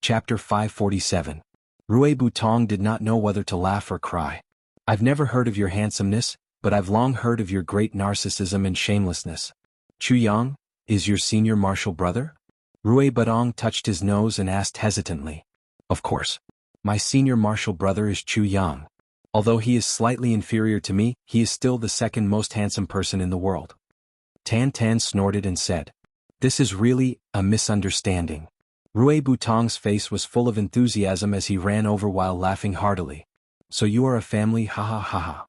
Chapter 547. Rui Butong did not know whether to laugh or cry. I've never heard of your handsomeness, but I've long heard of your great narcissism and shamelessness. Chu Yang, is your senior martial brother? Rui Butong touched his nose and asked hesitantly. Of course. My senior martial brother is Chu Yang. Although he is slightly inferior to me, he is still the second most handsome person in the world. Tan Tan snorted and said. This is really a misunderstanding. Rui Butong's face was full of enthusiasm as he ran over while laughing heartily. So you are a family, ha ha ha ha.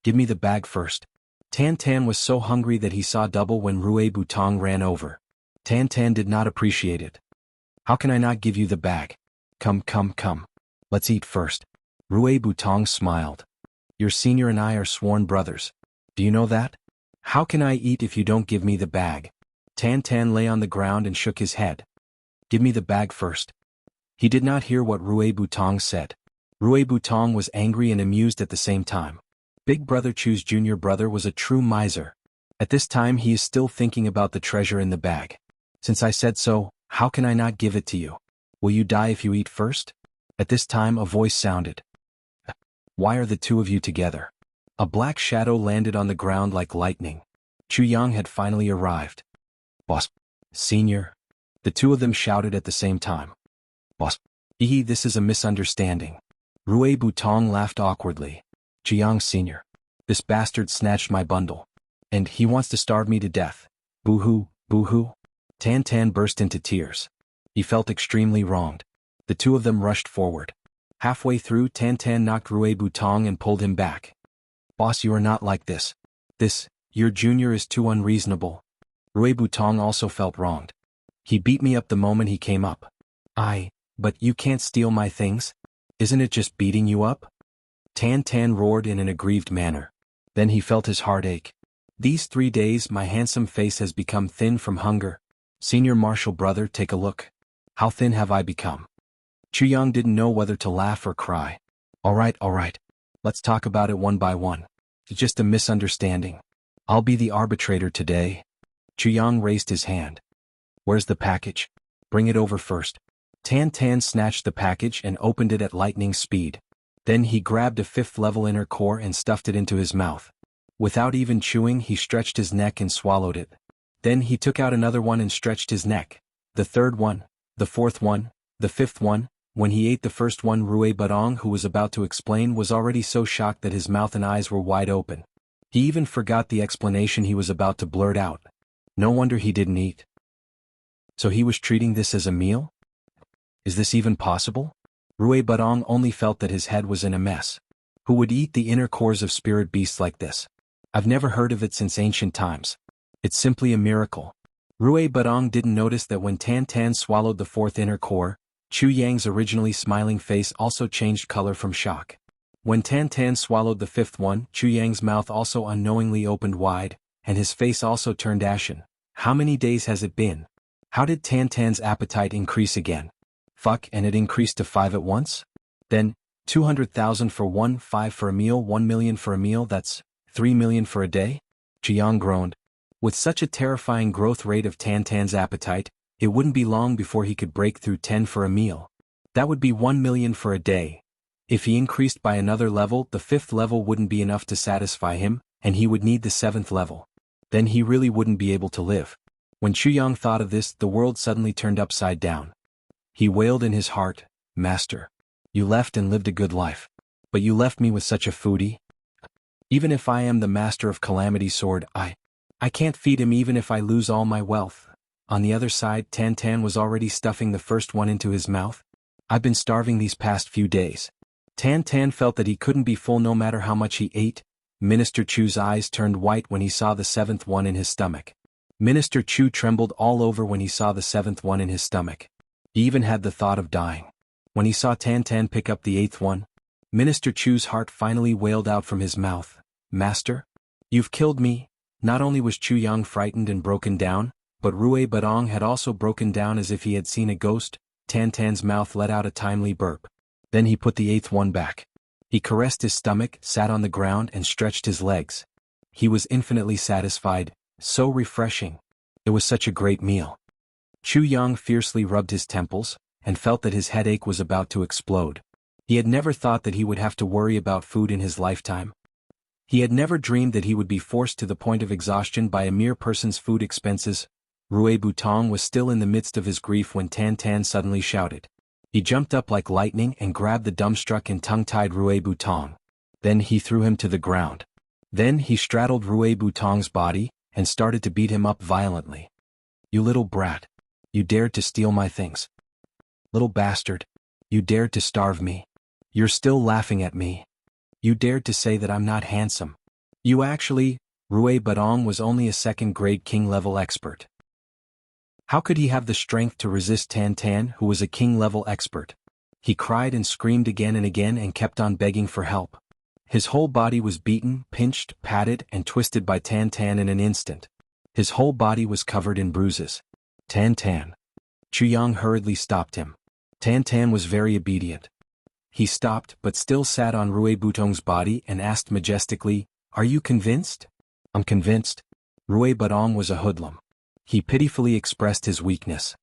Give me the bag first. Tan Tan was so hungry that he saw double when Rui Butong ran over. Tan Tan did not appreciate it. How can I not give you the bag? Come. Let's eat first. Rui Butong smiled. Your senior and I are sworn brothers. Do you know that? How can I eat if you don't give me the bag? Tan Tan lay on the ground and shook his head. Give me the bag first. He did not hear what Rui Butong said. Rui Butong was angry and amused at the same time. Big Brother Chu's junior brother was a true miser. At this time he is still thinking about the treasure in the bag. Since I said so, how can I not give it to you? Will you die if you eat first? At this time a voice sounded. Why are the two of you together? A black shadow landed on the ground like lightning. Chu Yang had finally arrived. Boss. Senior. The two of them shouted at the same time. Boss. This is a misunderstanding. Rui Butong laughed awkwardly. Chu Yang Senior. This bastard snatched my bundle. And he wants to starve me to death. Boo-hoo, boo-hoo. Tan Tan burst into tears. He felt extremely wronged. The two of them rushed forward. Halfway through, Tan Tan knocked Rui Butong and pulled him back. Boss, you are not like this. Your junior is too unreasonable. Rui Butong also felt wronged. He beat me up the moment he came up. But you can't steal my things? Isn't it just beating you up? Tan Tan roared in an aggrieved manner. Then he felt his heart ache. These 3 days my handsome face has become thin from hunger. Senior martial brother, take a look. How thin have I become? Chu Yang didn't know whether to laugh or cry. All right. Let's talk about it one by one. It's just a misunderstanding. I'll be the arbitrator today. Chu Yang raised his hand. Where's the package? Bring it over first. Tan Tan snatched the package and opened it at lightning speed. Then he grabbed a 5th level inner core and stuffed it into his mouth. Without even chewing, he stretched his neck and swallowed it. Then he took out another one and stretched his neck. The 3rd one, the 4th one, the 5th one. When he ate the first one, Rui Butong, who was about to explain, was already so shocked that his mouth and eyes were wide open. He even forgot the explanation he was about to blurt out. No wonder he didn't eat. So he was treating this as a meal? Is this even possible? Rui Butong only felt that his head was in a mess. Who would eat the inner cores of spirit beasts like this? I've never heard of it since ancient times. It's simply a miracle. Rui Butong didn't notice that when Tan Tan swallowed the 4th inner core, Chu Yang's originally smiling face also changed color from shock. When Tan Tan swallowed the 5th one, Chu Yang's mouth also unknowingly opened wide, and his face also turned ashen. How many days has it been? How did Tan Tan's appetite increase again? And it increased to 5 at once? Then, 200,000 for 1, 5 for a meal, 1 million for a meal, that's 3 million for a day? Chu Yang groaned. With such a terrifying growth rate of Tan Tan's appetite, it wouldn't be long before he could break through 10 for a meal. That would be 1 million for a day. If he increased by another level, the 5th level wouldn't be enough to satisfy him, and he would need the 7th level. Then he really wouldn't be able to live. When Chu Yang thought of this, the world suddenly turned upside down. He wailed in his heart, Master. You left and lived a good life. But you left me with such a foodie. Even if I am the master of Calamity Sword, I can't feed him even if I lose all my wealth. On the other side, Tan Tan was already stuffing the first one into his mouth. I've been starving these past few days. Tan Tan felt that he couldn't be full no matter how much he ate. Minister Chu's eyes turned white when he saw the 7th one in his stomach. Minister Chu trembled all over when he saw the 7th one in his stomach. He even had the thought of dying. When he saw Tan Tan pick up the 8th one, Minister Chu's heart finally wailed out from his mouth. Master? You've killed me. Not only was Chu Yang frightened and broken down, but Rui Butong had also broken down as if he had seen a ghost. Tan Tan's mouth let out a timely burp. Then he put the 8th one back. He caressed his stomach, sat on the ground and stretched his legs. He was infinitely satisfied, so refreshing. It was such a great meal. Chu Yang fiercely rubbed his temples, and felt that his headache was about to explode. He had never thought that he would have to worry about food in his lifetime. He had never dreamed that he would be forced to the point of exhaustion by a mere person's food expenses. Rui Butong was still in the midst of his grief when Tan Tan suddenly shouted. He jumped up like lightning and grabbed the dumbstruck and tongue-tied Rui Butong. Then he threw him to the ground. Then he straddled Rui Butong's body and started to beat him up violently. "You little brat. You dared to steal my things. Little bastard. You dared to starve me. You're still laughing at me. You dared to say that I'm not handsome. You actually..." Rui Butong was only a second-grade king-level expert. How could he have the strength to resist Tan Tan, who was a king-level expert? He cried and screamed again and again and kept on begging for help. His whole body was beaten, pinched, patted, and twisted by Tan Tan in an instant. His whole body was covered in bruises. "Tan Tan." Chuyang hurriedly stopped him. Tan Tan was very obedient. He stopped but still sat on Rui Butong's body and asked majestically, "Are you convinced?" "I'm convinced." Rui Butong was a hoodlum. He pitifully expressed his weakness.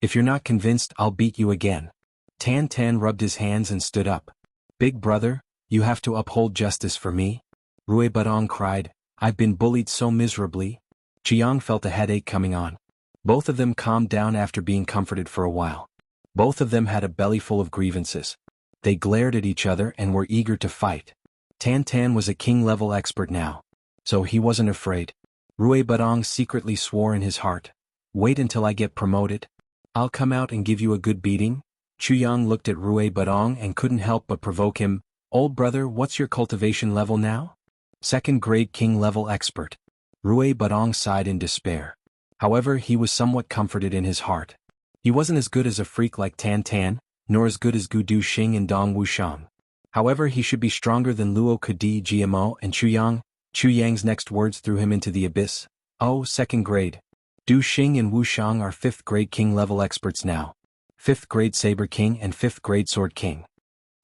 If you're not convinced, I'll beat you again." Tan Tan rubbed his hands and stood up. "Big brother, you have to uphold justice for me." Rui Butong cried, "I've been bullied so miserably." Chiang felt a headache coming on. Both of them calmed down after being comforted for a while. Both of them had a belly full of grievances. They glared at each other and were eager to fight. Tan Tan was a king-level expert now, so he wasn't afraid. Rui Butong secretly swore in his heart, "Wait until I get promoted. I'll come out and give you a good beating." Chuyang looked at Rui Butong and couldn't help but provoke him. "Old brother, what's your cultivation level now?" "Second-grade king-level expert." Rui Butong sighed in despair. However, he was somewhat comforted in his heart. He wasn't as good as a freak like Tan Tan, nor as good as Gu Du Xing and Dong Wushang. However, he should be stronger than Luo Kadi Gmo and Chuyang. Chuyang's next words threw him into the abyss. "Oh, second grade. Du Xing and Wushang are fifth-grade king-level experts now. Fifth-grade Saber King and fifth-grade Sword King."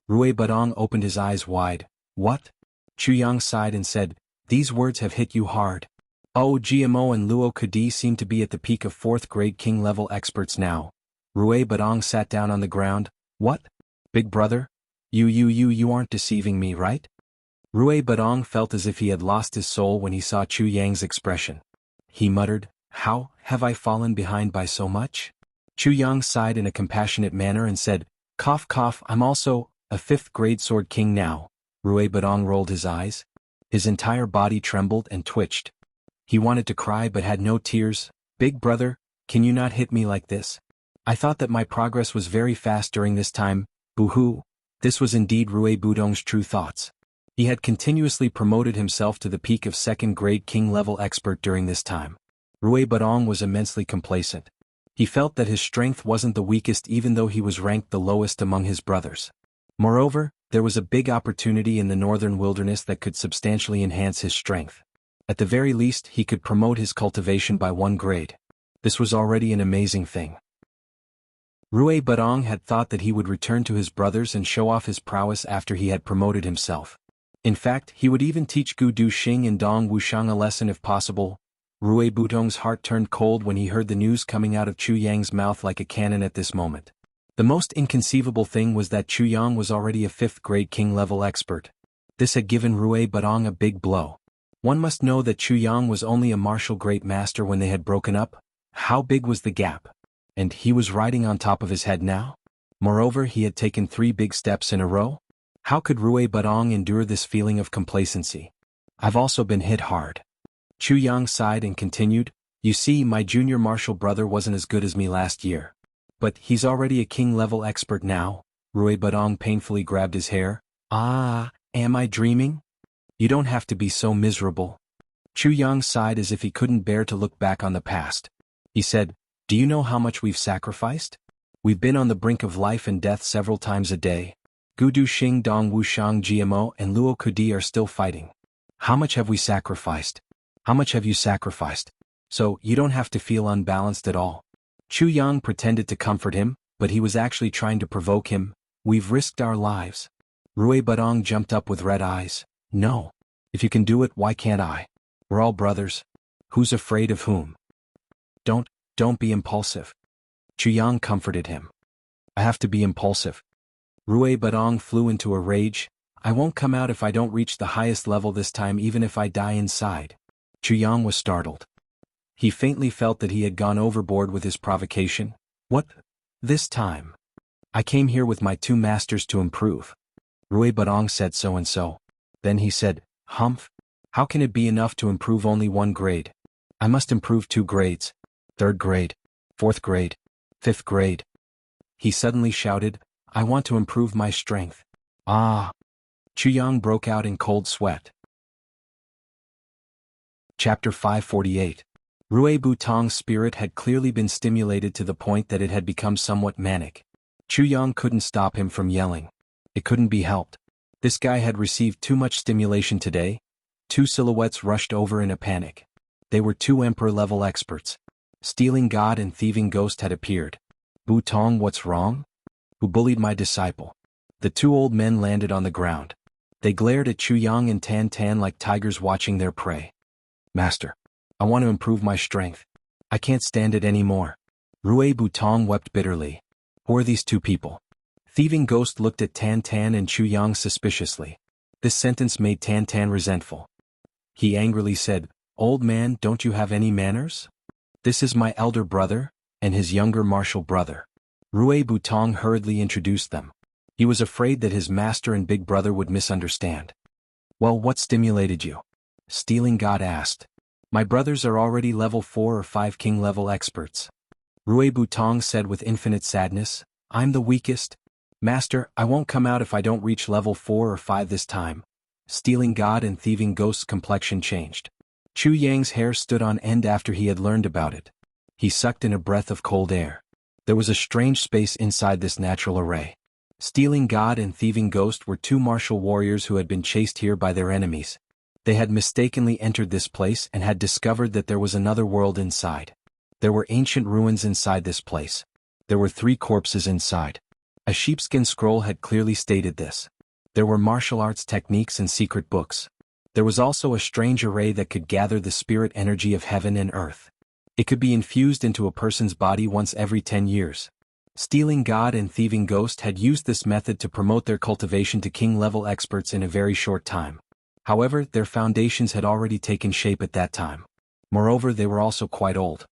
Rui Butong opened his eyes wide. "What?" Chuyang sighed and said, "These words have hit you hard. Oh, GMO and Luo Kadi seem to be at the peak of fourth-grade king-level experts now." Rui Butong sat down on the ground. "What? Big brother? You aren't deceiving me, right?" Rui Butong felt as if he had lost his soul when he saw Chu Yang's expression. He muttered, "How have I fallen behind by so much?" Chu Yang sighed in a compassionate manner and said, "Cough cough, I'm also a fifth-grade Sword King now." Rui Butong rolled his eyes. His entire body trembled and twitched. He wanted to cry but had no tears. "Big brother, can you not hit me like this? I thought that my progress was very fast during this time." Boo-hoo. This was indeed Rui Butong's true thoughts. He had continuously promoted himself to the peak of second-grade king-level expert during this time. Rui Butong was immensely complacent. He felt that his strength wasn't the weakest even though he was ranked the lowest among his brothers. Moreover, there was a big opportunity in the northern wilderness that could substantially enhance his strength. At the very least, he could promote his cultivation by 1 grade. This was already an amazing thing. Rui Butong had thought that he would return to his brothers and show off his prowess after he had promoted himself. In fact, he would even teach Gu Du Xing and Dong Wushang a lesson if possible. Rui Butong's heart turned cold when he heard the news coming out of Chu Yang's mouth like a cannon at this moment. The most inconceivable thing was that Chu Yang was already a fifth-grade king-level expert. This had given Rui Butong a big blow. One must know that Chu Yang was only a martial great master when they had broken up. How big was the gap? And he was riding on top of his head now? Moreover, he had taken 3 big steps in a row? How could Rui Butong endure this feeling of complacency? "I've also been hit hard." Chu Yang sighed and continued, "You see, my junior martial brother wasn't as good as me last year. But he's already a king-level expert now." Rui Butong painfully grabbed his hair. "Ah, am I dreaming? You don't have to be so miserable." Chu Yang sighed as if he couldn't bear to look back on the past. He said, "Do you know how much we've sacrificed? We've been on the brink of life and death several times a day. Gu Du Xing, Dong Wushang, GMO, and Luo Kudi are still fighting. How much have we sacrificed? How much have you sacrificed? So, you don't have to feel unbalanced at all." Chu Yang pretended to comfort him, but he was actually trying to provoke him. "We've risked our lives." Rui Butong jumped up with red eyes. "No. If you can do it, why can't I? We're all brothers. Who's afraid of whom? Don't be impulsive." Chuyang comforted him. I have to be impulsive. Rui Badong flew into a rage. I won't come out if I don't reach the highest level this time, even if I die inside. Chuyang was startled. He faintly felt that he had gone overboard with his provocation. What? This time? I came here with my 2 masters to improve. Rui Badong said so and so. Then he said, Humph. How can it be enough to improve only 1 grade? I must improve 2 grades. 3rd grade. 4th grade. 5th grade. He suddenly shouted, I want to improve my strength. Ah! Chuyang broke out in cold sweat. Chapter 548. Rui Butong's spirit had clearly been stimulated to the point that it had become somewhat manic. Chuyang couldn't stop him from yelling. It couldn't be helped. This guy had received too much stimulation today. 2 silhouettes rushed over in a panic. They were 2 Emperor-level experts. Stealing God and Thieving Ghost had appeared. Butong, what's wrong? Who bullied my disciple? The 2 old men landed on the ground. They glared at Chuyang and Tan Tan like tigers watching their prey. Master, I want to improve my strength. I can't stand it anymore. Rui Butong wept bitterly. Who are these 2 people? Thieving Ghost looked at Tan Tan and Chuyang suspiciously. This sentence made Tan Tan resentful. He angrily said, Old man, don't you have any manners? This is my elder brother, and his younger martial brother. Rui Butong hurriedly introduced them. He was afraid that his master and big brother would misunderstand. Well, what stimulated you? Stealing God asked. My brothers are already level 4 or 5 king-level experts. Rui Butong said with infinite sadness, I'm the weakest. Master, I won't come out if I don't reach level 4 or 5 this time. Stealing God and Thieving Ghost's complexion changed. Chuyang's hair stood on end after he had learned about it. He sucked in a breath of cold air. There was a strange space inside this natural array. Stealing God and Thieving Ghost were 2 martial warriors who had been chased here by their enemies. They had mistakenly entered this place and had discovered that there was another world inside. There were ancient ruins inside this place. There were 3 corpses inside. A sheepskin scroll had clearly stated this. There were martial arts techniques and secret books. There was also a strange array that could gather the spirit energy of heaven and earth. It could be infused into a person's body once every 10 years. Stealing God and Thieving Ghost had used this method to promote their cultivation to king-level experts in a very short time. However, their foundations had already taken shape at that time. Moreover, they were also quite old.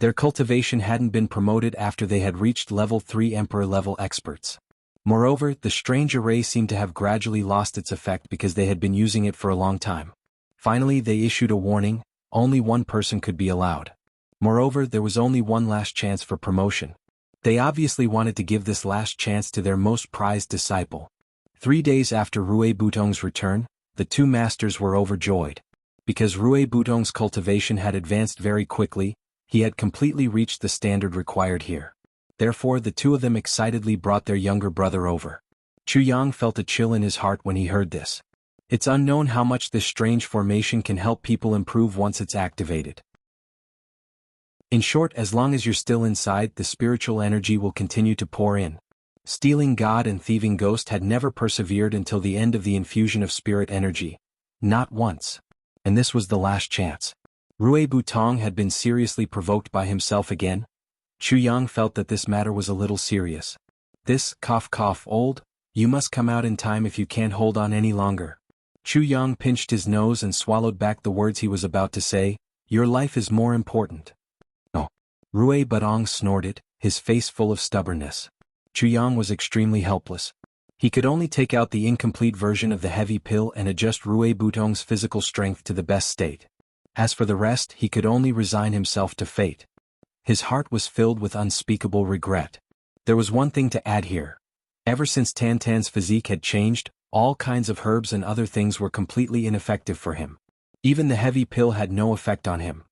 Their cultivation hadn't been promoted after they had reached level 3 Emperor-level experts. Moreover, the strange array seemed to have gradually lost its effect because they had been using it for a long time. Finally, they issued a warning, only 1 person could be allowed. Moreover, there was only 1 last chance for promotion. They obviously wanted to give this last chance to their most prized disciple. 3 days after Rui Butong's return, the 2 masters were overjoyed. Because Rui Butong's cultivation had advanced very quickly, he had completely reached the standard required here. Therefore, the 2 of them excitedly brought their younger brother over. Chuyang felt a chill in his heart when he heard this. It's unknown how much this strange formation can help people improve once it's activated. In short, as long as you're still inside, the spiritual energy will continue to pour in. Stealing God and Thieving Ghost had never persevered until the end of the infusion of spirit energy. Not once. And this was the last chance. Rui Butong had been seriously provoked by himself again. Chuyang felt that this matter was a little serious. This, cough cough old, you must come out in time if you can't hold on any longer. Chuyang pinched his nose and swallowed back the words he was about to say, your life is more important. No. Rui Badong snorted, his face full of stubbornness. Chuyang was extremely helpless. He could only take out the incomplete version of the heavy pill and adjust Rui Butong's physical strength to the best state. As for the rest, he could only resign himself to fate. His heart was filled with unspeakable regret. There was one thing to add here. Ever since Tan Tan's physique had changed, all kinds of herbs and other things were completely ineffective for him. Even the heavy pill had no effect on him.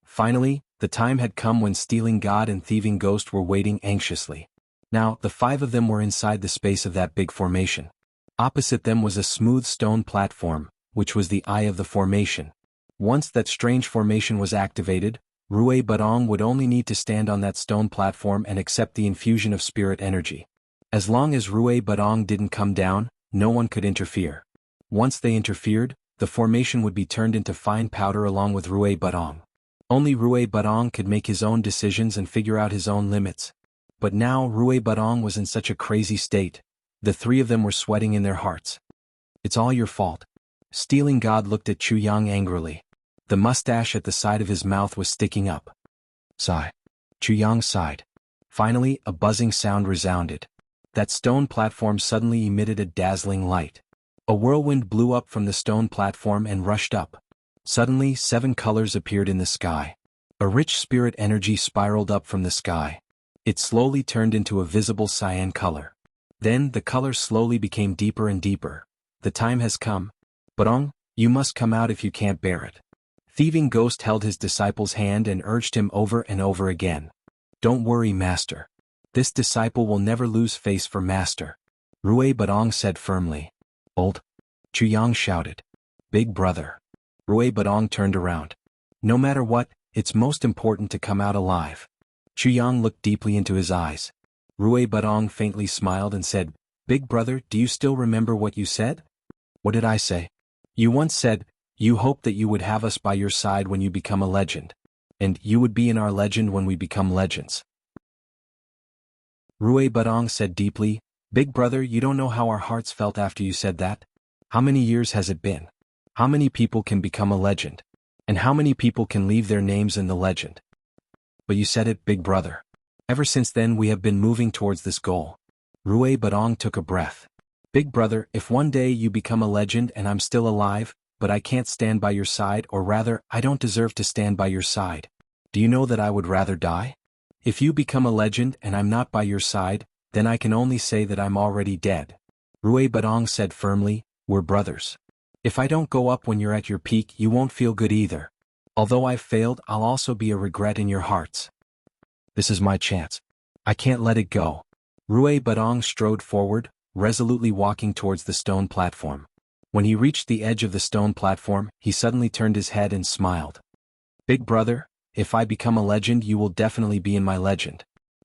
Finally, the time had come when Stealing God and Thieving Ghost were waiting anxiously. Now, the 5 of them were inside the space of that big formation. Opposite them was a smooth stone platform, which was the eye of the formation. Once that strange formation was activated, Rui Badong would only need to stand on that stone platform and accept the infusion of spirit energy. As long as Rui Badong didn't come down, no one could interfere. Once they interfered, the formation would be turned into fine powder along with Rui Badong. Only Rui Badong could make his own decisions and figure out his own limits. But now Rui Badong was in such a crazy state. The three of them were sweating in their hearts. It's all your fault. Stealing God looked at Chu Yang angrily. The mustache at the side of his mouth was sticking up. Sigh. Chu Yang sighed. Finally, a buzzing sound resounded. That stone platform suddenly emitted a dazzling light. A whirlwind blew up from the stone platform and rushed up. Suddenly, 7 colors appeared in the sky. A rich spirit energy spiraled up from the sky. It slowly turned into a visible cyan color. Then, the color slowly became deeper and deeper. The time has come. Badong, you must come out if you can't bear it. Thieving Ghost held his disciple's hand and urged him over and over again. Don't worry, Master. This disciple will never lose face for Master. Rui Badong said firmly. Old. Chu Yang shouted. Big brother. Rui Badong turned around. No matter what, it's most important to come out alive. Chu Yang looked deeply into his eyes. Rui Badong faintly smiled and said, Big brother, do you still remember what you said? What did I say? You once said, you hoped that you would have us by your side when you become a legend. And you would be in our legend when we become legends. Rui Badong said deeply, Big brother, you don't know how our hearts felt after you said that? How many years has it been? How many people can become a legend? And how many people can leave their names in the legend? But you said it, Big brother. Ever since then we have been moving towards this goal. Rui Badong took a breath. Big brother, if one day you become a legend and I'm still alive, but I can't stand by your side, or rather, I don't deserve to stand by your side. Do you know that I would rather die? If you become a legend and I'm not by your side, then I can only say that I'm already dead. Rui Badong said firmly, we're brothers. If I don't go up when you're at your peak, you won't feel good either. Although I've failed, I'll also be a regret in your hearts. This is my chance. I can't let it go. Rui Badong strode forward, resolutely walking towards the stone platform. When he reached the edge of the stone platform, he suddenly turned his head and smiled. Big brother, if I become a legend, you will definitely be in my legend.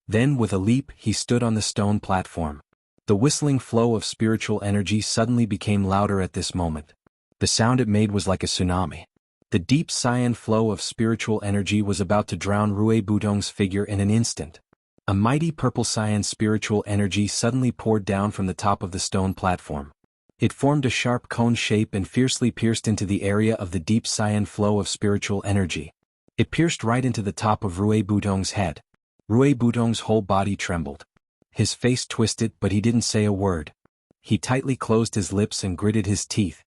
Then, with a leap, he stood on the stone platform. The whistling flow of spiritual energy suddenly became louder at this moment. The sound it made was like a tsunami. The deep cyan flow of spiritual energy was about to drown Rui Budong's figure in an instant. A mighty purple cyan spiritual energy suddenly poured down from the top of the stone platform. It formed a sharp cone shape and fiercely pierced into the area of the deep cyan flow of spiritual energy. It pierced right into the top of Rui Budong's head. Rui Budong's whole body trembled. His face twisted, but he didn't say a word. He tightly closed his lips and gritted his teeth.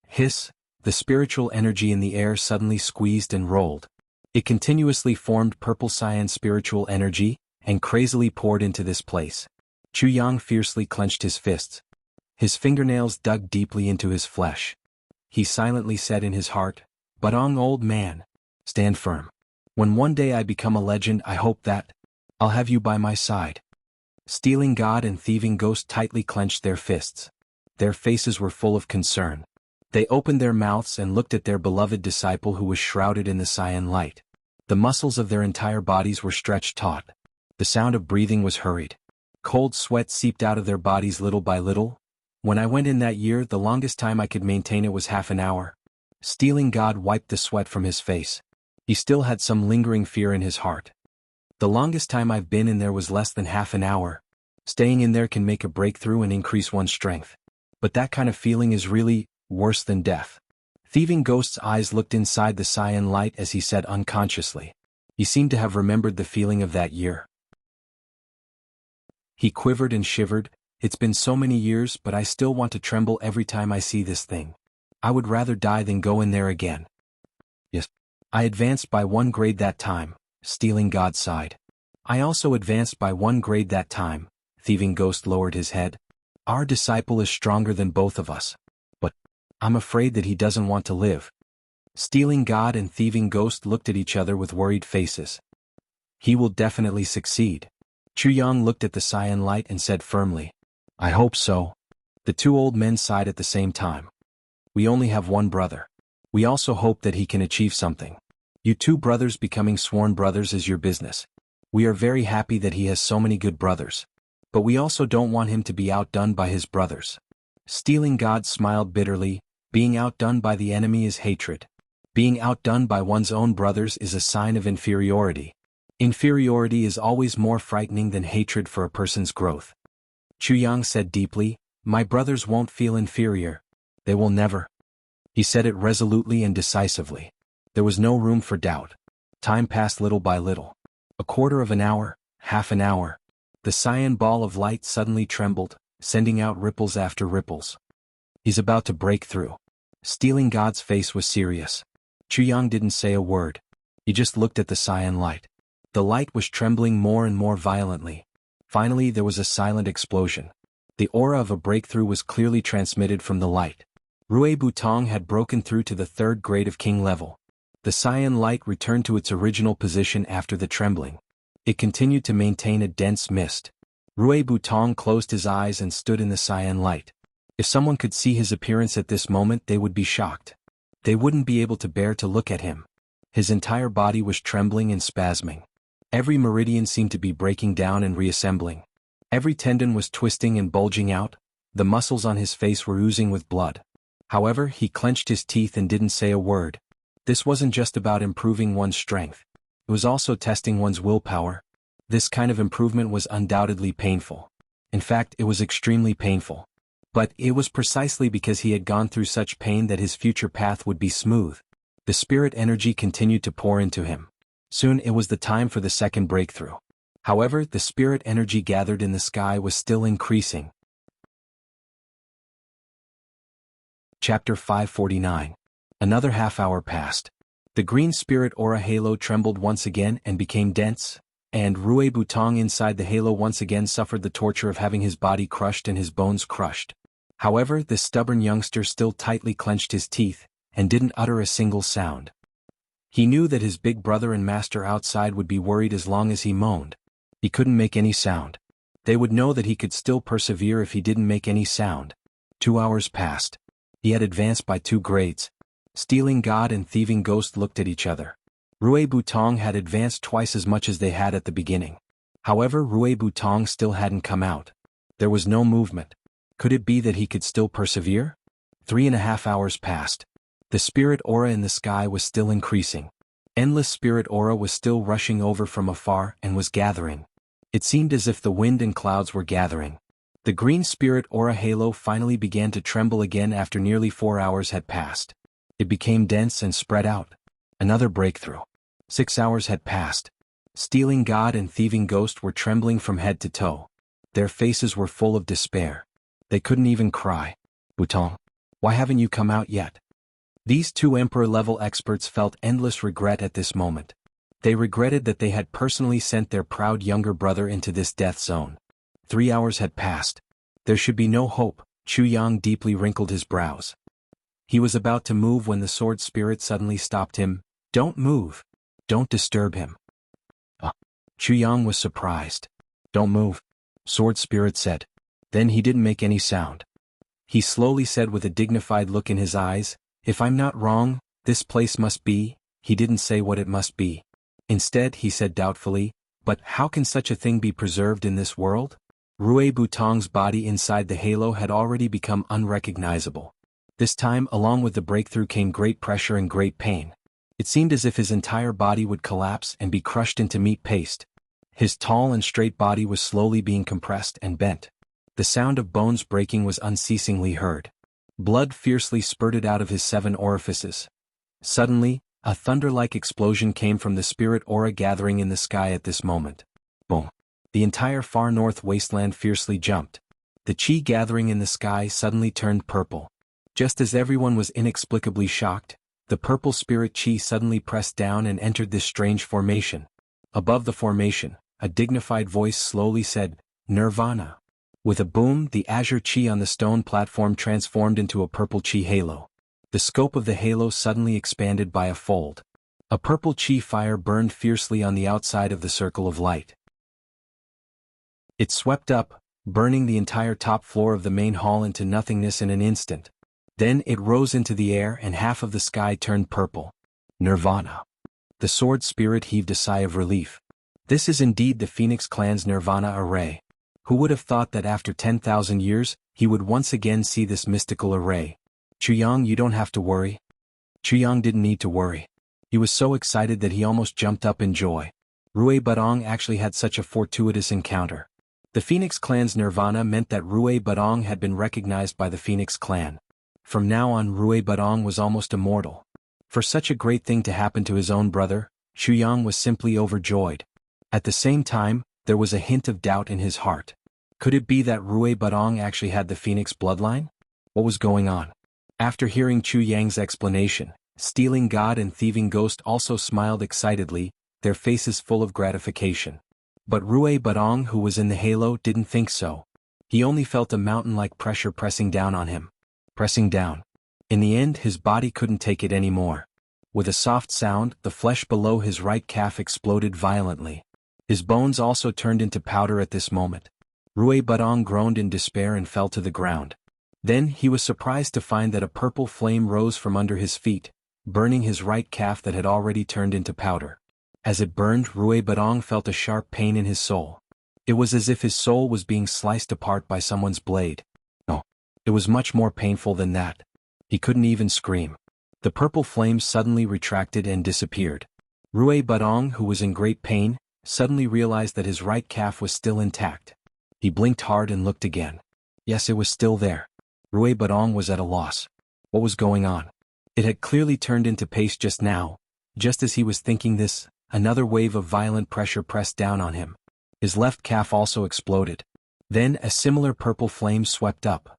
Hiss! The spiritual energy in the air suddenly squeezed and rolled. It continuously formed purple cyan spiritual energy, and crazily poured into this place. Chu Yang fiercely clenched his fists. His fingernails dug deeply into his flesh. He silently said in his heart, Badong, old man, stand firm. When one day I become a legend, I hope that I'll have you by my side. Stealing God and Thieving Ghost tightly clenched their fists. Their faces were full of concern. They opened their mouths and looked at their beloved disciple who was shrouded in the cyan light. The muscles of their entire bodies were stretched taut. The sound of breathing was hurried. Cold sweat seeped out of their bodies little by little. When I went in that year, the longest time I could maintain it was half an hour. Stealing God wiped the sweat from his face. He still had some lingering fear in his heart. The longest time I've been in there was less than half an hour. Staying in there can make a breakthrough and increase one's strength. But that kind of feeling is really worse than death. Thieving Ghost's eyes looked inside the cyan light as he said unconsciously. He seemed to have remembered the feeling of that year. He quivered and shivered. It's been so many years, but I still want to tremble every time I see this thing. I would rather die than go in there again. Yes. I advanced by 1 grade that time, Stealing God sighed. I also advanced by 1 grade that time, Thieving Ghost lowered his head. Our disciple is stronger than both of us. But I'm afraid that he doesn't want to live. Stealing God and Thieving Ghost looked at each other with worried faces. He will definitely succeed. Chu Yang looked at the cyan light and said firmly, I hope so. The 2 old men sighed at the same time. We only have 1 brother. We also hope that he can achieve something. You 2 brothers becoming sworn brothers is your business. We are very happy that he has so many good brothers. But we also don't want him to be outdone by his brothers. Stealing God smiled bitterly. Being outdone by the enemy is hatred. Being outdone by one's own brothers is a sign of inferiority. Inferiority is always more frightening than hatred for a person's growth. Chu Yang said deeply, "My brothers won't feel inferior. They will never." He said it resolutely and decisively. There was no room for doubt. Time passed little by little. A quarter of an hour, half an hour. The cyan ball of light suddenly trembled, sending out ripples after ripples. He's about to break through. Stealing God's face was serious. Chu Yang didn't say a word. He just looked at the cyan light. The light was trembling more and more violently. Finally there was a silent explosion. The aura of a breakthrough was clearly transmitted from the light. Rui Butong had broken through to the 3rd grade of king level. The cyan light returned to its original position after the trembling. It continued to maintain a dense mist. Rui Butong closed his eyes and stood in the cyan light. If someone could see his appearance at this moment they would be shocked. They wouldn't be able to bear to look at him. His entire body was trembling and spasming. Every meridian seemed to be breaking down and reassembling. Every tendon was twisting and bulging out. The muscles on his face were oozing with blood. However, he clenched his teeth and didn't say a word. This wasn't just about improving one's strength. It was also testing one's willpower. This kind of improvement was undoubtedly painful. In fact, it was extremely painful. But it was precisely because he had gone through such pain that his future path would be smooth. The spirit energy continued to pour into him. Soon it was the time for the second breakthrough. However, the spirit energy gathered in the sky was still increasing. Chapter 549. Another half hour passed. The green spirit aura halo trembled once again and became dense, and Rui Butong inside the halo once again suffered the torture of having his body crushed and his bones crushed. However, this stubborn youngster still tightly clenched his teeth, and didn't utter a single sound. He knew that his big brother and master outside would be worried as long as he moaned. He couldn't make any sound. They would know that he could still persevere if he didn't make any sound. 2 hours passed. He had advanced by 2 grades. Stealing God and Thieving Ghost looked at each other. Rui Butong had advanced twice as much as they had at the beginning. However, Rui Butong still hadn't come out. There was no movement. Could it be that he could still persevere? 3.5 hours passed. The spirit aura in the sky was still increasing. Endless spirit aura was still rushing over from afar and was gathering. It seemed as if the wind and clouds were gathering. The green spirit aura halo finally began to tremble again after nearly 4 hours had passed. It became dense and spread out. Another breakthrough. 6 hours had passed. Stealing God and Thieving Ghost were trembling from head to toe. Their faces were full of despair. They couldn't even cry. "Butong, why haven't you come out yet?" These 2 emperor-level experts felt endless regret at this moment. They regretted that they had personally sent their proud younger brother into this death zone. 3 hours had passed. There should be no hope. Chu Yang deeply wrinkled his brows. He was about to move when the sword spirit suddenly stopped him. "Don't move. Don't disturb him." Chu Yang was surprised. "Don't move," sword spirit said. Then he didn't make any sound. He slowly said with a dignified look in his eyes, "If I'm not wrong, this place must be." He didn't say what it must be. Instead, he said doubtfully, "But how can such a thing be preserved in this world?" Rui Butong's body inside the halo had already become unrecognizable. This time, along with the breakthrough came great pressure and great pain. It seemed as if his entire body would collapse and be crushed into meat paste. His tall and straight body was slowly being compressed and bent. The sound of bones breaking was unceasingly heard. Blood fiercely spurted out of his 7 orifices. Suddenly, a thunder-like explosion came from the spirit aura gathering in the sky at this moment. Boom! The entire far north wasteland fiercely jumped. The chi gathering in the sky suddenly turned purple. Just as everyone was inexplicably shocked, the purple spirit chi suddenly pressed down and entered this strange formation. Above the formation, a dignified voice slowly said, "Nirvana." With a boom, the azure chi on the stone platform transformed into a purple chi halo. The scope of the halo suddenly expanded by a fold. A purple chi fire burned fiercely on the outside of the circle of light. It swept up, burning the entire top floor of the main hall into nothingness in an instant. Then it rose into the air and half of the sky turned purple. Nirvana. The sword spirit heaved a sigh of relief. This is indeed the Phoenix clan's Nirvana array. Who would have thought that after 10,000 years, he would once again see this mystical array? "Chu Yang, you don't have to worry." Chu Yang didn't need to worry. He was so excited that he almost jumped up in joy. Rui Budong actually had such a fortuitous encounter. The Phoenix clan's nirvana meant that Rui Budong had been recognized by the Phoenix clan. From now on Rui Budong was almost immortal. For such a great thing to happen to his own brother, Chu Yang was simply overjoyed. At the same time, there was a hint of doubt in his heart. Could it be that Rui Budong actually had the Phoenix bloodline? What was going on? After hearing Chu Yang's explanation, Stealing God and Thieving Ghost also smiled excitedly, their faces full of gratification. But Rui Budong, who was in the halo, didn't think so. He only felt a mountain-like pressure pressing down on him. Pressing down. In the end, his body couldn't take it anymore. With a soft sound, the flesh below his right calf exploded violently. His bones also turned into powder at this moment. Rui Budong groaned in despair and fell to the ground. Then he was surprised to find that a purple flame rose from under his feet, burning his right calf that had already turned into powder. As it burned, Rui Budong felt a sharp pain in his soul. It was as if his soul was being sliced apart by someone's blade. No, it was much more painful than that. He couldn't even scream. The purple flames suddenly retracted and disappeared. Rui Budong, who was in great pain, suddenly realized that his right calf was still intact. He blinked hard and looked again. Yes, it was still there. Rui Budong was at a loss. What was going on? It had clearly turned into paste just now. Just as he was thinking this, another wave of violent pressure pressed down on him. His left calf also exploded. Then a similar purple flame swept up.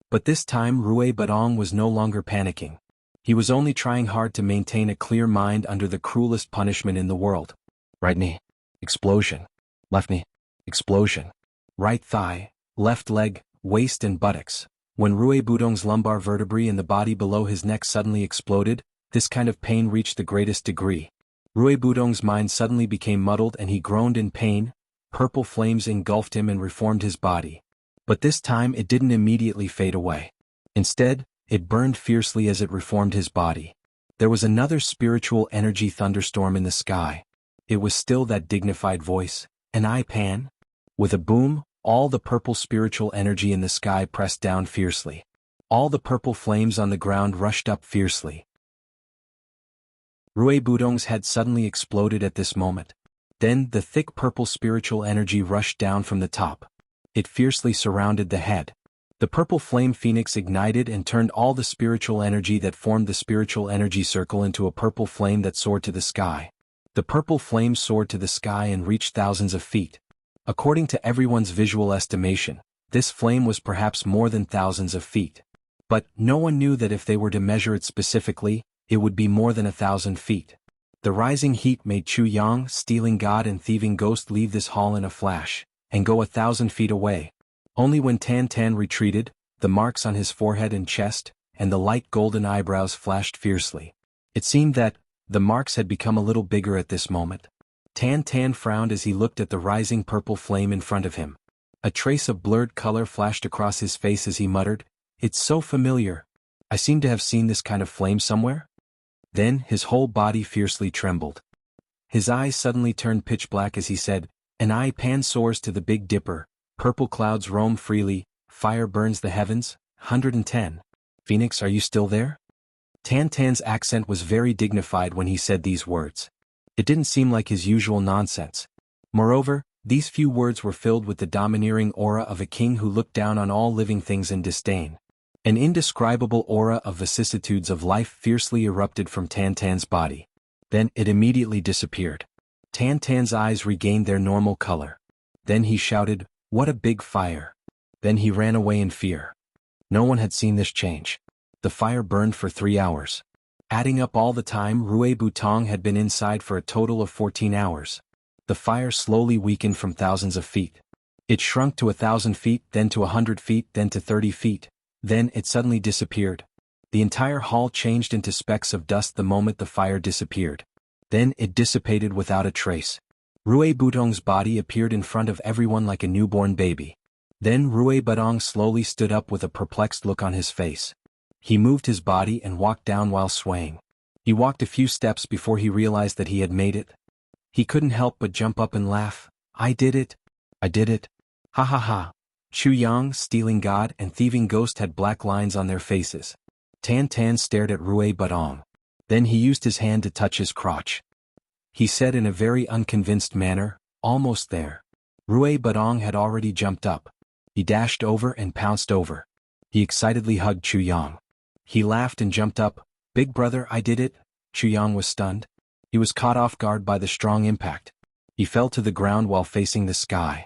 But this time Rui Budong was no longer panicking. He was only trying hard to maintain a clear mind under the cruelest punishment in the world. Right knee. Explosion. Left knee. Explosion. Right thigh, left leg, waist and buttocks. When Rui Budong's lumbar vertebrae in the body below his neck suddenly exploded, this kind of pain reached the greatest degree. Rui Budong's mind suddenly became muddled and he groaned in pain. Purple flames engulfed him and reformed his body. But this time it didn't immediately fade away. Instead, it burned fiercely as it reformed his body. There was another spiritual energy thunderstorm in the sky. It was still that dignified voice, "An I Pan?" With a boom, all the purple spiritual energy in the sky pressed down fiercely. All the purple flames on the ground rushed up fiercely. Rui Budong's head suddenly exploded at this moment. Then the thick purple spiritual energy rushed down from the top. It fiercely surrounded the head. The purple flame phoenix ignited and turned all the spiritual energy that formed the spiritual energy circle into a purple flame that soared to the sky. The purple flame soared to the sky and reached thousands of feet. According to everyone's visual estimation, this flame was perhaps more than thousands of feet. But no one knew that if they were to measure it specifically, it would be more than 1,000 feet. The rising heat made Chu Yang, Stealing God and Thieving Ghost leave this hall in a flash, and go 1,000 feet away. Only when Tan Tan retreated, the marks on his forehead and chest, and the light golden eyebrows flashed fiercely. It seemed that the marks had become a little bigger at this moment. Tan Tan frowned as he looked at the rising purple flame in front of him. A trace of blurred color flashed across his face as he muttered, "It's so familiar. I seem to have seen this kind of flame somewhere." Then his whole body fiercely trembled. His eyes suddenly turned pitch black as he said, "An I Pan soars to the Big Dipper, purple clouds roam freely, fire burns the heavens, 110. Phoenix, are you still there?" Tan Tan's accent was very dignified when he said these words. It didn't seem like his usual nonsense. Moreover, these few words were filled with the domineering aura of a king who looked down on all living things in disdain. An indescribable aura of vicissitudes of life fiercely erupted from Tan Tan's body. Then it immediately disappeared. Tan Tan's eyes regained their normal color. Then he shouted, "What a big fire!" Then he ran away in fear. No one had seen this change. The fire burned for 3 hours. Adding up all the time, Rui Budong had been inside for a total of 14 hours. The fire slowly weakened from thousands of feet. It shrunk to 1,000 feet, then to 100 feet, then to 30 feet. Then it suddenly disappeared. The entire hall changed into specks of dust the moment the fire disappeared. Then it dissipated without a trace. Rui Budong's body appeared in front of everyone like a newborn baby. Then Rui Budong slowly stood up with a perplexed look on his face. He moved his body and walked down while swaying. He walked a few steps before he realized that he had made it. He couldn't help but jump up and laugh. "I did it! I did it! Ha ha ha!" Chu Yang, Stealing God and Thieving Ghost had black lines on their faces. Tan Tan stared at Rui Budong. Then he used his hand to touch his crotch. he said in a very unconvinced manner. Almost there. Rui Badong had already jumped up. He dashed over and pounced over. He excitedly hugged Chu Yang. He laughed and jumped up. Big brother, I did it. Chu Yang was stunned. He was caught off guard by the strong impact. He fell to the ground while facing the sky.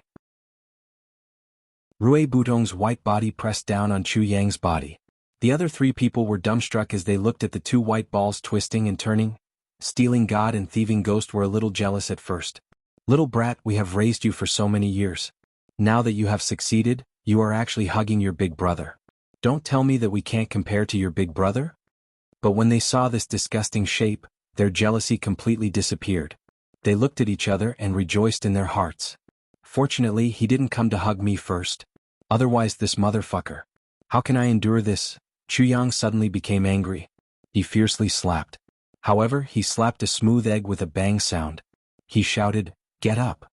Rui Budong's white body pressed down on Chu Yang's body. The other three people were dumbstruck as they looked at the two white balls twisting and turning. Stealing God and thieving Ghost were a little jealous at first. Little brat, we have raised you for so many years. Now that you have succeeded, you are actually hugging your big brother. Don't tell me that we can't compare to your big brother? But when they saw this disgusting shape, their jealousy completely disappeared. They looked at each other and rejoiced in their hearts. Fortunately, he didn't come to hug me first. Otherwise this motherfucker. How can I endure this? Chu Yang suddenly became angry. He fiercely slapped. However, he slapped a smooth egg with a bang sound. He shouted, "Get up!"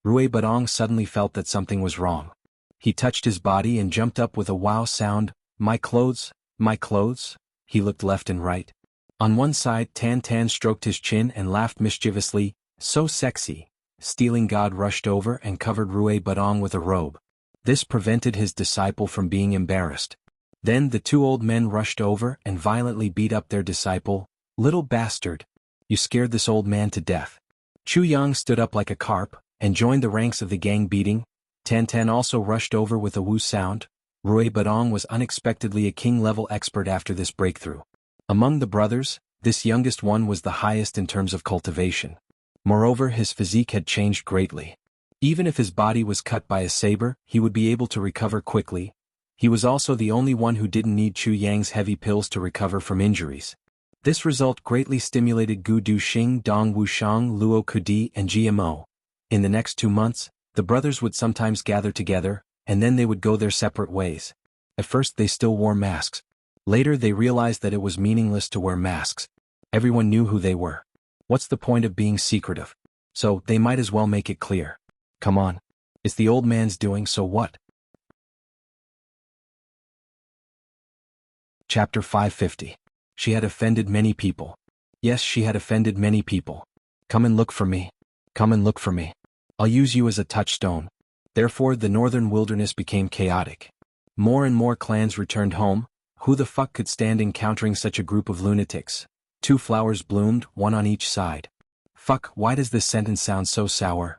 Rui Badong suddenly felt that something was wrong. He touched his body and jumped up with a wow sound. My clothes, my clothes? He looked left and right. On one side, Tan Tan stroked his chin and laughed mischievously. So sexy. Stealing God rushed over and covered Rui Badong with a robe. This prevented his disciple from being embarrassed. Then the two old men rushed over and violently beat up their disciple. Little bastard. You scared this old man to death. Chu Yang stood up like a carp and joined the ranks of the gang beating. Tan Tan also rushed over with a woo sound. Rui Badong was unexpectedly a king-level expert after this breakthrough. Among the brothers, this youngest one was the highest in terms of cultivation. Moreover, his physique had changed greatly. Even if his body was cut by a saber, he would be able to recover quickly. He was also the only one who didn't need Chu Yang's heavy pills to recover from injuries. This result greatly stimulated Gu Duxing, Dong Wushang, Luo Kudi, and GMO. In the next 2 months, the brothers would sometimes gather together, and then they would go their separate ways. At first they still wore masks. Later they realized that it was meaningless to wear masks. Everyone knew who they were. What's the point of being secretive? So they might as well make it clear. Come on. It's the old man's doing, so what? Chapter 550. She had offended many people. Yes, she had offended many people. Come and look for me. Come and look for me. I'll use you as a touchstone. Therefore the northern wilderness became chaotic. More and more clans returned home. Who the fuck could stand encountering such a group of lunatics? 2 flowers bloomed, one on each side. Fuck, why does this sentence sound so sour?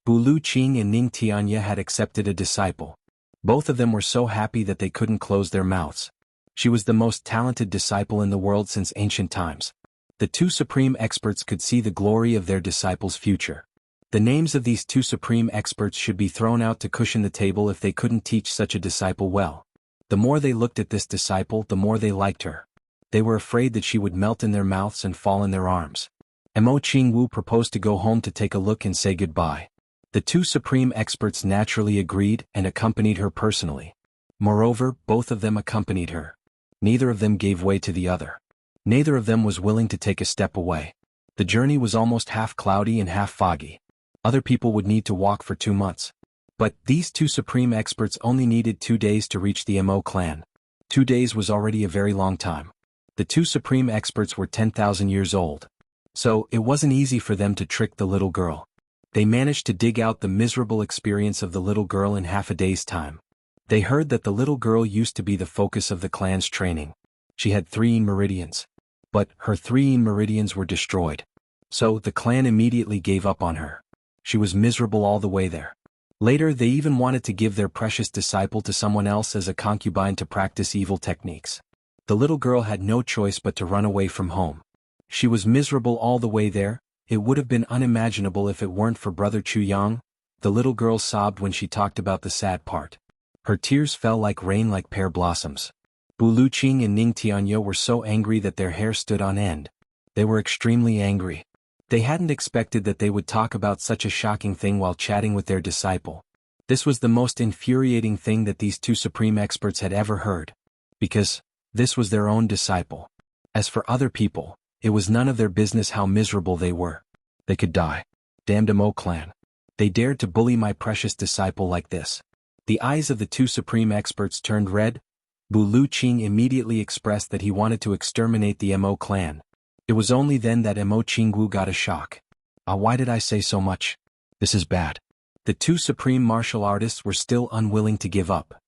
Bu Lu Qing and Ning Tianya had accepted a disciple. Both of them were so happy that they couldn't close their mouths. She was the most talented disciple in the world since ancient times. The 2 supreme experts could see the glory of their disciple's future. The names of these 2 supreme experts should be thrown out to cushion the table if they couldn't teach such a disciple well. The more they looked at this disciple, the more they liked her. They were afraid that she would melt in their mouths and fall in their arms. Mo Qingwu proposed to go home to take a look and say goodbye. The 2 supreme experts naturally agreed and accompanied her personally. Moreover, both of them accompanied her. Neither of them gave way to the other. Neither of them was willing to take a step away. The journey was almost half cloudy and half foggy. Other people would need to walk for 2 months. But these 2 supreme experts only needed 2 days to reach the Mo clan. 2 days was already a very long time. The 2 supreme experts were 10,000 years old. So it wasn't easy for them to trick the little girl. They managed to dig out the miserable experience of the little girl in half a day's time. They heard that the little girl used to be the focus of the clan's training. She had 3 meridians. But her 3 meridians were destroyed. So the clan immediately gave up on her. She was miserable all the way there. Later they even wanted to give their precious disciple to someone else as a concubine to practice evil techniques. The little girl had no choice but to run away from home. She was miserable all the way there. It would have been unimaginable if it weren't for brother Chu Yang. The little girl sobbed when she talked about the sad part. Her tears fell like rain like pear blossoms. Bu Luqing and Ning Tianya were so angry that their hair stood on end. They were extremely angry. They hadn't expected that they would talk about such a shocking thing while chatting with their disciple. This was the most infuriating thing that these 2 supreme experts had ever heard. Because this was their own disciple. As for other people, it was none of their business how miserable they were. They could die. Damned Mo clan. They dared to bully my precious disciple like this. The eyes of the 2 supreme experts turned red. Bu Luqing immediately expressed that he wanted to exterminate the Mo clan. It was only then that Mo Qingwu got a shock. Why did I say so much? This is bad. The two supreme martial artists were still unwilling to give up.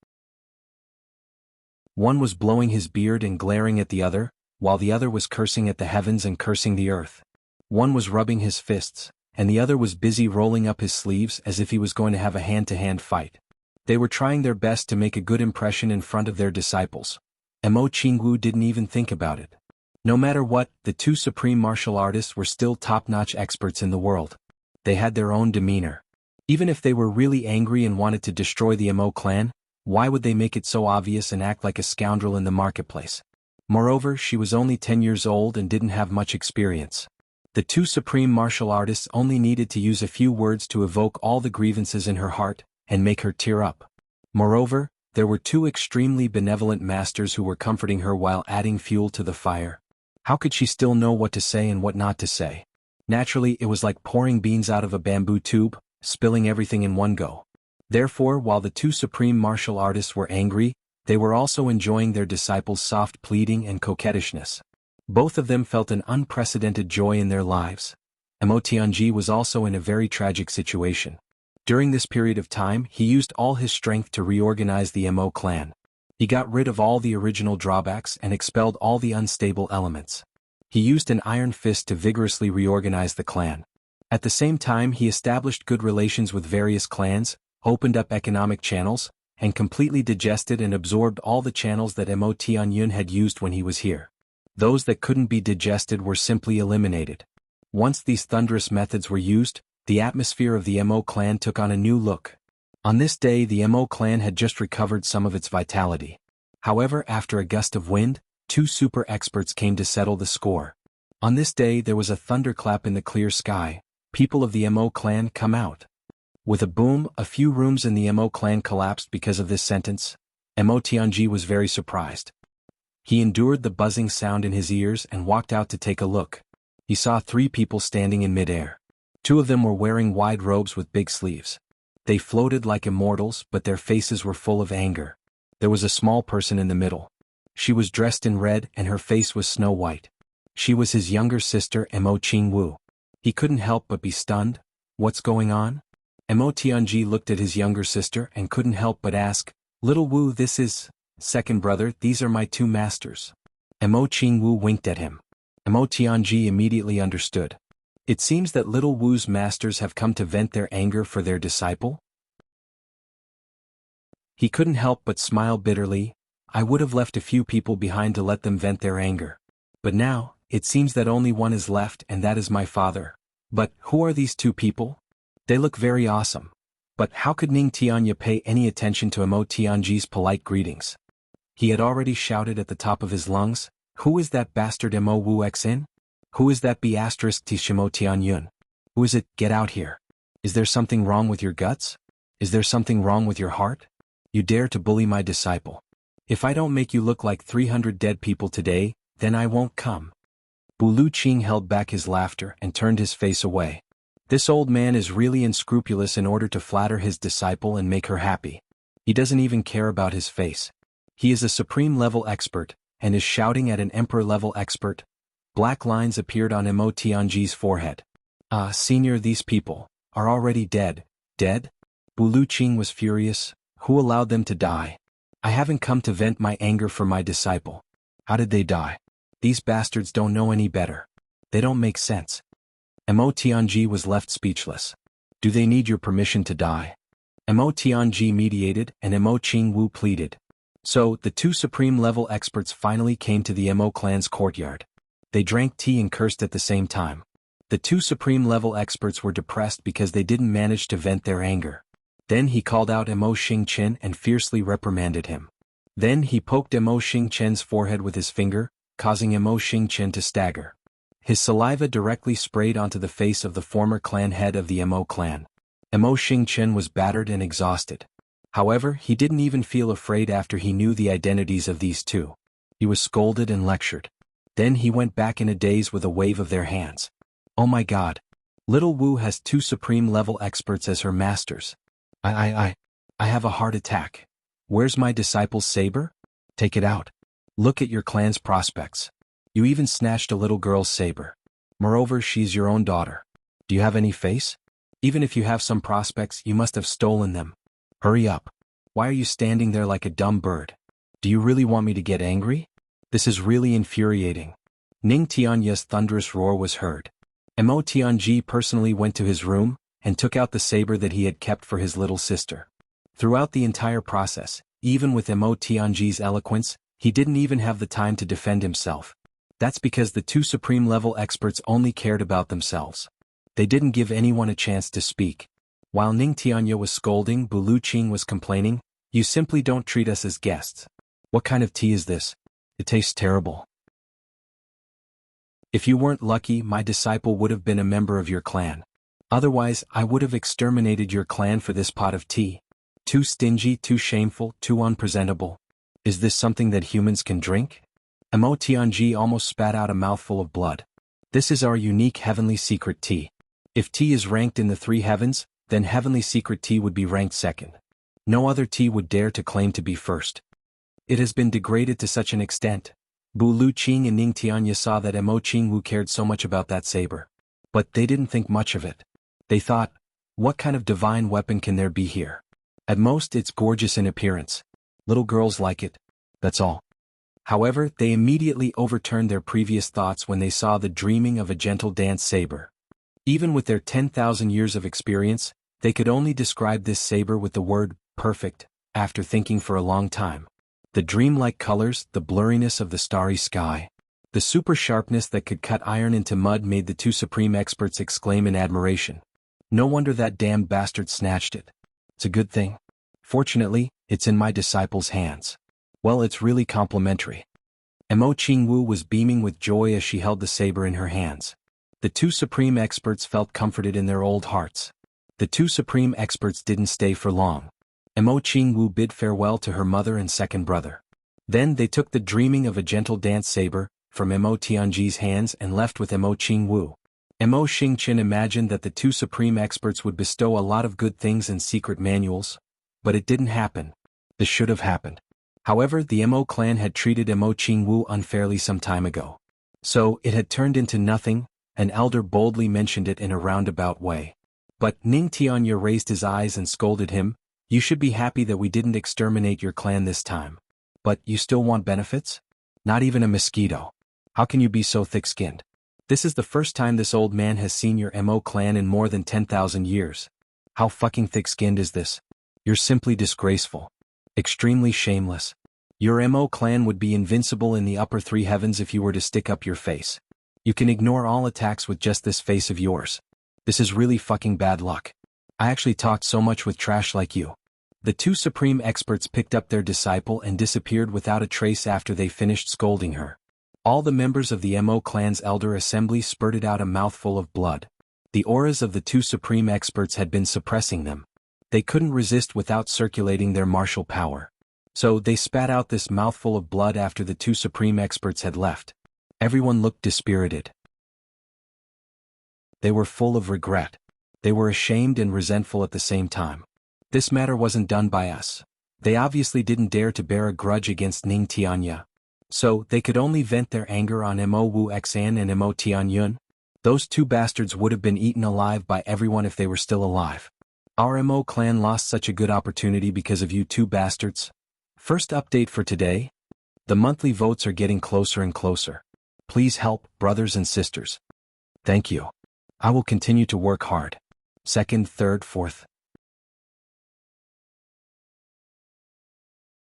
One was blowing his beard and glaring at the other, while the other was cursing at the heavens and cursing the earth. One was rubbing his fists, and the other was busy rolling up his sleeves as if he was going to have a hand-to-hand fight. They were trying their best to make a good impression in front of their disciples. Mo Jianghu didn't even think about it. No matter what, the two supreme martial artists were still top-notch experts in the world. They had their own demeanor. Even if they were really angry and wanted to destroy the Mo clan, why would they make it so obvious and act like a scoundrel in the marketplace? Moreover, she was only 10 years old and didn't have much experience. The two supreme martial artists only needed to use a few words to evoke all the grievances in her heart and make her tear up. Moreover, there were two extremely benevolent masters who were comforting her while adding fuel to the fire. How could she still know what to say and what not to say? Naturally, it was like pouring beans out of a bamboo tube, spilling everything in one go. Therefore, while the two supreme martial artists were angry, they were also enjoying their disciples' soft pleading and coquettishness. Both of them felt an unprecedented joy in their lives. Mo Tianji was also in a very tragic situation. During this period of time, he used all his strength to reorganize the Mo clan. He got rid of all the original drawbacks and expelled all the unstable elements. He used an iron fist to vigorously reorganize the clan. At the same time, he established good relations with various clans, opened up economic channels, and completely digested and absorbed all the channels that Mo Tianyun had used when he was here. Those that couldn't be digested were simply eliminated. Once these thunderous methods were used, the atmosphere of the Mo clan took on a new look. On this day, the Mo clan had just recovered some of its vitality. However, after a gust of wind, two super experts came to settle the score. On this day, there was a thunderclap in the clear sky. People of the Mo clan come out. With a boom, a few rooms in the Mo clan collapsed because of this sentence. Mo Tianji was very surprised. He endured the buzzing sound in his ears and walked out to take a look. He saw three people standing in midair. Two of them were wearing wide robes with big sleeves. They floated like immortals, but their faces were full of anger. There was a small person in the middle. She was dressed in red and her face was snow white. She was his younger sister, Mo Qingwu. He couldn't help but be stunned. What's going on? Mo Tianji looked at his younger sister and couldn't help but ask, "Little Wu, this is..." "Second brother, these are my two masters." Mo Qingwu winked at him. Mo Tianji immediately understood. It seems that little Wu's masters have come to vent their anger for their disciple. He couldn't help but smile bitterly. I would have left a few people behind to let them vent their anger. But now, it seems that only one is left and that is my father. But, who are these two people? They look very awesome. But how could Ning Tianya pay any attention to Mo Tianji's polite greetings? He had already shouted at the top of his lungs, "Who is that bastard Mo Wu Xin? Who is that B** Tishimo Tianyun? Who is it? Get out here. Is there something wrong with your guts? Is there something wrong with your heart? You dare to bully my disciple. If I don't make you look like 300 dead people today, then I won't come." Bulu Qing held back his laughter and turned his face away. This old man is really unscrupulous in order to flatter his disciple and make her happy. He doesn't even care about his face. He is a supreme-level expert, and is shouting at an emperor-level expert. Black lines appeared on Mo Tianji's forehead. Senior, these people are already dead. Dead? Bulu Qing was furious. Who allowed them to die? I haven't come to vent my anger for my disciple. How did they die? These bastards don't know any better. They don't make sense. Mo Tianji was left speechless. Do they need your permission to die? Mo Tianji mediated and Mo Qingwu pleaded. So, the two supreme-level experts finally came to the Mo clan's courtyard. They drank tea and cursed at the same time. The two supreme-level experts were depressed because they didn't manage to vent their anger. Then he called out Mo Xingchen and fiercely reprimanded him. Then he poked Mo Xingchen's forehead with his finger, causing Mo Xingchen to stagger. His saliva directly sprayed onto the face of the former clan head of the Mo clan. Mo Xingchen was battered and exhausted. However, he didn't even feel afraid after he knew the identities of these two. He was scolded and lectured. Then he went back in a daze with a wave of their hands. Oh my God! Little Wu has two supreme-level experts as her masters. I have a heart attack. Where's my disciple's saber? Take it out. Look at your clan's prospects. You even snatched a little girl's saber. Moreover, she's your own daughter. Do you have any face? Even if you have some prospects, you must have stolen them. Hurry up. Why are you standing there like a dumb bird? Do you really want me to get angry? This is really infuriating. Ning Tianya's thunderous roar was heard. Mo Tianji personally went to his room and took out the saber that he had kept for his little sister. Throughout the entire process, even with Mo Tianji's eloquence, he didn't even have the time to defend himself. That's because the two supreme-level experts only cared about themselves. They didn't give anyone a chance to speak. While Ning Tianya was scolding, Bu Luqing was complaining, "You simply don't treat us as guests. What kind of tea is this? It tastes terrible. If you weren't lucky, my disciple would have been a member of your clan. Otherwise, I would have exterminated your clan for this pot of tea. Too stingy, too shameful, too unpresentable. Is this something that humans can drink?" Mo Tianji almost spat out a mouthful of blood. "This is our unique heavenly secret tea. If tea is ranked in the three heavens, then heavenly secret tea would be ranked second. No other tea would dare to claim to be first. It has been degraded to such an extent." Bu Luqing and Ning Tianya saw that Mo Qingwu cared so much about that saber. But they didn't think much of it. They thought, what kind of divine weapon can there be here? At most it's gorgeous in appearance. Little girls like it. That's all. However, they immediately overturned their previous thoughts when they saw the dreaming of a gentle dance saber. Even with their 10,000 years of experience, they could only describe this saber with the word, perfect, after thinking for a long time. The dreamlike colors, the blurriness of the starry sky, the super sharpness that could cut iron into mud made the two supreme experts exclaim in admiration. No wonder that damned bastard snatched it. It's a good thing. Fortunately, it's in my disciple's hands. Well, it's really complimentary. Mo Qingwu was beaming with joy as she held the saber in her hands. The two supreme experts felt comforted in their old hearts. The two supreme experts didn't stay for long. Mo Qingwu bid farewell to her mother and second brother. Then they took the dreaming of a gentle dance saber from Mo Tianji's hands and left with Mo Qingwu. Mo Xingqian imagined that the two supreme experts would bestow a lot of good things in secret manuals. But it didn't happen. This should have happened. However, the Mo clan had treated Mo Qingwu unfairly some time ago. So, it had turned into nothing. An elder boldly mentioned it in a roundabout way. But Ning Tianya raised his eyes and scolded him, "You should be happy that we didn't exterminate your clan this time. But you still want benefits? Not even a mosquito. How can you be so thick-skinned? This is the first time this old man has seen your Mo clan in more than 10,000 years. How fucking thick-skinned is this? You're simply disgraceful. Extremely shameless. Your Mo clan would be invincible in the upper three heavens if you were to stick up your face. You can ignore all attacks with just this face of yours. This is really fucking bad luck. I actually talked so much with trash like you." The two supreme experts picked up their disciple and disappeared without a trace after they finished scolding her. All the members of the Mo clan's elder assembly spurted out a mouthful of blood. The auras of the two supreme experts had been suppressing them. They couldn't resist without circulating their martial power. So they spat out this mouthful of blood after the two supreme experts had left. Everyone looked dispirited. They were full of regret. They were ashamed and resentful at the same time. This matter wasn't done by us. They obviously didn't dare to bear a grudge against Ning Tianya. So, they could only vent their anger on Mo Wuxian and Mo Tianyun. Those two bastards would have been eaten alive by everyone if they were still alive. Our Mo clan lost such a good opportunity because of you two bastards. First update for today. The monthly votes are getting closer and closer. Please help, brothers and sisters. Thank you. I will continue to work hard. Second, third, fourth.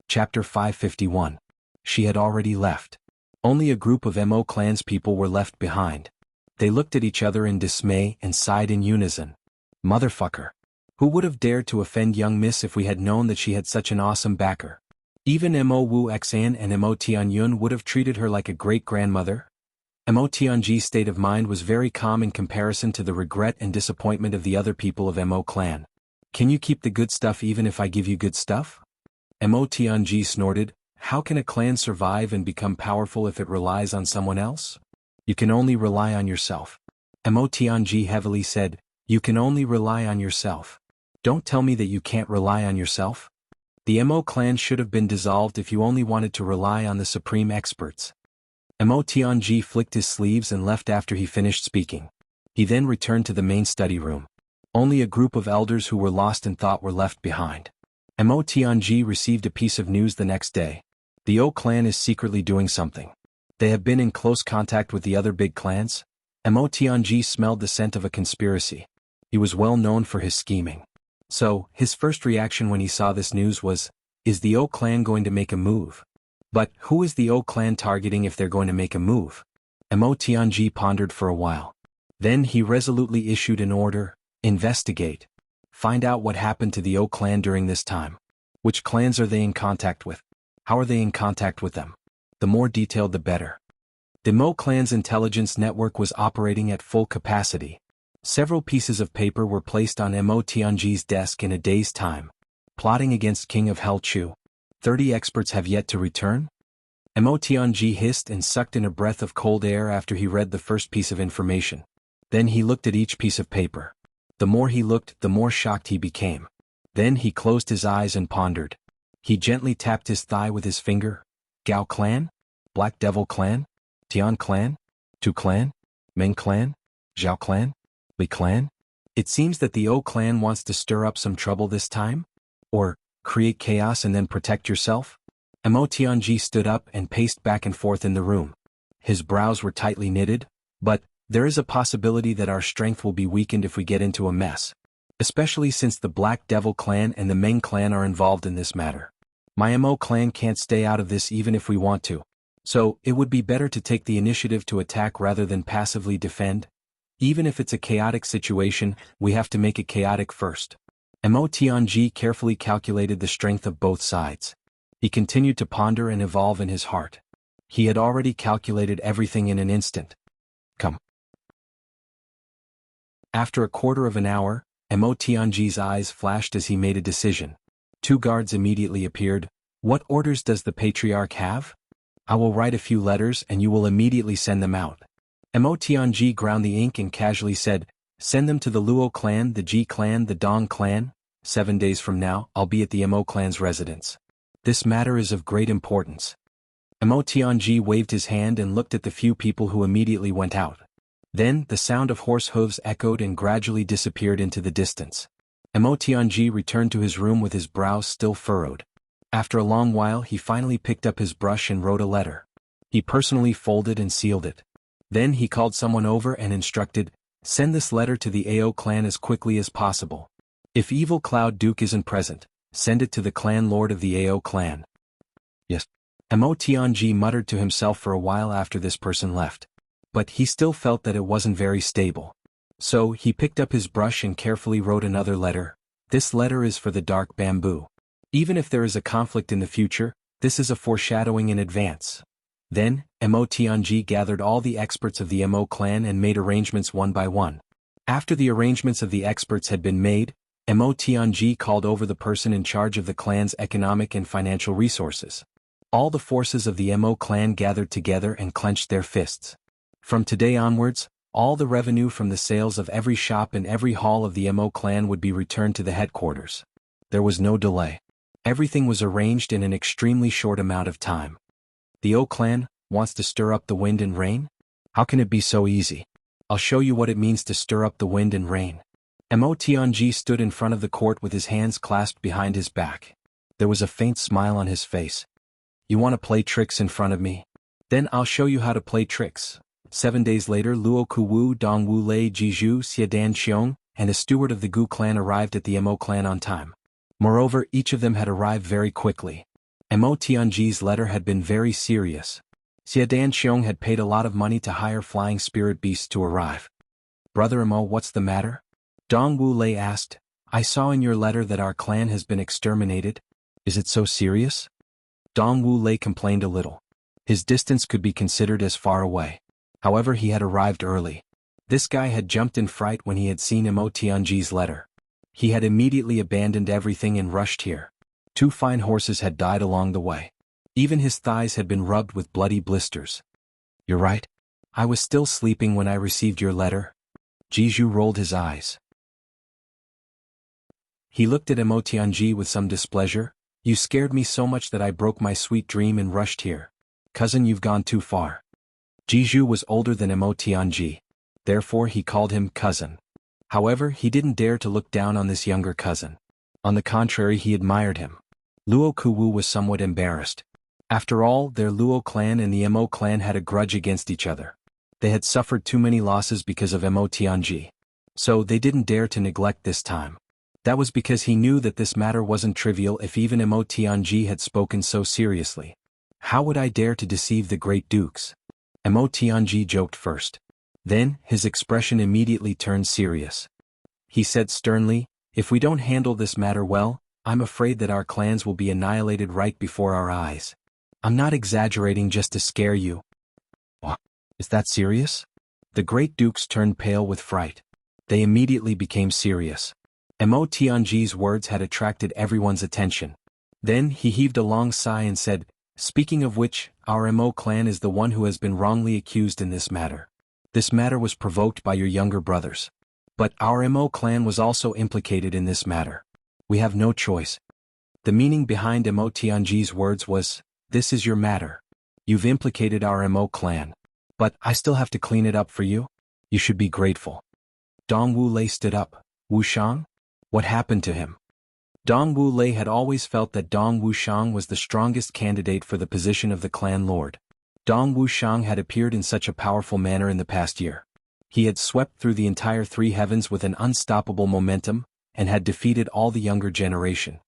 Chapter 551. She had already left. Only a group of Mo clan's people were left behind. They looked at each other in dismay and sighed in unison. Motherfucker. Who would have dared to offend young miss if we had known that she had such an awesome backer? Even Mo Wuxian and Mo Tianyun would have treated her like a great-grandmother. Mo Tianji's state of mind was very calm in comparison to the regret and disappointment of the other people of Mo clan. Can you keep the good stuff even if I give you good stuff? Mo Tianji snorted, how can a clan survive and become powerful if it relies on someone else? You can only rely on yourself. Mo Tianji heavily said, you can only rely on yourself. Don't tell me that you can't rely on yourself. The Mo clan should have been dissolved if you only wanted to rely on the supreme experts. Mo Tianji flicked his sleeves and left after he finished speaking. He then returned to the main study room. Only a group of elders who were lost in thought were left behind. Mo Tianji received a piece of news the next day. The O clan is secretly doing something. They have been in close contact with the other big clans. Mo Tianji smelled the scent of a conspiracy. He was well known for his scheming. So, his first reaction when he saw this news was, is the O clan going to make a move? But, who is the O clan targeting if they're going to make a move? Mo Tianji pondered for a while. Then he resolutely issued an order, investigate. Find out what happened to the O clan during this time. Which clans are they in contact with? How are they in contact with them? The more detailed the better. The Mo clan's intelligence network was operating at full capacity. Several pieces of paper were placed on Mo Tianji's desk in a day's time. Plotting against King of Hell Chu. 30 experts have yet to return? Mo Tianji hissed and sucked in a breath of cold air after he read the first piece of information. Then he looked at each piece of paper. The more he looked, the more shocked he became. Then he closed his eyes and pondered. He gently tapped his thigh with his finger. Gao clan? Black Devil clan? Tian clan? Tu clan? Meng clan? Zhao clan? Li clan? It seems that the O clan wants to stir up some trouble this time? Or, create chaos and then protect yourself? Mo Tianji stood up and paced back and forth in the room. His brows were tightly knitted, but, there is a possibility that our strength will be weakened if we get into a mess. Especially since the Black Devil clan and the Meng clan are involved in this matter. My Mo clan can't stay out of this even if we want to. So, it would be better to take the initiative to attack rather than passively defend. Even if it's a chaotic situation, we have to make it chaotic first. Mo Tianji carefully calculated the strength of both sides. He continued to ponder and evolve in his heart. He had already calculated everything in an instant. Come. After a quarter of an hour, Mo Tianji's eyes flashed as he made a decision. 2 guards immediately appeared. What orders does the Patriarch have? I will write a few letters and you will immediately send them out. Mo Tianji ground the ink and casually said, send them to the Luo clan, the Ji clan, the Dong clan. 7 days from now, I'll be at the Mo clan's residence. This matter is of great importance. Mo Tianji waved his hand and looked at the few people who immediately went out. Then, the sound of horse hooves echoed and gradually disappeared into the distance. Mo Tianji returned to his room with his brows still furrowed. After a long while he finally picked up his brush and wrote a letter. He personally folded and sealed it. Then he called someone over and instructed, send this letter to the Ao clan as quickly as possible. If Evil Cloud Duke isn't present, send it to the clan lord of the Ao clan. Yes. Mo Tianji muttered to himself for a while after this person left. But he still felt that it wasn't very stable. So he picked up his brush and carefully wrote another letter. This letter is for the Dark Bamboo. Even if there is a conflict in the future, this is a foreshadowing in advance. Then, Mo Tianji gathered all the experts of the Mo clan and made arrangements one by one. After the arrangements of the experts had been made, Mo Tianji called over the person in charge of the clan's economic and financial resources. All the forces of the Mo clan gathered together and clenched their fists. From today onwards, all the revenue from the sales of every shop and every hall of the Mo clan would be returned to the headquarters. There was no delay. Everything was arranged in an extremely short amount of time. The O clan wants to stir up the wind and rain? How can it be so easy? I'll show you what it means to stir up the wind and rain. Mo Tianji stood in front of the court with his hands clasped behind his back. There was a faint smile on his face. You want to play tricks in front of me? Then I'll show you how to play tricks. 7 days later, Luo Kuwu, Dong Wu Lei, Jizhu, Xiedan Xiong, and a steward of the Gu clan arrived at the Mo clan on time. Moreover, each of them had arrived very quickly. Mo Tianji's letter had been very serious. Xiedan Xiong had paid a lot of money to hire flying spirit beasts to arrive. Brother Mo, what's the matter? Dong Wu Lei asked. I saw in your letter that our clan has been exterminated. Is it so serious? Dong Wu Lei complained a little. His distance could be considered as far away. However, he had arrived early. This guy had jumped in fright when he had seen Mo Tianji's letter. He had immediately abandoned everything and rushed here. 2 fine horses had died along the way. Even his thighs had been rubbed with bloody blisters. You're right. I was still sleeping when I received your letter. Jizhu rolled his eyes. He looked at Mo Tianji with some displeasure. You scared me so much that I broke my sweet dream and rushed here. Cousin, you've gone too far. Jizhu was older than Mo Tianji. Therefore he called him cousin. However, he didn't dare to look down on this younger cousin. On the contrary, he admired him. Luo Kuwu was somewhat embarrassed. After all, their Luo clan and the Mo clan had a grudge against each other. They had suffered too many losses because of Mo Tianji. So they didn't dare to neglect this time. That was because he knew that this matter wasn't trivial if even Mo Tianji had spoken so seriously. How would I dare to deceive the great dukes? Mo Tianji joked first. Then, his expression immediately turned serious. He said sternly, "If we don't handle this matter well, I'm afraid that our clans will be annihilated right before our eyes. I'm not exaggerating just to scare you." "What? Is that serious?" The great dukes turned pale with fright. They immediately became serious. Mo Tianji's words had attracted everyone's attention. Then he heaved a long sigh and said, "Speaking of which, our Mo clan is the one who has been wrongly accused in this matter. This matter was provoked by your younger brothers. But our Mo clan was also implicated in this matter. We have no choice." The meaning behind Mo Tianji's words was, "This is your matter. You've implicated our Mo clan. But I still have to clean it up for you? You should be grateful." Dong Wu Lei stood up. "Wu Shang? What happened to him?" Dong Wu Lei had always felt that Dong Wu Shang was the strongest candidate for the position of the clan lord. Dong Wu Shang had appeared in such a powerful manner in the past year. He had swept through the entire three heavens with an unstoppable momentum, and had defeated all the younger generation.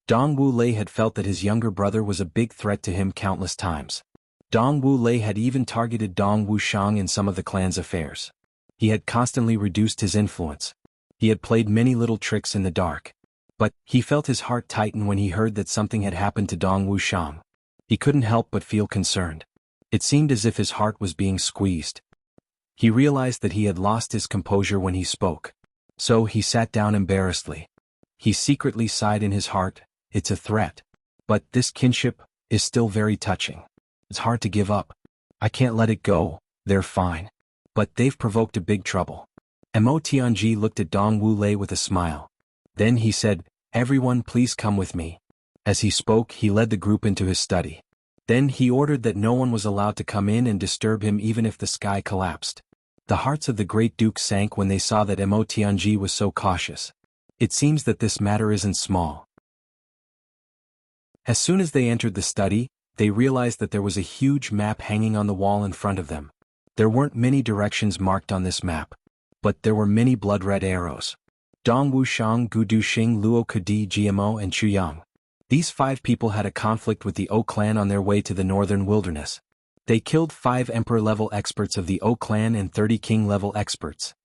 Dong Wu Lei had felt that his younger brother was a big threat to him countless times. Dong Wu Lei had even targeted Dong Wu Shang in some of the clan's affairs. He had constantly reduced his influence. He had played many little tricks in the dark. But he felt his heart tighten when he heard that something had happened to Dong Wu Shang. He couldn't help but feel concerned. It seemed as if his heart was being squeezed. He realized that he had lost his composure when he spoke. So he sat down embarrassedly. He secretly sighed in his heart, "It's a threat. But this kinship is still very touching. It's hard to give up. I can't let it go. They're fine. But they've provoked a big trouble." Mo Tianji looked at Dong Wu Lei with a smile. Then he said, "Everyone please come with me." As he spoke, he led the group into his study. Then he ordered that no one was allowed to come in and disturb him even if the sky collapsed. The hearts of the great duke sank when they saw that Mo Tianji was so cautious. It seems that this matter isn't small. As soon as they entered the study, they realized that there was a huge map hanging on the wall in front of them. There weren't many directions marked on this map. But there were many blood-red arrows. Dong Wu Shang, Gu Du Xing, Luo Kadi, Jiamo, and Chu Yang. These 5 people had a conflict with the O clan on their way to the northern wilderness. They killed 5 emperor-level experts of the O clan and 30 king-level experts.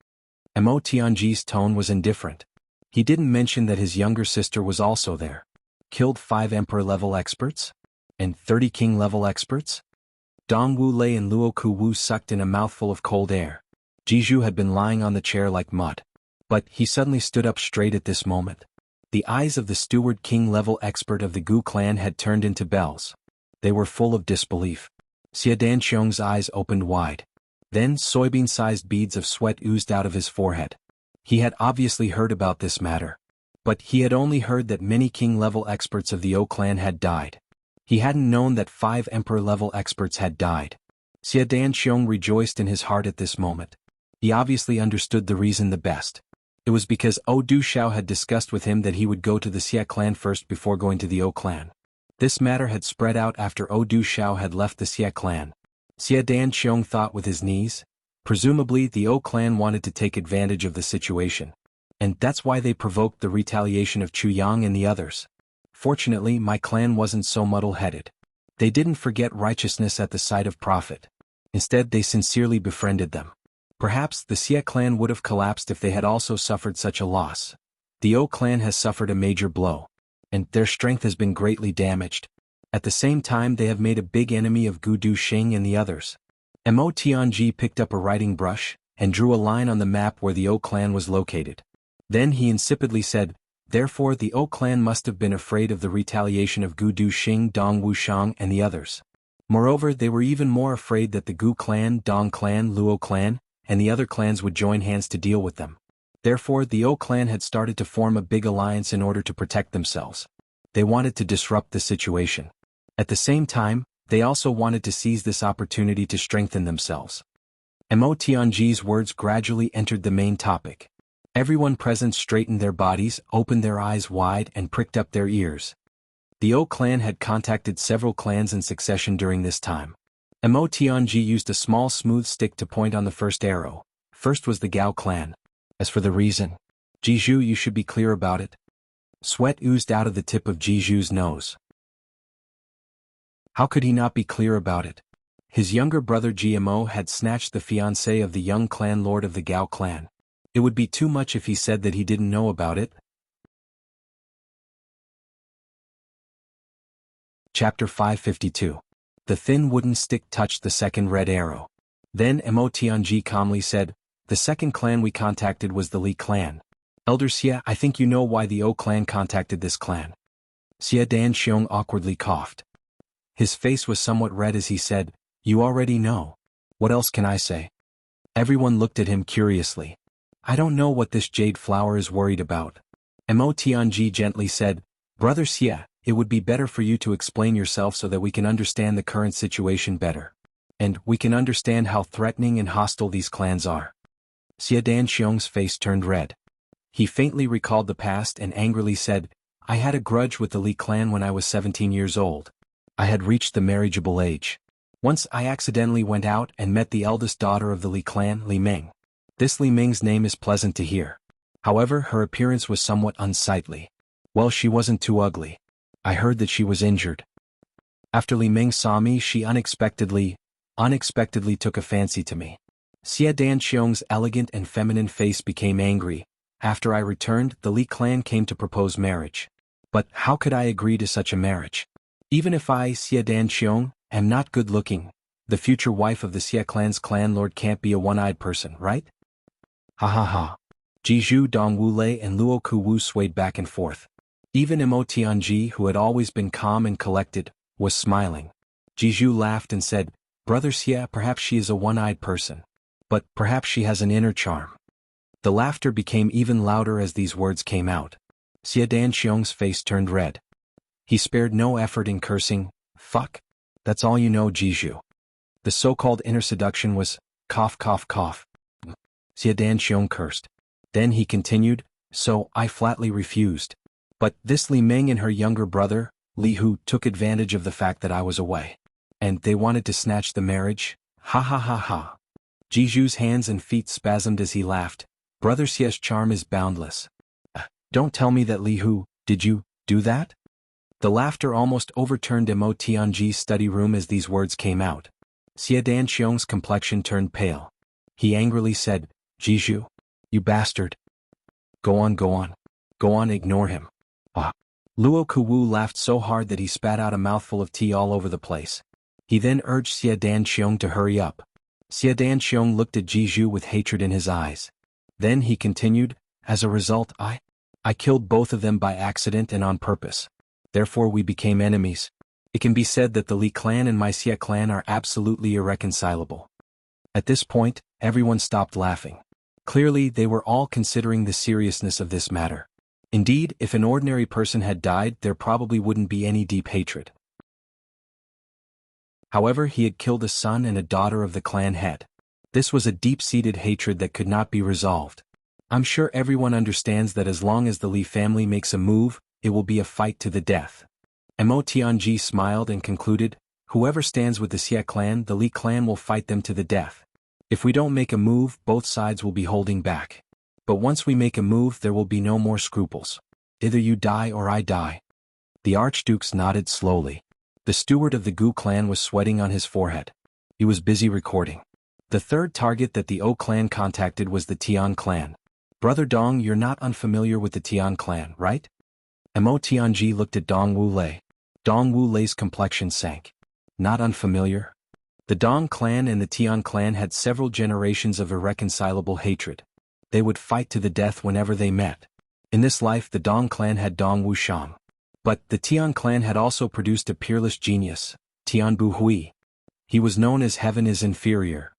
Mo Tianji's tone was indifferent. He didn't mention that his younger sister was also there. Killed 5 emperor-level experts? And 30 king-level experts? Dong Wu Lei and Luo Kuwu sucked in a mouthful of cold air. Jianghu had been lying on the chair like mud. But he suddenly stood up straight at this moment. The eyes of the steward king-level expert of the Gu clan had turned into bells. They were full of disbelief. Xia Danqiong's eyes opened wide. Then soybean-sized beads of sweat oozed out of his forehead. He had obviously heard about this matter. But he had only heard that many king-level experts of the O clan had died. He hadn't known that 5 emperor-level experts had died. Xia Danqiong rejoiced in his heart at this moment. He obviously understood the reason the best. It was because O Du Xiao had discussed with him that he would go to the Xia clan first before going to the O clan. This matter had spread out after O Du Xiao had left the Xia clan. Xia Danqiong thought with his knees. Presumably the O clan wanted to take advantage of the situation. And that's why they provoked the retaliation of Chu Yang and the others. Fortunately, my clan wasn't so muddle-headed. They didn't forget righteousness at the sight of profit. Instead, they sincerely befriended them. Perhaps the Xia clan would have collapsed if they had also suffered such a loss. The O clan has suffered a major blow. And their strength has been greatly damaged. At the same time, they have made a big enemy of Gu Du Xing and the others. Mo Tianji picked up a writing brush, and drew a line on the map where the O clan was located. Then he insipidly said, "Therefore the O clan must have been afraid of the retaliation of Gu Du Xing, Dong Wu Shang, and the others. Moreover, they were even more afraid that the Gu clan, Dong clan, Luo clan, and the other clans would join hands to deal with them. Therefore the O clan had started to form a big alliance in order to protect themselves. They wanted to disrupt the situation. At the same time, they also wanted to seize this opportunity to strengthen themselves." Mo Tianji's words gradually entered the main topic. Everyone present straightened their bodies, opened their eyes wide, and pricked up their ears. The O clan had contacted several clans in succession during this time. Mo Tianji used a small smooth stick to point on the first arrow. First was the Gao clan. As for the reason, Jianghu, you should be clear about it. Sweat oozed out of the tip of Jianghu's nose. How could he not be clear about it? His younger brother GMO had snatched the fiancée of the young clan lord of the Gao clan. It would be too much if he said that he didn't know about it. Chapter 552. The thin wooden stick touched the second red arrow. Then Mo Tianji calmly said, "The second clan we contacted was the Li clan. Elder Xia, I think you know why the O clan contacted this clan." Xia Danxiong awkwardly coughed. His face was somewhat red as he said, "You already know. What else can I say?" Everyone looked at him curiously. "I don't know what this jade flower is worried about." Mo Tianji gently said, "Brother Xia, it would be better for you to explain yourself so that we can understand the current situation better. And we can understand how threatening and hostile these clans are." Xia Danxiong's face turned red. He faintly recalled the past and angrily said, "I had a grudge with the Li clan when I was 17 years old. I had reached the marriageable age. Once I accidentally went out and met the eldest daughter of the Li clan, Li Ming. This Li Ming's name is pleasant to hear. However, her appearance was somewhat unsightly. Well, she wasn't too ugly. I heard that she was injured. After Li Ming saw me, she unexpectedly took a fancy to me." Xia Danxiong's elegant and feminine face became angry. "After I returned, the Li clan came to propose marriage. But how could I agree to such a marriage? Even if I, Xia Danxiong, am not good-looking, the future wife of the Xia clan's clan lord can't be a one-eyed person, right?" Ha ha ha. Jianghu, Dongwu Lei and Luo Kuwu swayed back and forth. Even Mo Tianji, who had always been calm and collected, was smiling. Jianghu laughed and said, "Brother Xia, perhaps she is a one-eyed person. But perhaps she has an inner charm." The laughter became even louder as these words came out. Xia Danxiong's face turned red. He spared no effort in cursing, "Fuck. That's all you know, Jianghu." The so-called inner seduction was, cough cough cough. Xia Danxiong cursed. Then he continued, "So I flatly refused. But this Li Ming and her younger brother, Li Hu, took advantage of the fact that I was away. And they wanted to snatch the marriage. Ha ha ha ha." Jiju's hands and feet spasmed as he laughed. "Brother Xia's charm is boundless. Don't tell me that Li Hu, did you do that?" The laughter almost overturned Mo Tianji's study room as these words came out. Xia Danxiong's complexion turned pale. He angrily said, "Jiju, you bastard. Go on, go on. Go on, ignore him." Ah. Luo Kuwu laughed so hard that he spat out a mouthful of tea all over the place. He then urged Xia Danxiong to hurry up. Xia Danxiong looked at Jiju with hatred in his eyes. Then he continued, "As a result, I killed both of them by accident and on purpose. Therefore we became enemies. It can be said that the Li clan and my Xia clan are absolutely irreconcilable." At this point, everyone stopped laughing. Clearly, they were all considering the seriousness of this matter. Indeed, if an ordinary person had died, there probably wouldn't be any deep hatred. However, he had killed a son and a daughter of the clan head. This was a deep-seated hatred that could not be resolved. I'm sure everyone understands that as long as the Li family makes a move, it will be a fight to the death. Mo Tianji smiled and concluded, "Whoever stands with the Xia clan, the Li clan will fight them to the death. If we don't make a move, both sides will be holding back. But once we make a move, there will be no more scruples. Either you die or I die." The archdukes nodded slowly. The steward of the Gu clan was sweating on his forehead. He was busy recording. The third target that the O clan contacted was the Tian clan. "Brother Dong, you're not unfamiliar with the Tian clan, right?" Mo Tianji looked at Dong Wu Lei. Dong Wu Lei's complexion sank. "Not unfamiliar?" The Dong clan and the Tian clan had several generations of irreconcilable hatred. They would fight to the death whenever they met. In this life, the Dong clan had Dong Wushang. But the Tian clan had also produced a peerless genius, Tian Bu Hui. He was known as Heaven is Inferior.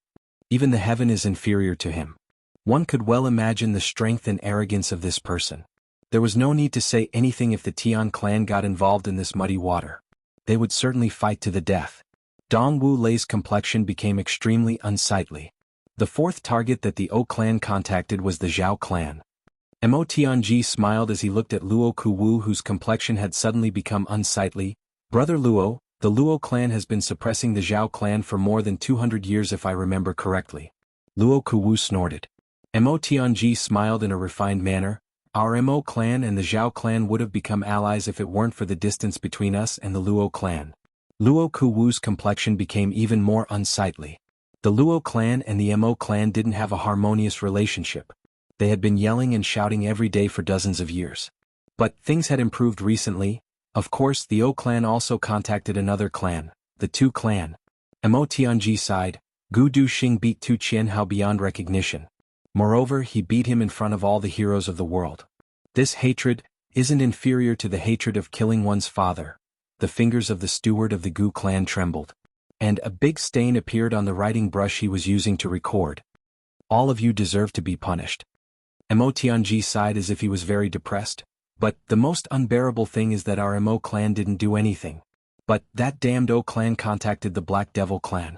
Even the heaven is inferior to him. One could well imagine the strength and arrogance of this person. There was no need to say anything if the Tian clan got involved in this muddy water. They would certainly fight to the death. Dong Wu Lei's complexion became extremely unsightly. The fourth target that the O clan contacted was the Zhao clan. Mo Tianji smiled as he looked at Luo Kuwu, whose complexion had suddenly become unsightly. Brother Luo, the Luo clan has been suppressing the Zhao clan for more than 200 years if I remember correctly. Luo Kuwu snorted. Mo Tianji smiled in a refined manner. Our Mo clan and the Zhao clan would have become allies if it weren't for the distance between us and the Luo clan. Luo Kuwu's complexion became even more unsightly. The Luo clan and the Mo clan didn't have a harmonious relationship. They had been yelling and shouting every day for dozens of years. But things had improved recently. Of course, the O clan also contacted another clan, the Tu clan. Mo Tianji sighed. Gu Du Xing beat Tu Qianhao beyond recognition. Moreover, he beat him in front of all the heroes of the world. This hatred isn't inferior to the hatred of killing one's father. The fingers of the steward of the Gu clan trembled. And a big stain appeared on the writing brush he was using to record. All of you deserve to be punished. Mo Tianji sighed as if he was very depressed. But the most unbearable thing is that our Mo clan didn't do anything. But that damned O clan contacted the Black Devil clan.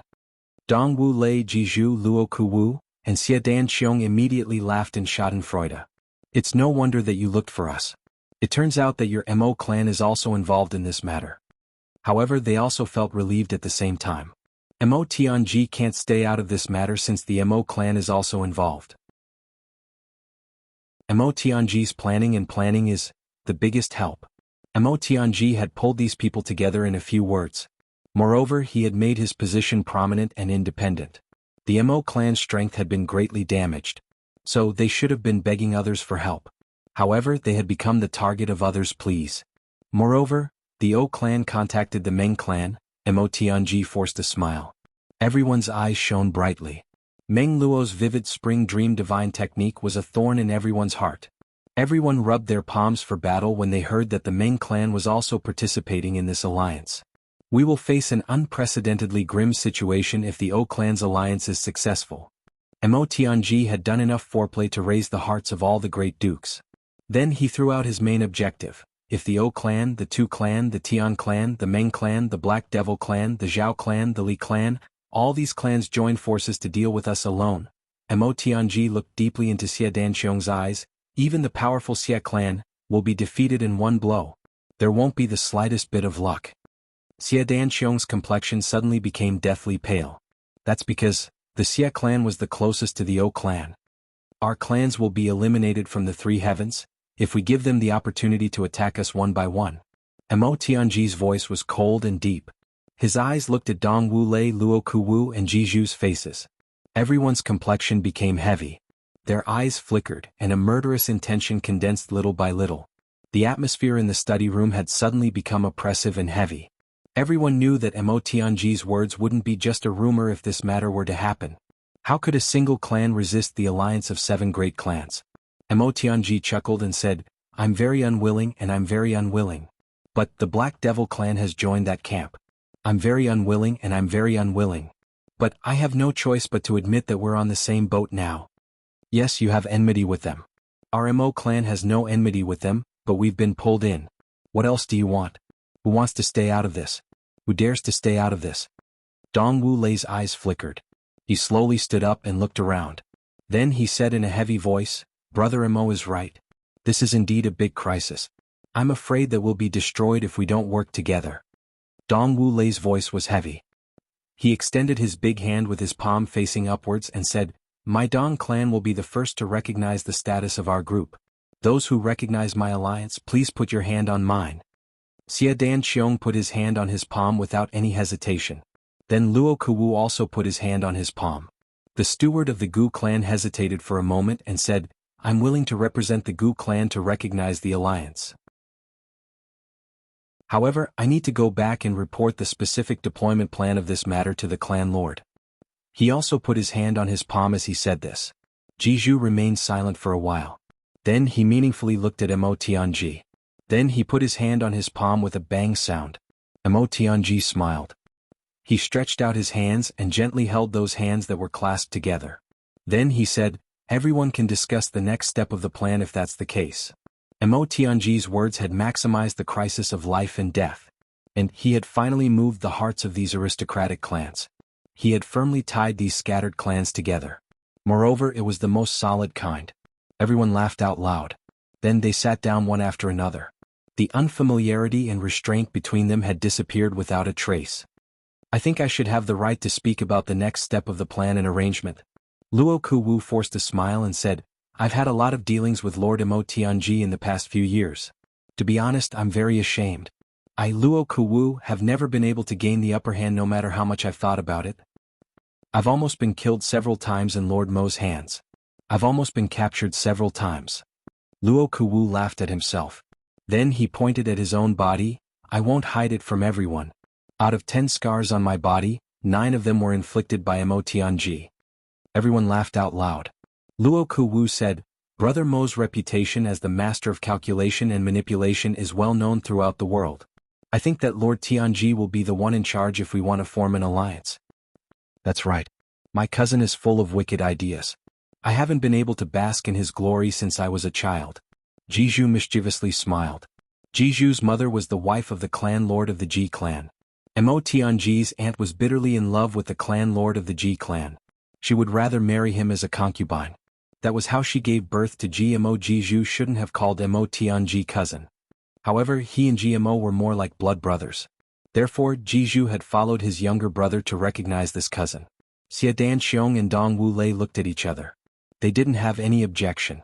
Dong Wu Lei Jizhu Luo Kuwu and Xie Dan Qiong immediately laughed in schadenfreude. It's no wonder that you looked for us. It turns out that your Mo clan is also involved in this matter. However, they also felt relieved at the same time. Mo Tianji can't stay out of this matter since the Mo clan is also involved. Mo Tianji's planning is the biggest help. Mo Tianji had pulled these people together in a few words. Moreover, he had made his position prominent and independent. The Mo clan's strength had been greatly damaged. So they should have been begging others for help. However, they had become the target of others' pleas. Moreover, the O clan contacted the Meng clan. Mo Tianji forced a smile. Everyone's eyes shone brightly. Meng Luo's vivid spring dream divine technique was a thorn in everyone's heart. Everyone rubbed their palms for battle when they heard that the Meng clan was also participating in this alliance. We will face an unprecedentedly grim situation if the O clan's alliance is successful. Mo Tianji had done enough foreplay to raise the hearts of all the great dukes. Then he threw out his main objective. If the O clan, the Tu clan, the Tian clan, the Meng clan, the Black Devil clan, the Zhao clan, the Li clan, all these clans join forces to deal with us alone. Mo Tianji looked deeply into Xie Dan Qiong's eyes. Even the powerful Xie clan will be defeated in one blow. There won't be the slightest bit of luck. Xie Dan Qiong's complexion suddenly became deathly pale. That's because the Xie clan was the closest to the O clan. Our clans will be eliminated from the three heavens if we give them the opportunity to attack us one by one. Mo Tianji's voice was cold and deep. His eyes looked at Dong Wu Lei, Luo Kuwu and Jizhu's faces. Everyone's complexion became heavy. Their eyes flickered and a murderous intention condensed little by little. The atmosphere in the study room had suddenly become oppressive and heavy. Everyone knew that Mo Tianji's words wouldn't be just a rumor if this matter were to happen. How could a single clan resist the alliance of 7 great clans? Mo Tianji chuckled and said, I'm very unwilling and I'm very unwilling. But the Black Devil clan has joined that camp. I'm very unwilling and I'm very unwilling. But I have no choice but to admit that we're on the same boat now. Yes, you have enmity with them. Our Mo clan has no enmity with them, but we've been pulled in. What else do you want? Who wants to stay out of this? Who dares to stay out of this? Dong Wu Lei's eyes flickered. He slowly stood up and looked around. Then he said in a heavy voice, Brother Mo is right. This is indeed a big crisis. I'm afraid that we'll be destroyed if we don't work together. Dong Wu Lei's voice was heavy. He extended his big hand with his palm facing upwards and said, My Dong clan will be the first to recognize the status of our group. Those who recognize my alliance, please put your hand on mine. Xie Dan Qiong put his hand on his palm without any hesitation. Then Luo Kuwu also put his hand on his palm. The steward of the Gu clan hesitated for a moment and said, I'm willing to represent the Gu clan to recognize the alliance. However, I need to go back and report the specific deployment plan of this matter to the clan lord. He also put his hand on his palm as he said this. Jizhu remained silent for a while. Then he meaningfully looked at Mo Tianji. Then he put his hand on his palm with a bang sound. Mo Tianji smiled. He stretched out his hands and gently held those hands that were clasped together. Then he said, Everyone can discuss the next step of the plan if that's the case. Mo Tianji's words had maximized the crisis of life and death. And he had finally moved the hearts of these aristocratic clans. He had firmly tied these scattered clans together. Moreover, it was the most solid kind. Everyone laughed out loud. Then they sat down one after another. The unfamiliarity and restraint between them had disappeared without a trace. I think I should have the right to speak about the next step of the plan and arrangement. Luo Kuwu forced a smile and said, I've had a lot of dealings with Lord Mo Tianji in the past few years. To be honest, I'm very ashamed. I, Luo Kuwu, have never been able to gain the upper hand no matter how much I've thought about it. I've almost been killed several times in Lord Mo's hands. I've almost been captured several times. Luo Kuwu laughed at himself. Then he pointed at his own body. I won't hide it from everyone. Out of 10 scars on my body, 9 of them were inflicted by Mo Tianji. Everyone laughed out loud. Luo Kuwu said, Brother Mo's reputation as the master of calculation and manipulation is well known throughout the world. I think that Lord Tianji will be the one in charge if we want to form an alliance. That's right. My cousin is full of wicked ideas. I haven't been able to bask in his glory since I was a child. Jianghu mischievously smiled. Jianghu's mother was the wife of the clan lord of the Ji clan. Mo Tianji's aunt was bitterly in love with the clan lord of the Ji clan. She would rather marry him as a concubine. That was how she gave birth to Mo. Jianghu shouldn't have called Mo Tianji cousin. However, he and Mo were more like blood brothers. Therefore, Jianghu had followed his younger brother to recognize this cousin. Xie Danxiong and Dong Wulei looked at each other. They didn't have any objection.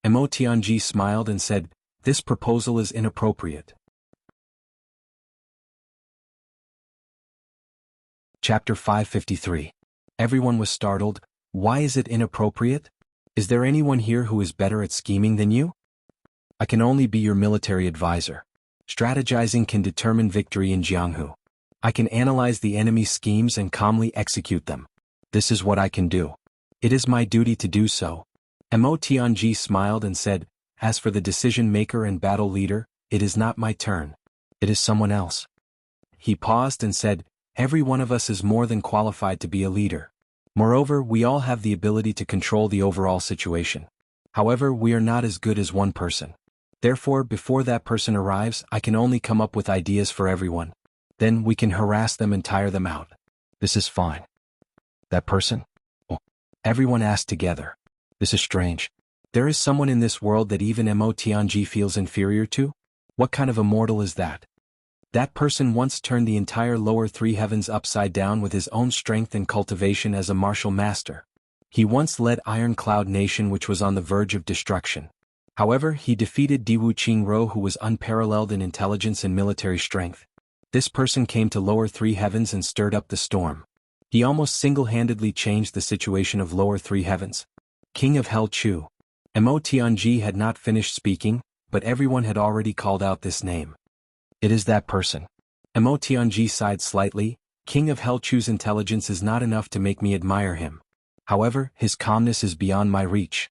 Mo Tianji smiled and said, This proposal is inappropriate. Chapter 553. Everyone was startled. Why is it inappropriate? Is there anyone here who is better at scheming than you? I can only be your military advisor. Strategizing can determine victory in Jianghu. I can analyze the enemy's schemes and calmly execute them. This is what I can do. It is my duty to do so. Mo Tianji smiled and said, As for the decision-maker and battle leader, it is not my turn. It is someone else. He paused and said, Every one of us is more than qualified to be a leader. Moreover, we all have the ability to control the overall situation. However, we are not as good as one person. Therefore, before that person arrives, I can only come up with ideas for everyone. Then we can harass them and tire them out. This is fine. That person? Oh. Everyone asked together. This is strange. There is someone in this world that even Mo Tianji feels inferior to? What kind of immortal is that? That person once turned the entire lower 3 heavens upside down with his own strength and cultivation as a martial master. He once led Iron Cloud Nation, which was on the verge of destruction. However, he defeated Diwu Qingro, who was unparalleled in intelligence and military strength. This person came to lower 3 heavens and stirred up the storm. He almost single-handedly changed the situation of lower 3 heavens. King of Hell Chu. Mo Tianji had not finished speaking, but everyone had already called out this name. It is that person. Mo Tianji sighed slightly. King of Hell Chu's intelligence is not enough to make me admire him. However, his calmness is beyond my reach.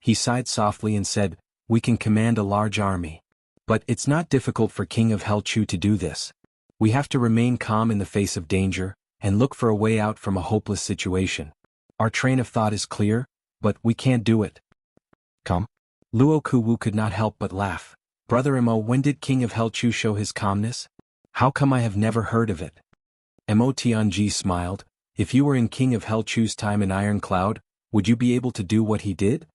He sighed softly and said, We can command a large army. But it's not difficult for King of Hell Chu to do this. We have to remain calm in the face of danger, and look for a way out from a hopeless situation. Our train of thought is clear, but we can't do it. Come. Luo Kuwu could not help but laugh. Brother Mo, when did King of Hell Chu show his calmness? How come I have never heard of it? Mo Tianji smiled. If you were in King of Hell Chu's time in Iron Cloud, would you be able to do what he did?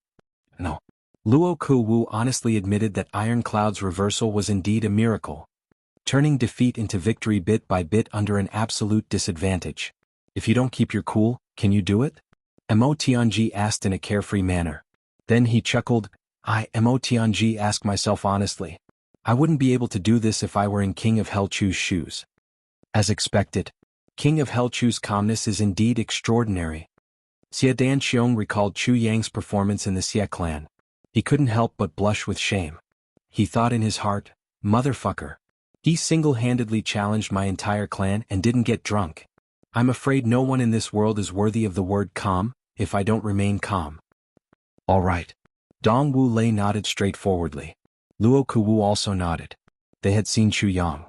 No. Luo Kuwu honestly admitted that Iron Cloud's reversal was indeed a miracle, turning defeat into victory bit by bit under an absolute disadvantage. If you don't keep your cool, can you do it? Mo Tianji asked in a carefree manner. Then he chuckled. Mo Tianji asked myself honestly. I wouldn't be able to do this if I were in King of Hell Chu's shoes. As expected, King of Hell Chu's calmness is indeed extraordinary. Xie Danxiong recalled Chu Yang's performance in the Xie clan. He couldn't help but blush with shame. He thought in his heart, Motherfucker. He single-handedly challenged my entire clan and didn't get drunk. I'm afraid no one in this world is worthy of the word calm, if I don't remain calm. All right. Dong Wulei nodded straightforwardly. Luo Kuwu also nodded. They had seen Chu Yang.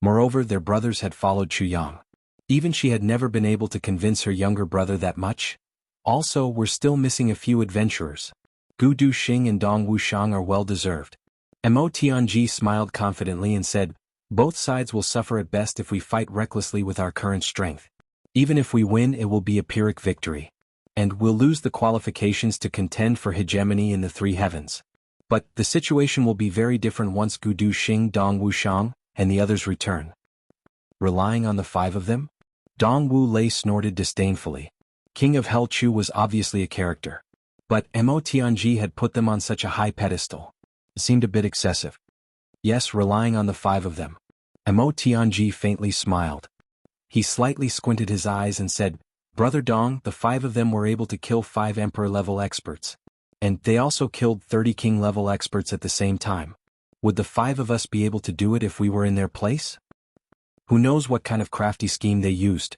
Moreover, their brothers had followed Chu Yang. Even she had never been able to convince her younger brother that much. Also, we're still missing a few adventurers. Gu Duxing and Dong Wushang are well-deserved. Mo Tianji smiled confidently and said, Both sides will suffer at best if we fight recklessly with our current strength. Even if we win, it will be a Pyrrhic victory. And we'll lose the qualifications to contend for hegemony in the three heavens. But the situation will be very different once Gudu Xing Dong Wuxiang and the others return. Relying on the five of them? Dong Wu Lei snorted disdainfully. King of Hell Chu was obviously a character. But Mo Tianji had put them on such a high pedestal. It seemed a bit excessive. Yes, relying on the five of them. Mo Tianji faintly smiled. He slightly squinted his eyes and said, Brother Dong, the five of them were able to kill 5 Emperor-level experts. And they also killed 30 King-level experts at the same time. Would the 5 of us be able to do it if we were in their place? Who knows what kind of crafty scheme they used?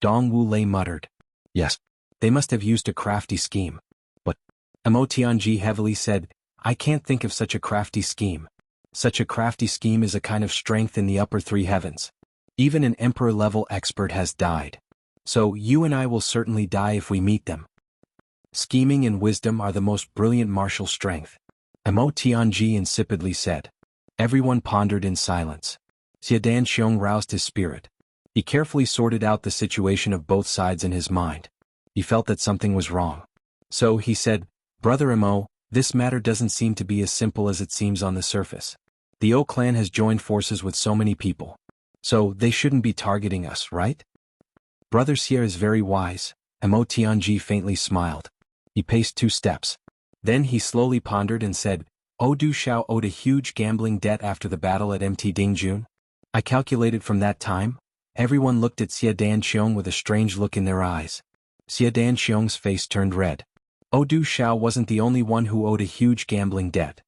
Dong Wu Lei muttered. Yes, they must have used a crafty scheme. But Mo Tianji heavily said, I can't think of such a crafty scheme. Such a crafty scheme is a kind of strength in the upper three heavens. Even an Emperor-level expert has died. So you and I will certainly die if we meet them. Scheming and wisdom are the most brilliant martial strength. Mo Tianji insipidly said. Everyone pondered in silence. Xie Danxiong roused his spirit. He carefully sorted out the situation of both sides in his mind. He felt that something was wrong. So he said, Brother Mo, this matter doesn't seem to be as simple as it seems on the surface. The O clan has joined forces with so many people. So they shouldn't be targeting us, right? Brother Xie is very wise. Mo Tianji faintly smiled. He paced 2 steps. Then he slowly pondered and said, Du Xiao owed a huge gambling debt after the battle at Mt Dingjun. I calculated from that time. Everyone looked at Xie Danxiong with a strange look in their eyes. Xie Danxiong's face turned red. Du Xiao wasn't the only one who owed a huge gambling debt.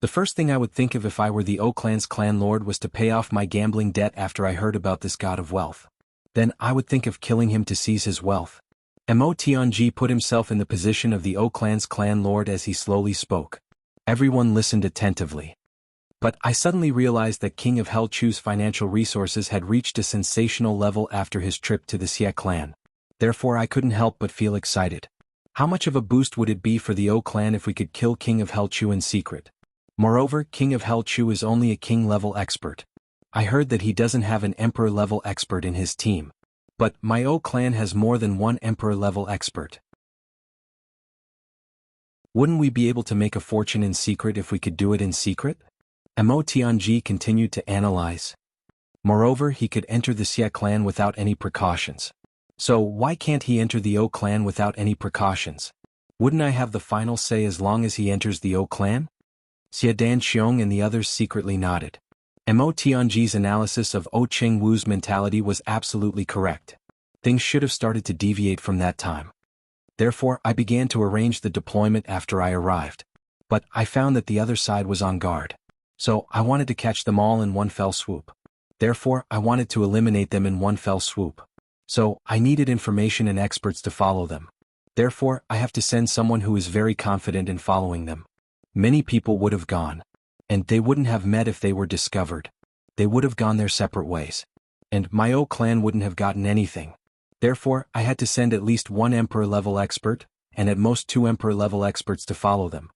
The first thing I would think of if I were the O clan's clan lord was to pay off my gambling debt after I heard about this god of wealth. Then I would think of killing him to seize his wealth. Mo Tianji put himself in the position of the O clan's clan lord as he slowly spoke. Everyone listened attentively. But I suddenly realized that King of Hell Chu's financial resources had reached a sensational level after his trip to the Xie clan. Therefore I couldn't help but feel excited. How much of a boost would it be for the O clan if we could kill King of Hell Chu in secret? Moreover, King of Hell Chu is only a king-level expert. I heard that he doesn't have an emperor-level expert in his team. But my O clan has more than one emperor-level expert. Wouldn't we be able to make a fortune in secret if we could do it in secret? Mo Tianji continued to analyze. Moreover, he could enter the Xie clan without any precautions. So why can't he enter the O clan without any precautions? Wouldn't I have the final say as long as he enters the O clan? Xie Danxiong and the others secretly nodded. Mo Tianji's analysis of O Chengwu's mentality was absolutely correct. Things should have started to deviate from that time. Therefore, I began to arrange the deployment after I arrived. But I found that the other side was on guard. So I wanted to catch them all in one fell swoop. Therefore, I wanted to eliminate them in one fell swoop. So I needed information and experts to follow them. Therefore, I have to send someone who is very confident in following them. Many people would have gone. And they wouldn't have met if they were discovered. They would have gone their separate ways. And my O clan wouldn't have gotten anything. Therefore, I had to send at least one emperor-level expert, and at most 2 emperor-level experts to follow them.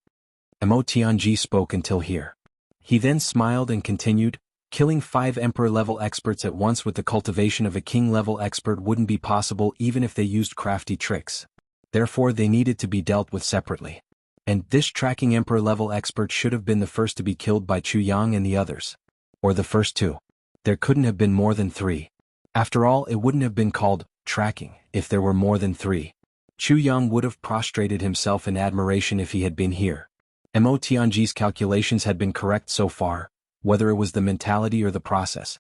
Mo Tianji spoke until here. He then smiled and continued, killing 5 emperor-level experts at once with the cultivation of a king-level expert wouldn't be possible even if they used crafty tricks. Therefore, they needed to be dealt with separately. And this tracking emperor-level expert should have been the first to be killed by Chu Yang and the others. Or the first 2. There couldn't have been more than 3. After all, it wouldn't have been called tracking if there were more than 3. Chu Yang would have prostrated himself in admiration if he had been here. Mo Tianji's calculations had been correct so far, whether it was the mentality or the process.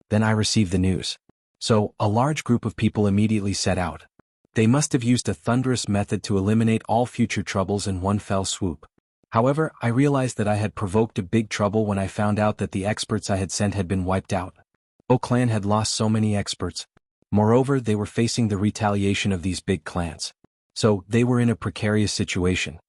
Then I received the news. So, a large group of people immediately set out. They must have used a thunderous method to eliminate all future troubles in one fell swoop. However, I realized that I had provoked a big trouble when I found out that the experts I had sent had been wiped out. O clan had lost so many experts. Moreover, they were facing the retaliation of these big clans. So, they were in a precarious situation.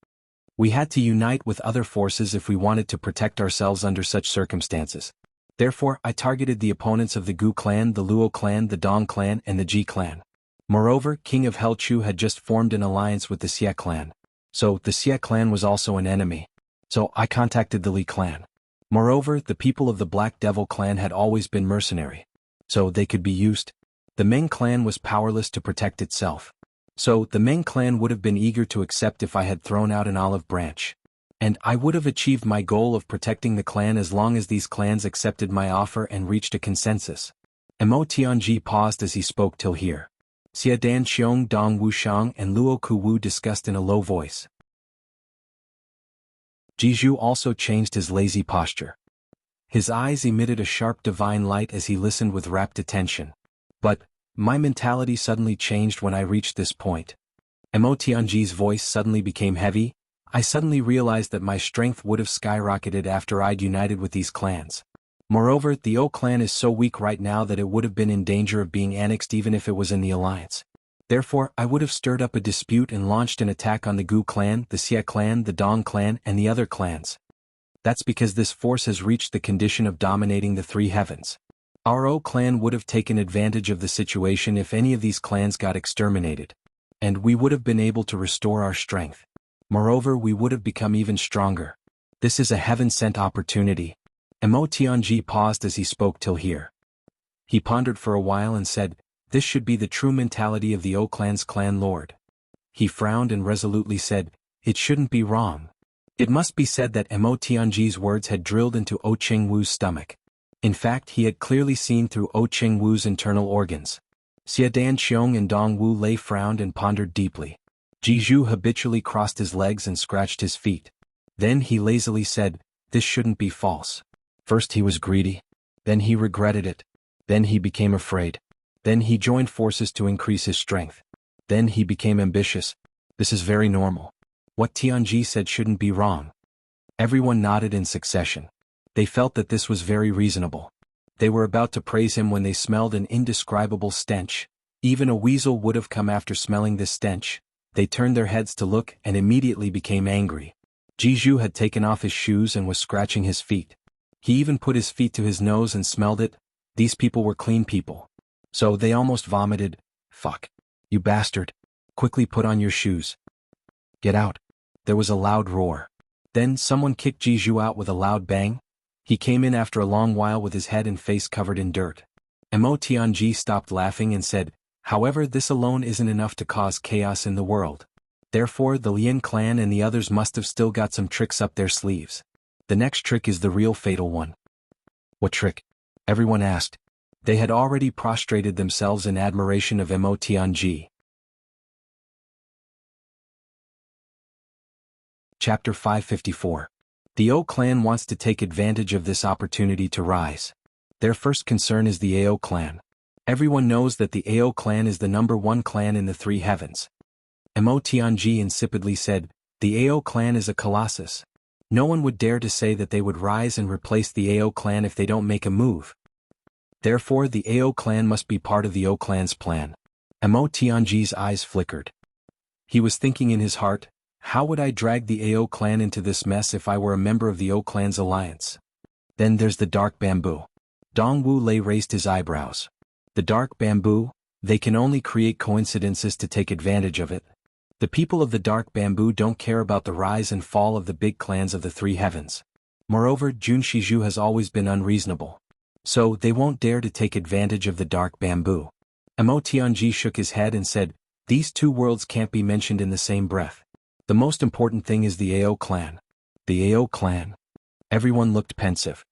We had to unite with other forces if we wanted to protect ourselves under such circumstances. Therefore, I targeted the opponents of the Gu clan, the Luo clan, the Dong clan, and the Ji clan. Moreover, King of Hell Chu had just formed an alliance with the Xie clan. So, the Xie clan was also an enemy. So, I contacted the Li clan. Moreover, the people of the Black Devil clan had always been mercenary. So, they could be used. The Meng clan was powerless to protect itself. So, the Meng clan would have been eager to accept if I had thrown out an olive branch. And I would have achieved my goal of protecting the clan as long as these clans accepted my offer and reached a consensus. Mo Tianji paused as he spoke till here. Xia Dan Xiong Dong Wuxiang and Luo Ku Wu discussed in a low voice. Jianghu also changed his lazy posture. His eyes emitted a sharp divine light as he listened with rapt attention. But, my mentality suddenly changed when I reached this point. Mo Tianji's voice suddenly became heavy. I suddenly realized that my strength would have skyrocketed after I'd united with these clans. Moreover, the O clan is so weak right now that it would have been in danger of being annexed even if it was in the alliance. Therefore, I would have stirred up a dispute and launched an attack on the Gu clan, the Xia clan, the Dong clan, and the other clans. That's because this force has reached the condition of dominating the three heavens. Our O clan would have taken advantage of the situation if any of these clans got exterminated. And we would have been able to restore our strength. Moreover, we would have become even stronger. This is a heaven-sent opportunity. Mo Tianji paused as he spoke till here. He pondered for a while and said, "This should be the true mentality of the O clan's clan lord." He frowned and resolutely said, "It shouldn't be wrong." It must be said that Mo Tianji's words had drilled into O Qingwu's stomach. In fact, he had clearly seen through O Qingwu's internal organs. Xia Dan Xiong and Dong Wu Lei frowned and pondered deeply. Jianghu habitually crossed his legs and scratched his feet. Then he lazily said, "This shouldn't be false." First he was greedy. Then he regretted it. Then he became afraid. Then he joined forces to increase his strength. Then he became ambitious. This is very normal. What Tianji said shouldn't be wrong. Everyone nodded in succession. They felt that this was very reasonable. They were about to praise him when they smelled an indescribable stench. Even a weasel would have come after smelling this stench. They turned their heads to look and immediately became angry. Jianghu had taken off his shoes and was scratching his feet. He even put his feet to his nose and smelled it. These people were clean people. So they almost vomited. "Fuck. You bastard. Quickly put on your shoes. Get out." There was a loud roar. Then someone kicked Jianghu out with a loud bang. He came in after a long while with his head and face covered in dirt. Mo Tianji stopped laughing and said, "However, this alone isn't enough to cause chaos in the world. Therefore, the Lian clan and the others must have still got some tricks up their sleeves. The next trick is the real fatal one." "What trick?" everyone asked. They had already prostrated themselves in admiration of Mo Tianji. Chapter 554. The O clan wants to take advantage of this opportunity to rise. Their first concern is the Ao clan. Everyone knows that the Ao clan is the #1 clan in the three heavens. Mo Tianji insipidly said, "The Ao clan is a colossus. No one would dare to say that they would rise and replace the Ao clan if they don't make a move. Therefore, the Ao clan must be part of the O clan's plan." Mo Tianji's eyes flickered. He was thinking in his heart, how would I drag the Ao clan into this mess if I were a member of the O clan's alliance? Then there's the dark bamboo. Dong Wu Lei raised his eyebrows. The dark bamboo? They can only create coincidences to take advantage of it. The people of the dark bamboo don't care about the rise and fall of the big clans of the three heavens. Moreover, Jun Shizhu has always been unreasonable. So, they won't dare to take advantage of the dark bamboo. Mo Tianji shook his head and said, "These two worlds can't be mentioned in the same breath. The most important thing is the Ao clan." The Ao clan? Everyone looked pensive.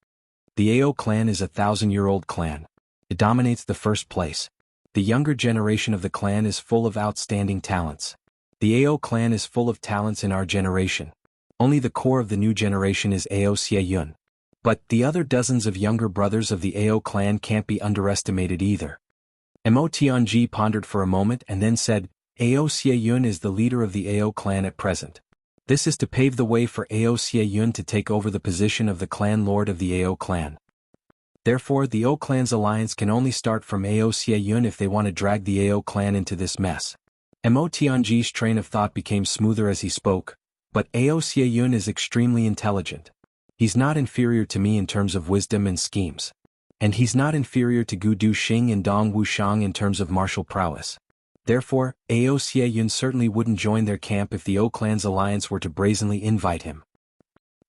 The Ao clan is a 1,000-year-old clan. It dominates the first place. The younger generation of the clan is full of outstanding talents. The Ao clan is full of talents in our generation. Only the core of the new generation is Ao Xie Yun. But the other dozens of younger brothers of the Ao clan can't be underestimated either. Mo Tianji pondered for a moment and then said, "Ao Xie Yun is the leader of the Ao clan at present. This is to pave the way for Ao Xie Yun to take over the position of the clan lord of the Ao clan. Therefore, the O clan's alliance can only start from Ao Xie Yun if they want to drag the Ao clan into this mess." Mo Tianji's train of thought became smoother as he spoke, but Ao Xie Yun is extremely intelligent. He's not inferior to me in terms of wisdom and schemes. And he's not inferior to Gu Duxing and Dong Wuxiang in terms of martial prowess. Therefore, Ao Xie Yun certainly wouldn't join their camp if the O clan's alliance were to brazenly invite him.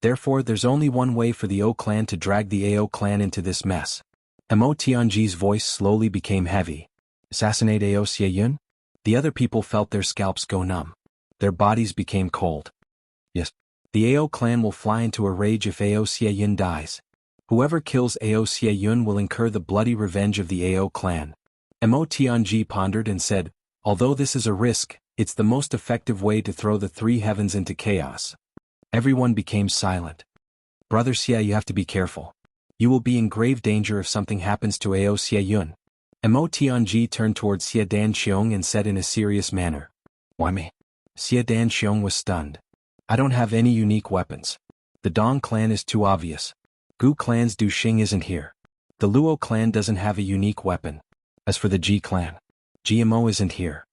Therefore, there's only one way for the O clan to drag the Ao clan into this mess. Mo Tianji's voice slowly became heavy. Assassinate Ao Xie? The other people felt their scalps go numb. Their bodies became cold. Yes. The Ao clan will fly into a rage if Ao Xie dies. Whoever kills Ao Xie will incur the bloody revenge of the Ao clan. Mo Tianji pondered and said, although this is a risk, it's the most effective way to throw the three heavens into chaos. Everyone became silent. Brother Xie, you have to be careful. You will be in grave danger if something happens to Ao Xie. Mo Tianji turned towards Xie Danxiong and said in a serious manner. Why me? Xie Danxiong was stunned. I don't have any unique weapons. The Dong clan is too obvious. Gu clan's Du Xing isn't here. The Luo clan doesn't have a unique weapon. As for the Ji clan, GMO isn't here.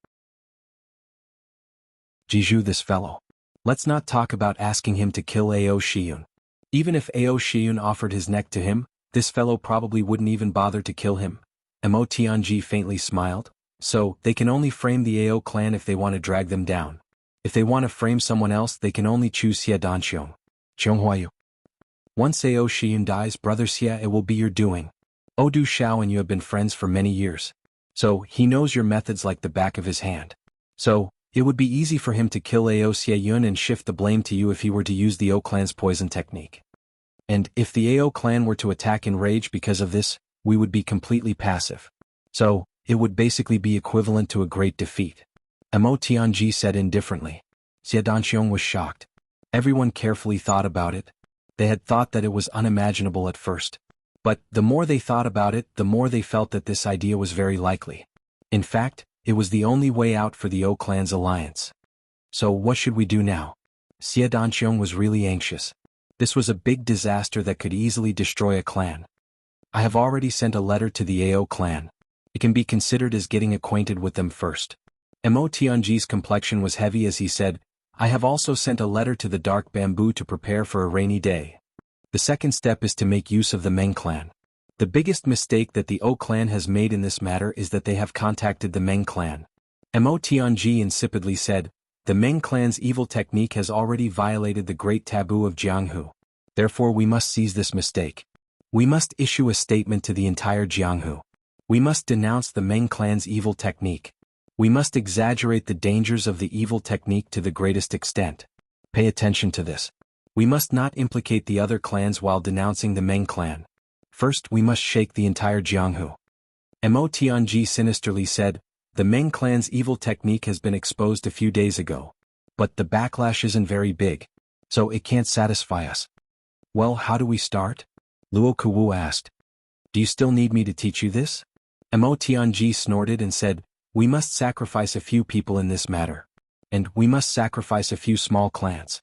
Jiju, this fellow. Let's not talk about asking him to kill Ao Xiyun. Even if Ao Xiyun offered his neck to him, this fellow probably wouldn't even bother to kill him. Mo Tianji faintly smiled. So, they can only frame the Ao clan if they want to drag them down. If they want to frame someone else, they can only choose Xie Danxiong. Xionghuayu. Once Ao Xiyun dies, Brother Xie, it will be your doing. Odu Xiao and you have been friends for many years. So, he knows your methods like the back of his hand. So, it would be easy for him to kill Ao Xie and shift the blame to you if he were to use the Ao clan's poison technique. And if the Ao clan were to attack in rage because of this, we would be completely passive. So, it would basically be equivalent to a great defeat. Mo Tianji said indifferently. Xie Danxiong was shocked. Everyone carefully thought about it. They had thought that it was unimaginable at first. But, the more they thought about it, the more they felt that this idea was very likely. In fact, it was the only way out for the Ao clan's alliance. So what should we do now? Xie Danxiong was really anxious. This was a big disaster that could easily destroy a clan. I have already sent a letter to the Ao clan. It can be considered as getting acquainted with them first. Mo Tianji's complexion was heavy as he said, I have also sent a letter to the Dark Bamboo to prepare for a rainy day. The second step is to make use of the Meng clan. The biggest mistake that the Ao clan has made in this matter is that they have contacted the Meng clan. Mo Tianji insipidly said, the Meng clan's evil technique has already violated the great taboo of Jianghu. Therefore we must seize this mistake. We must issue a statement to the entire Jianghu. We must denounce the Meng clan's evil technique. We must exaggerate the dangers of the evil technique to the greatest extent. Pay attention to this. We must not implicate the other clans while denouncing the Meng clan. First, we must shake the entire Jianghu. Mo Tianji sinisterly said, the Meng clan's evil technique has been exposed a few days ago. But the backlash isn't very big. So it can't satisfy us. Well, how do we start? Luo Kuwu asked. Do you still need me to teach you this? Mo Tianji snorted and said, we must sacrifice a few people in this matter. And we must sacrifice a few small clans.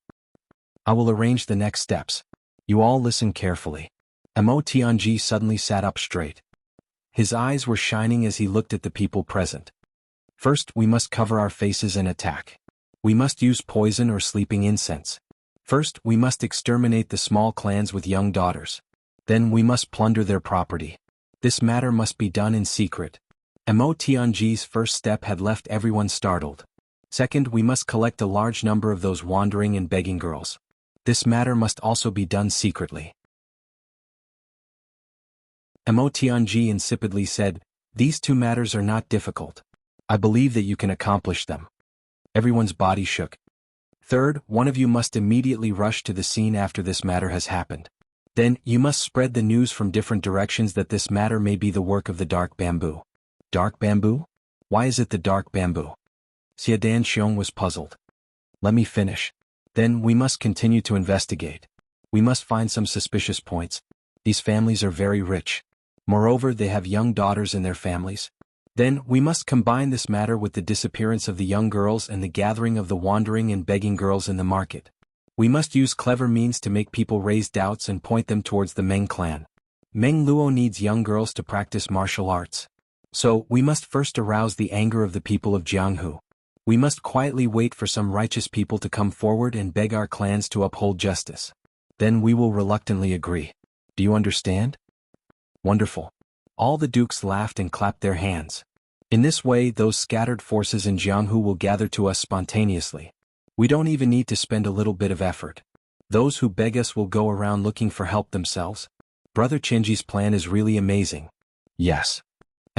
I will arrange the next steps. You all listen carefully. Mo Tianji suddenly sat up straight. His eyes were shining as he looked at the people present. First, we must cover our faces and attack. We must use poison or sleeping incense. First, we must exterminate the small clans with young daughters. Then we must plunder their property. This matter must be done in secret. Mo Tianji's first step had left everyone startled. Second, we must collect a large number of those wandering and begging girls. This matter must also be done secretly. Mo Tianji insipidly said, these two matters are not difficult. I believe that you can accomplish them. Everyone's body shook. Third, one of you must immediately rush to the scene after this matter has happened. Then, you must spread the news from different directions that this matter may be the work of the Dark Bamboo. Dark Bamboo? Why is it the Dark Bamboo? Xie Danxiong was puzzled. Let me finish. Then, we must continue to investigate. We must find some suspicious points. These families are very rich. Moreover, they have young daughters in their families. Then, we must combine this matter with the disappearance of the young girls and the gathering of the wandering and begging girls in the market. We must use clever means to make people raise doubts and point them towards the Meng clan. Meng Luo needs young girls to practice martial arts. So, we must first arouse the anger of the people of Jianghu. We must quietly wait for some righteous people to come forward and beg our clans to uphold justice. Then we will reluctantly agree. Do you understand? Wonderful. All the dukes laughed and clapped their hands. In this way, those scattered forces in Jianghu will gather to us spontaneously. We don't even need to spend a little bit of effort. Those who beg us will go around looking for help themselves. Brother Chenji's plan is really amazing. Yes.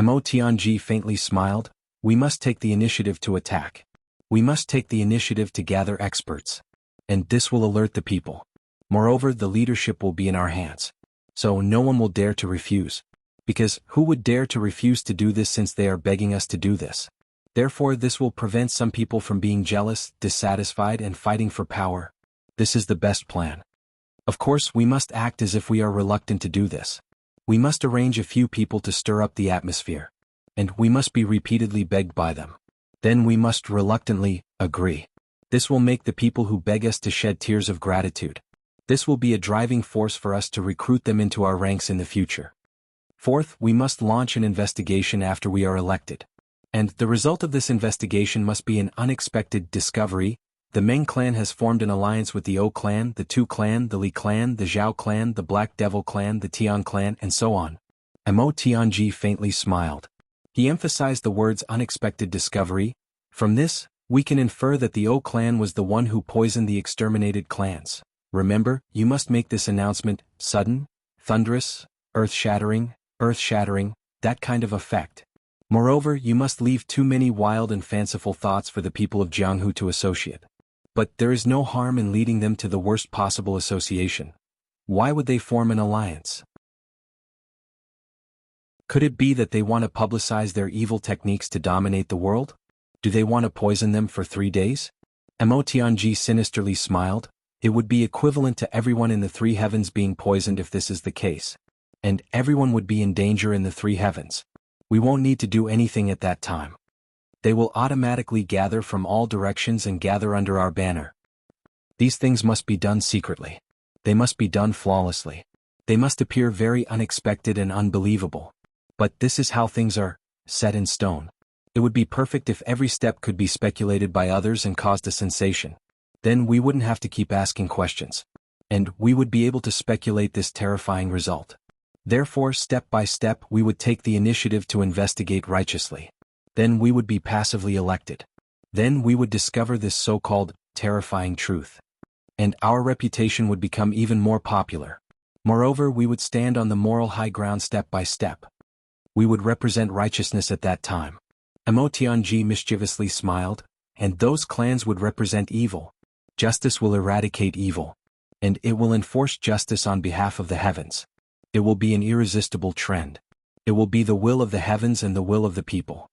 Mo Tianji faintly smiled. We must take the initiative to attack. We must take the initiative to gather experts. And this will alert the people. Moreover, the leadership will be in our hands. So no one will dare to refuse. Because who would dare to refuse to do this since they are begging us to do this? Therefore, this will prevent some people from being jealous, dissatisfied, and fighting for power. This is the best plan. Of course, we must act as if we are reluctant to do this. We must arrange a few people to stir up the atmosphere. And we must be repeatedly begged by them. Then we must reluctantly agree. This will make the people who beg us to shed tears of gratitude. This will be a driving force for us to recruit them into our ranks in the future. Fourth, we must launch an investigation after we are elected. And the result of this investigation must be an unexpected discovery. The Meng clan has formed an alliance with the O clan, the Tu clan, the Li clan, the Zhao clan, the Black Devil clan, the Tian clan, and so on. Mo Tianji faintly smiled. He emphasized the words unexpected discovery. From this, we can infer that the O clan was the one who poisoned the exterminated clans. Remember, you must make this announcement sudden, thunderous, earth-shattering, that kind of effect. Moreover, you must leave too many wild and fanciful thoughts for the people of Jianghu to associate. But there is no harm in leading them to the worst possible association. Why would they form an alliance? Could it be that they want to publicize their evil techniques to dominate the world? Do they want to poison them for 3 days? Mo Tianji sinisterly smiled. It would be equivalent to everyone in the three heavens being poisoned if this is the case. And everyone would be in danger in the three heavens. We won't need to do anything at that time. They will automatically gather from all directions and gather under our banner. These things must be done secretly. They must be done flawlessly. They must appear very unexpected and unbelievable. But this is how things are set in stone. It would be perfect if every step could be speculated by others and caused a sensation. Then we wouldn't have to keep asking questions. And we would be able to speculate this terrifying result. Therefore, step by step, we would take the initiative to investigate righteously. Then we would be passively elected. Then we would discover this so-called terrifying truth. And our reputation would become even more popular. Moreover, we would stand on the moral high ground step by step. We would represent righteousness at that time. Mo Tianji mischievously smiled, and those clans would represent evil. Justice will eradicate evil. And it will enforce justice on behalf of the heavens. It will be an irresistible trend. It will be the will of the heavens and the will of the people.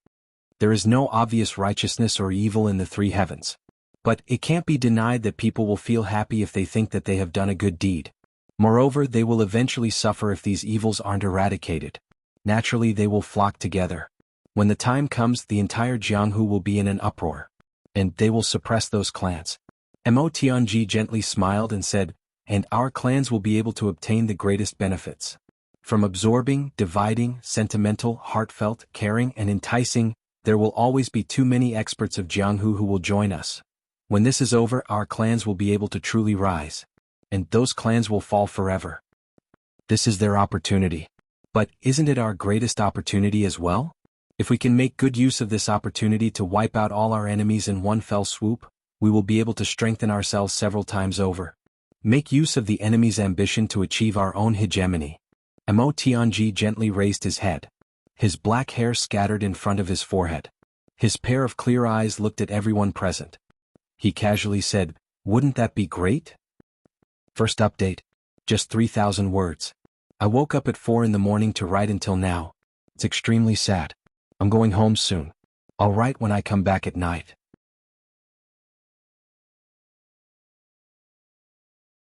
There is no obvious righteousness or evil in the three heavens. But it can't be denied that people will feel happy if they think that they have done a good deed. Moreover, they will eventually suffer if these evils aren't eradicated. Naturally, they will flock together. When the time comes, the entire Jianghu will be in an uproar. And they will suppress those clans. Mo Tianji gently smiled and said, and our clans will be able to obtain the greatest benefits. From absorbing, dividing, sentimental, heartfelt, caring, and enticing, there will always be too many experts of Jianghu who will join us. When this is over, our clans will be able to truly rise. And those clans will fall forever. This is their opportunity. But isn't it our greatest opportunity as well? If we can make good use of this opportunity to wipe out all our enemies in one fell swoop, we will be able to strengthen ourselves several times over. Make use of the enemy's ambition to achieve our own hegemony. Mo Tianji gently raised his head. His black hair scattered in front of his forehead. His pair of clear eyes looked at everyone present. He casually said, wouldn't that be great? First update. Just 3,000 words. I woke up at 4 in the morning to write until now. It's extremely sad. I'm going home soon. I'll write when I come back at night.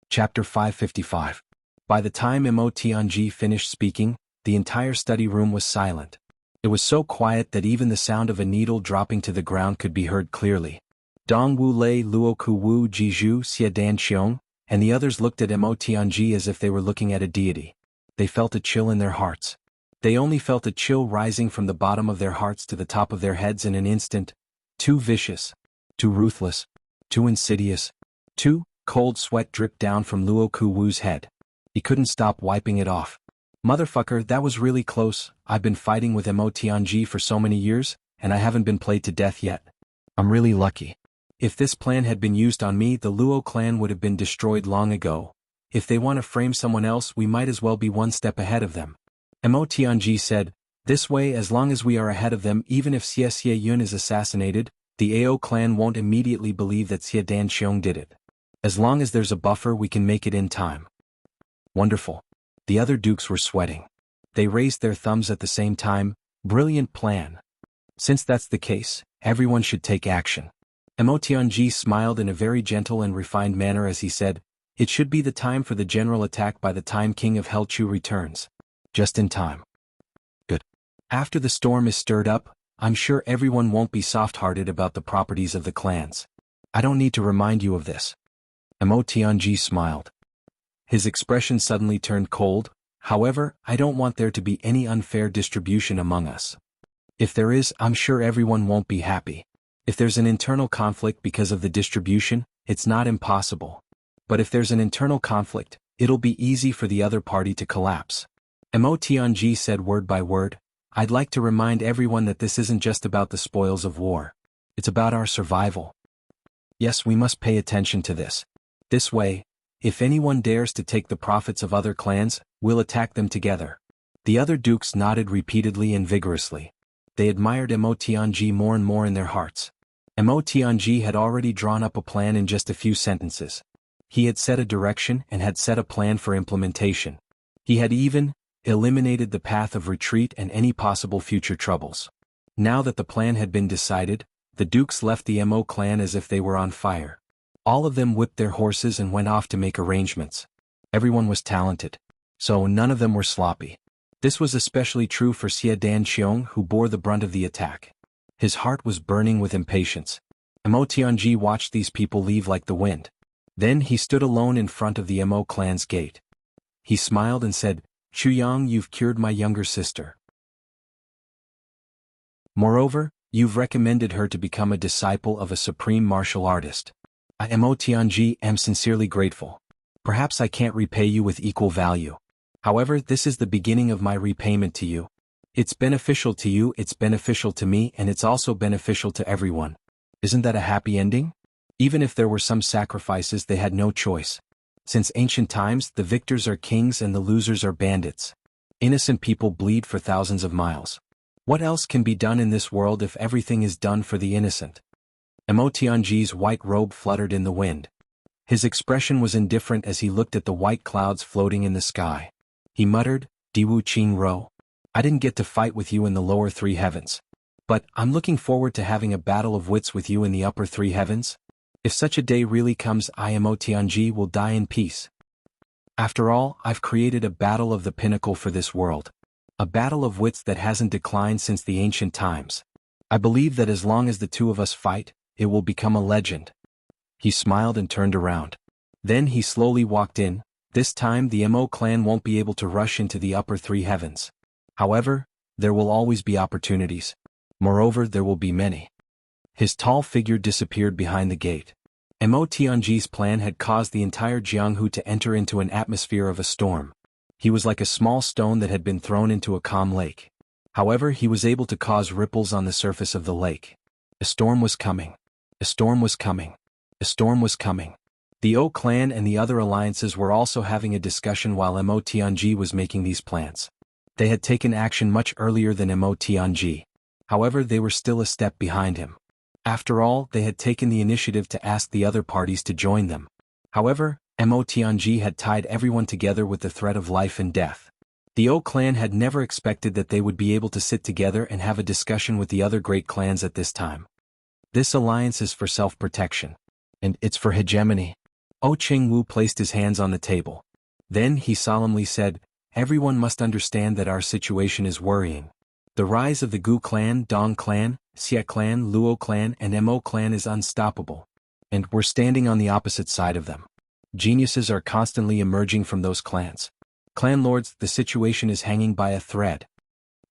Chapter 555. By the time Mo Tianji finished speaking, the entire study room was silent. It was so quiet that even the sound of a needle dropping to the ground could be heard clearly. Dong Wu Lei, Luo Ku Wu, Jizhu, Xie Dan Qiong, and the others looked at Mo Tianji as if they were looking at a deity. They felt a chill in their hearts. They only felt a chill rising from the bottom of their hearts to the top of their heads in an instant. Too vicious. Too ruthless. Too insidious. Too cold sweat dripped down from Luo Ku Wu's head. He couldn't stop wiping it off. Motherfucker, that was really close. I've been fighting with Mo Tianji for so many years, and I haven't been played to death yet. I'm really lucky. If this plan had been used on me, the Luo clan would have been destroyed long ago. If they want to frame someone else, we might as well be one step ahead of them. Mo Tianji said, This way, as long as we are ahead of them, even if Xie Yun is assassinated, the AO clan won't immediately believe that Xie Danxiong did it. As long as there's a buffer, we can make it in time. Wonderful. The other dukes were sweating. They raised their thumbs at the same time. Brilliant plan. Since that's the case, everyone should take action. Mo Tianji smiled in a very gentle and refined manner as he said, "It should be the time for the general attack by the time King of Helchu returns. Just in time." Good. After the storm is stirred up, I'm sure everyone won't be soft-hearted about the properties of the clans. I don't need to remind you of this. Mo Tianji smiled. His expression suddenly turned cold. However, I don't want there to be any unfair distribution among us. If there is, I'm sure everyone won't be happy. If there's an internal conflict because of the distribution, it's not impossible. But if there's an internal conflict, it'll be easy for the other party to collapse. Mo Tianji said word by word, "I'd like to remind everyone that this isn't just about the spoils of war. It's about our survival. Yes, we must pay attention to this. This way, if anyone dares to take the profits of other clans, we'll attack them together." The other dukes nodded repeatedly and vigorously. They admired Mo Tianji more and more in their hearts. Mo Tianji had already drawn up a plan in just a few sentences. He had set a direction and had set a plan for implementation. He had even eliminated the path of retreat and any possible future troubles. Now that the plan had been decided, the dukes left the Mo clan as if they were on fire. All of them whipped their horses and went off to make arrangements. Everyone was talented, so none of them were sloppy. This was especially true for Xie Danxiong, who bore the brunt of the attack. His heart was burning with impatience. Mo Tianji watched these people leave like the wind. Then he stood alone in front of the Mo clan's gate. He smiled and said, "Chuyang, you've cured my younger sister. Moreover, you've recommended her to become a disciple of a supreme martial artist. I, Mo Tianji, am sincerely grateful. Perhaps I can't repay you with equal value. However, this is the beginning of my repayment to you. It's beneficial to you, it's beneficial to me, and it's also beneficial to everyone. Isn't that a happy ending?" Even if there were some sacrifices, they had no choice. Since ancient times, the victors are kings and the losers are bandits. Innocent people bleed for thousands of miles. What else can be done in this world if everything is done for the innocent? Mo Tianji's white robe fluttered in the wind. His expression was indifferent as he looked at the white clouds floating in the sky. He muttered, "Diwu Qing Ro. I didn't get to fight with you in the lower three heavens. But I'm looking forward to having a battle of wits with you in the upper three heavens. If such a day really comes, I, Mo Tianji, will die in peace. After all, I've created a battle of the pinnacle for this world. A battle of wits that hasn't declined since the ancient times. I believe that as long as the two of us fight, it will become a legend." He smiled and turned around. Then he slowly walked in. This time the Mo clan won't be able to rush into the upper three heavens. However, there will always be opportunities. Moreover, there will be many. His tall figure disappeared behind the gate. Mo Tianji's plan had caused the entire Jianghu to enter into an atmosphere of a storm. He was like a small stone that had been thrown into a calm lake. However, he was able to cause ripples on the surface of the lake. A storm was coming. A storm was coming. A storm was coming. The O clan and the other alliances were also having a discussion while Mo Tianji was making these plans. They had taken action much earlier than Mo Tianji. However, they were still a step behind him. After all, they had taken the initiative to ask the other parties to join them. However, Mo Tianji had tied everyone together with the threat of life and death. The O clan had never expected that they would be able to sit together and have a discussion with the other great clans at this time. This alliance is for self-protection. And it's for hegemony. O Chengwu placed his hands on the table. Then he solemnly said, "Everyone must understand that our situation is worrying. The rise of the Gu clan, Dong clan, Xie clan, Luo clan, and Mo clan is unstoppable. And we're standing on the opposite side of them. Geniuses are constantly emerging from those clans. Clan lords, the situation is hanging by a thread."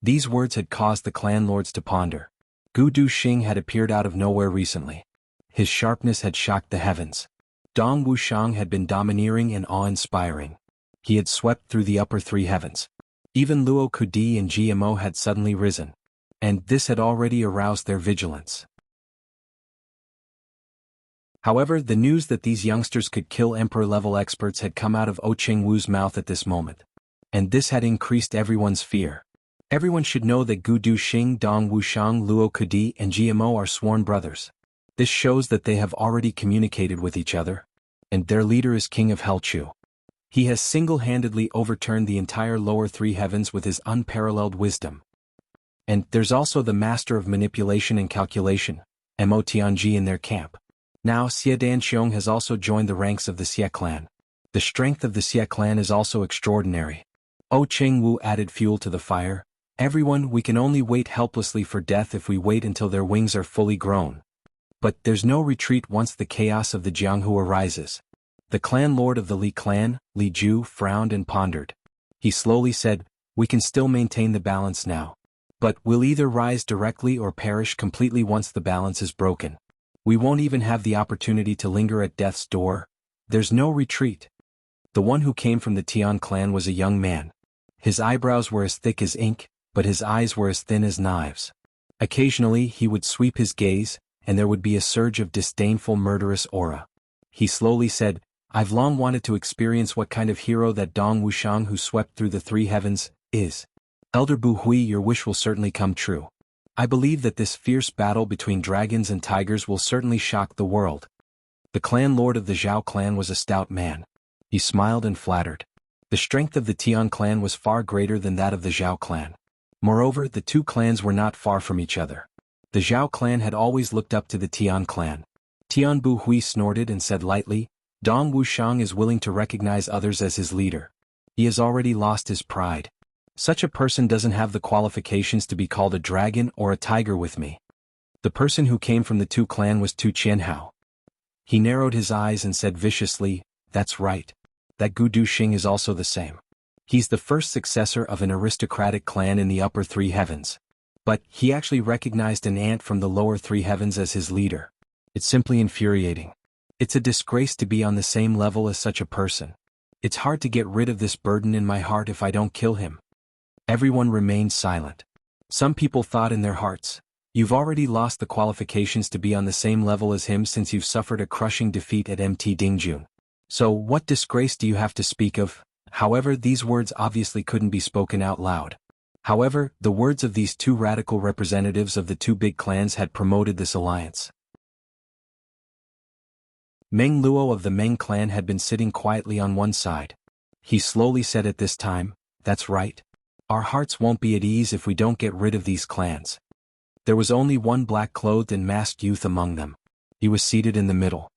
These words had caused the clan lords to ponder. Gu Duxing had appeared out of nowhere recently. His sharpness had shocked the heavens. Dong Wushang had been domineering and awe-inspiring. He had swept through the upper three heavens. Even Luo Kudi and GMO had suddenly risen. And this had already aroused their vigilance. However, the news that these youngsters could kill Emperor-level experts had come out of O Chengwu's mouth at this moment. And this had increased everyone's fear. Everyone should know that Gu Du Xing, Dong Wushang, Luo Kudi, and GMO are sworn brothers. This shows that they have already communicated with each other. And their leader is King of Helchu. He has single-handedly overturned the entire lower three heavens with his unparalleled wisdom. And there's also the master of manipulation and calculation, Mo Tianji, in their camp. Now Xie Danxiong has also joined the ranks of the Xie clan. The strength of the Xie clan is also extraordinary. Cheng Wu added fuel to the fire. Everyone, we can only wait helplessly for death if we wait until their wings are fully grown. But there's no retreat once the chaos of the Jianghu arises. The clan lord of the Li clan, Li Ju, frowned and pondered. He slowly said, we can still maintain the balance now. But we'll either rise directly or perish completely once the balance is broken. We won't even have the opportunity to linger at death's door. There's no retreat. The one who came from the Tian clan was a young man. His eyebrows were as thick as ink, but his eyes were as thin as knives. Occasionally he would sweep his gaze, and there would be a surge of disdainful murderous aura. He slowly said, I've long wanted to experience what kind of hero that Dong Wushang who swept through the three heavens is. Elder Bu Hui, your wish will certainly come true. I believe that this fierce battle between dragons and tigers will certainly shock the world. The clan lord of the Zhao clan was a stout man. He smiled and flattered. The strength of the Tian clan was far greater than that of the Zhao clan. Moreover, the two clans were not far from each other. The Zhao clan had always looked up to the Tian clan. Tian Bu Hui snorted and said lightly, Dong Wushang is willing to recognize others as his leader. He has already lost his pride. Such a person doesn't have the qualifications to be called a dragon or a tiger with me. The person who came from the two clan was Tu Qianhao. He narrowed his eyes and said viciously, that's right. That Gu Du Xing is also the same. He's the first successor of an aristocratic clan in the upper three heavens. But he actually recognized an ant from the lower three heavens as his leader. It's simply infuriating. It's a disgrace to be on the same level as such a person. It's hard to get rid of this burden in my heart if I don't kill him. Everyone remained silent. Some people thought in their hearts, you've already lost the qualifications to be on the same level as him since you've suffered a crushing defeat at MT Dingjun. So what disgrace do you have to speak of? However, these words obviously couldn't be spoken out loud. However, the words of these two radical representatives of the two big clans had promoted this alliance. Meng Luo of the Meng clan had been sitting quietly on one side. He slowly said at this time, that's right. Our hearts won't be at ease if we don't get rid of these clans. There was only one black-clothed and masked youth among them. He was seated in the middle.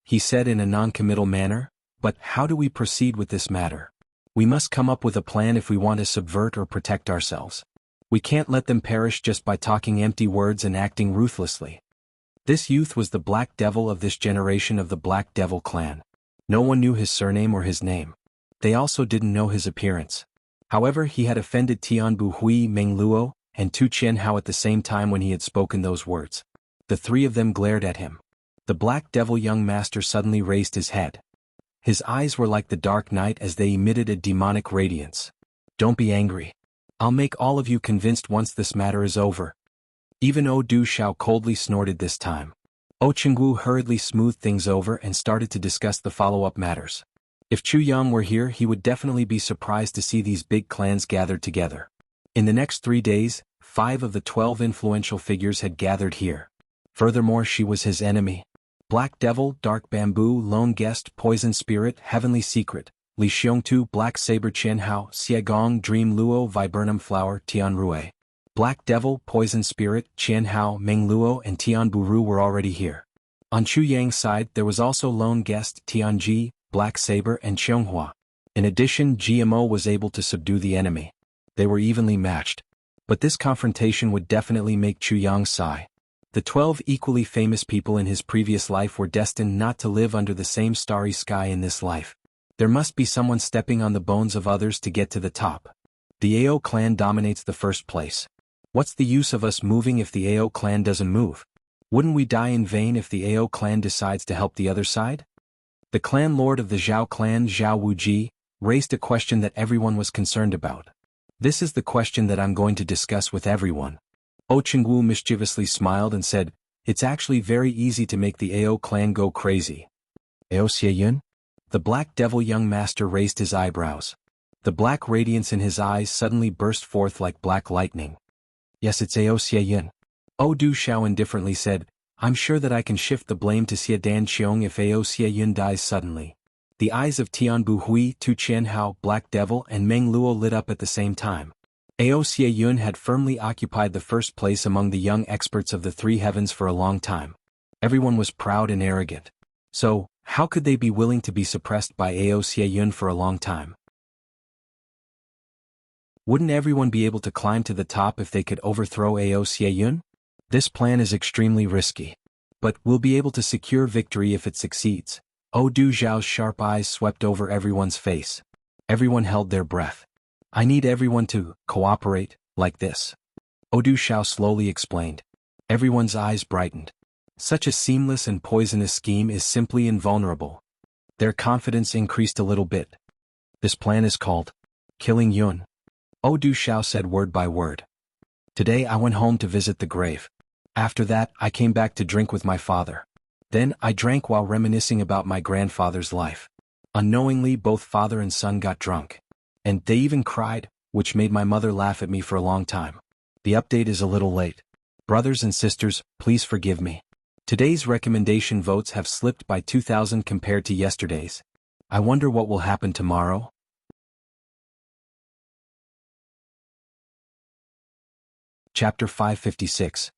He said in a non-committal manner, but how do we proceed with this matter? We must come up with a plan if we want to subvert or protect ourselves. We can't let them perish just by talking empty words and acting ruthlessly. This youth was the Black Devil of this generation of the Black Devil clan. No one knew his surname or his name. They also didn't know his appearance. However, he had offended Tian Bu Hui, Meng Luo, and Tu Qianhao at the same time when he had spoken those words. The three of them glared at him. The Black Devil young master suddenly raised his head. His eyes were like the dark night as they emitted a demonic radiance. Don't be angry. I'll make all of you convinced once this matter is over. Even Du Shao coldly snorted this time. Chengwu hurriedly smoothed things over and started to discuss the follow-up matters. If Chu Yang were here, he would definitely be surprised to see these big clans gathered together. In the next 3 days, 5 of the 12 influential figures had gathered here. Furthermore, she was his enemy. Black Devil, Dark Bamboo, Lone Guest, Poison Spirit, Heavenly Secret, Li Xiongtu, Black Saber Qianhao, Xie Gong, Dream Luo, Viburnum Flower, Tian Rui. Black Devil, Poison Spirit, Qianhao, Meng Luo and Tian Buru were already here. On Chu Yang's side there was also Lone Guest, Tian Ji, Black Saber and Xianghua. In addition, GMO was able to subdue the enemy. They were evenly matched. But this confrontation would definitely make Chu Yang sigh. The 12 equally famous people in his previous life were destined not to live under the same starry sky in this life. There must be someone stepping on the bones of others to get to the top. The Ao clan dominates the first place. What's the use of us moving if the Ao clan doesn't move? Wouldn't we die in vain if the Ao clan decides to help the other side? The clan lord of the Zhao clan, Zhao Wuji, raised a question that everyone was concerned about. This is the question that I'm going to discuss with everyone. Chengwu mischievously smiled and said, it's actually very easy to make the Ao clan go crazy. Ao Xieyun? The Black Devil young master raised his eyebrows. The black radiance in his eyes suddenly burst forth like black lightning. Yes, it's Ao Xie Yun. Du Xiao indifferently said, I'm sure that I can shift the blame to Xie Dan Qiong if Ao Xie Yun dies suddenly. The eyes of Tianbu Hui, Tu Qianhao, Black Devil and Meng Luo lit up at the same time. Ao Xie Yun had firmly occupied the first place among the young experts of the three heavens for a long time. Everyone was proud and arrogant. So, how could they be willing to be suppressed by Ao Xie Yun for a long time? Wouldn't everyone be able to climb to the top if they could overthrow Ao Xie Yun? This plan is extremely risky. But we'll be able to secure victory if it succeeds. Du Zhao's sharp eyes swept over everyone's face. Everyone held their breath. I need everyone to cooperate, like this. Du Xiao slowly explained. Everyone's eyes brightened. Such a seamless and poisonous scheme is simply invulnerable. Their confidence increased a little bit. This plan is called Killing Yun. Du Xiao said word by word. Today I went home to visit the grave. After that, I came back to drink with my father. Then, I drank while reminiscing about my grandfather's life. Unknowingly, both father and son got drunk. And they even cried, which made my mother laugh at me for a long time. The update is a little late. Brothers and sisters, please forgive me. Today's recommendation votes have slipped by 2,000 compared to yesterday's. I wonder what will happen tomorrow? Chapter 556.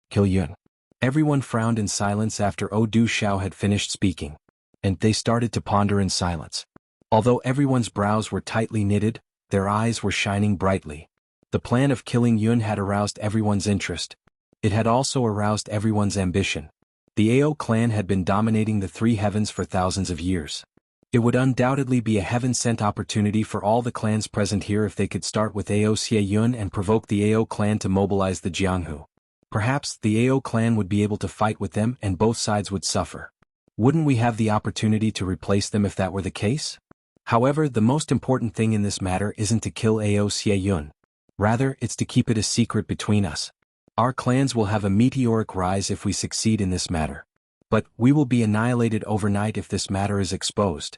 Kill Yun. Everyone frowned in silence after Du Xiao had finished speaking. And they started to ponder in silence. Although everyone's brows were tightly knitted, their eyes were shining brightly. The plan of killing Yun had aroused everyone's interest. It had also aroused everyone's ambition. The Ao clan had been dominating the three heavens for thousands of years. It would undoubtedly be a heaven-sent opportunity for all the clans present here if they could start with Ao Xie Yun and provoke the Ao clan to mobilize the Jianghu. Perhaps the Ao clan would be able to fight with them and both sides would suffer. Wouldn't we have the opportunity to replace them if that were the case? However, the most important thing in this matter isn't to kill Ao Xie Yun. Rather, it's to keep it a secret between us. Our clans will have a meteoric rise if we succeed in this matter. But we will be annihilated overnight if this matter is exposed.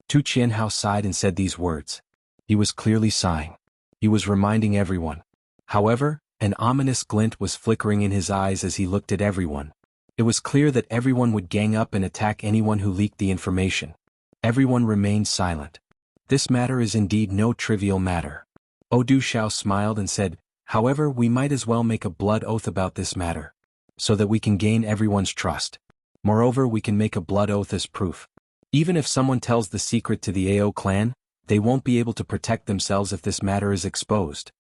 Tu Qianhao sighed and said these words. He was clearly sighing. He was reminding everyone. However, an ominous glint was flickering in his eyes as he looked at everyone. It was clear that everyone would gang up and attack anyone who leaked the information. Everyone remained silent. This matter is indeed no trivial matter. Du Xiao smiled and said, however, we might as well make a blood oath about this matter, so that we can gain everyone's trust. Moreover, we can make a blood oath as proof. Even if someone tells the secret to the Ao clan, they won't be able to protect themselves if this matter is exposed.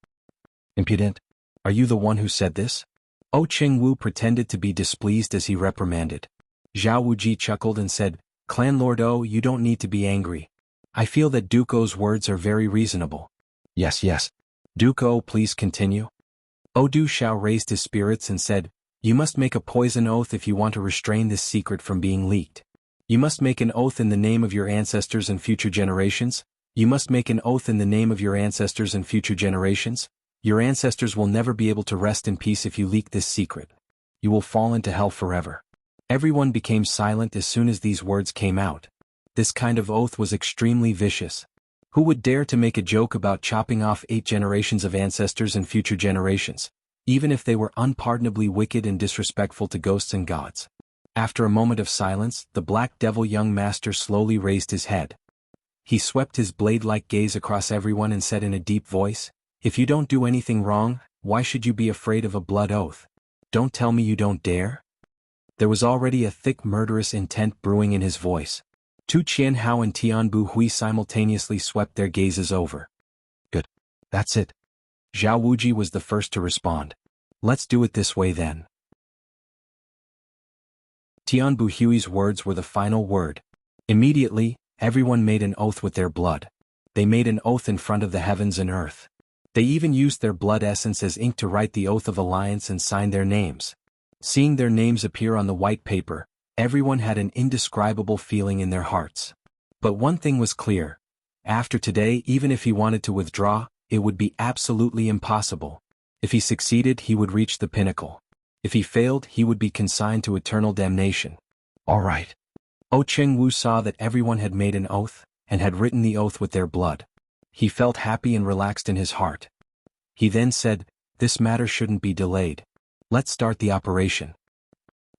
Impudent! Are you the one who said this? Qingwu pretended to be displeased as he reprimanded. Zhao Wuji chuckled and said, Clan Lord you don't need to be angry. I feel that Duko's words are very reasonable. Yes. Duko, please continue. Du Xiao raised his spirits and said, you must make a poison oath if you want to restrain this secret from being leaked. You must make an oath in the name of your ancestors and future generations. You must make an oath in the name of your ancestors and future generations. Your ancestors will never be able to rest in peace if you leak this secret. You will fall into hell forever. Everyone became silent as soon as these words came out. This kind of oath was extremely vicious. Who would dare to make a joke about chopping off 8 generations of ancestors and future generations, even if they were unpardonably wicked and disrespectful to ghosts and gods? After a moment of silence, the Black Devil young master slowly raised his head. He swept his blade-like gaze across everyone and said in a deep voice, if you don't do anything wrong, why should you be afraid of a blood oath? Don't tell me you don't dare? There was already a thick murderous intent brewing in his voice. Tu Qianhao and Tianbu Hui simultaneously swept their gazes over. Good. That's it. Zhao Wuji was the first to respond. Let's do it this way then. Tianbu Hui's words were the final word. Immediately, everyone made an oath with their blood. They made an oath in front of the heavens and earth. They even used their blood essence as ink to write the oath of alliance and sign their names. Seeing their names appear on the white paper, everyone had an indescribable feeling in their hearts. But one thing was clear. After today, even if he wanted to withdraw, it would be absolutely impossible. If he succeeded, he would reach the pinnacle. If he failed, he would be consigned to eternal damnation. All right. Chengwu saw that everyone had made an oath, and had written the oath with their blood. He felt happy and relaxed in his heart. He then said, "This matter shouldn't be delayed. Let's start the operation."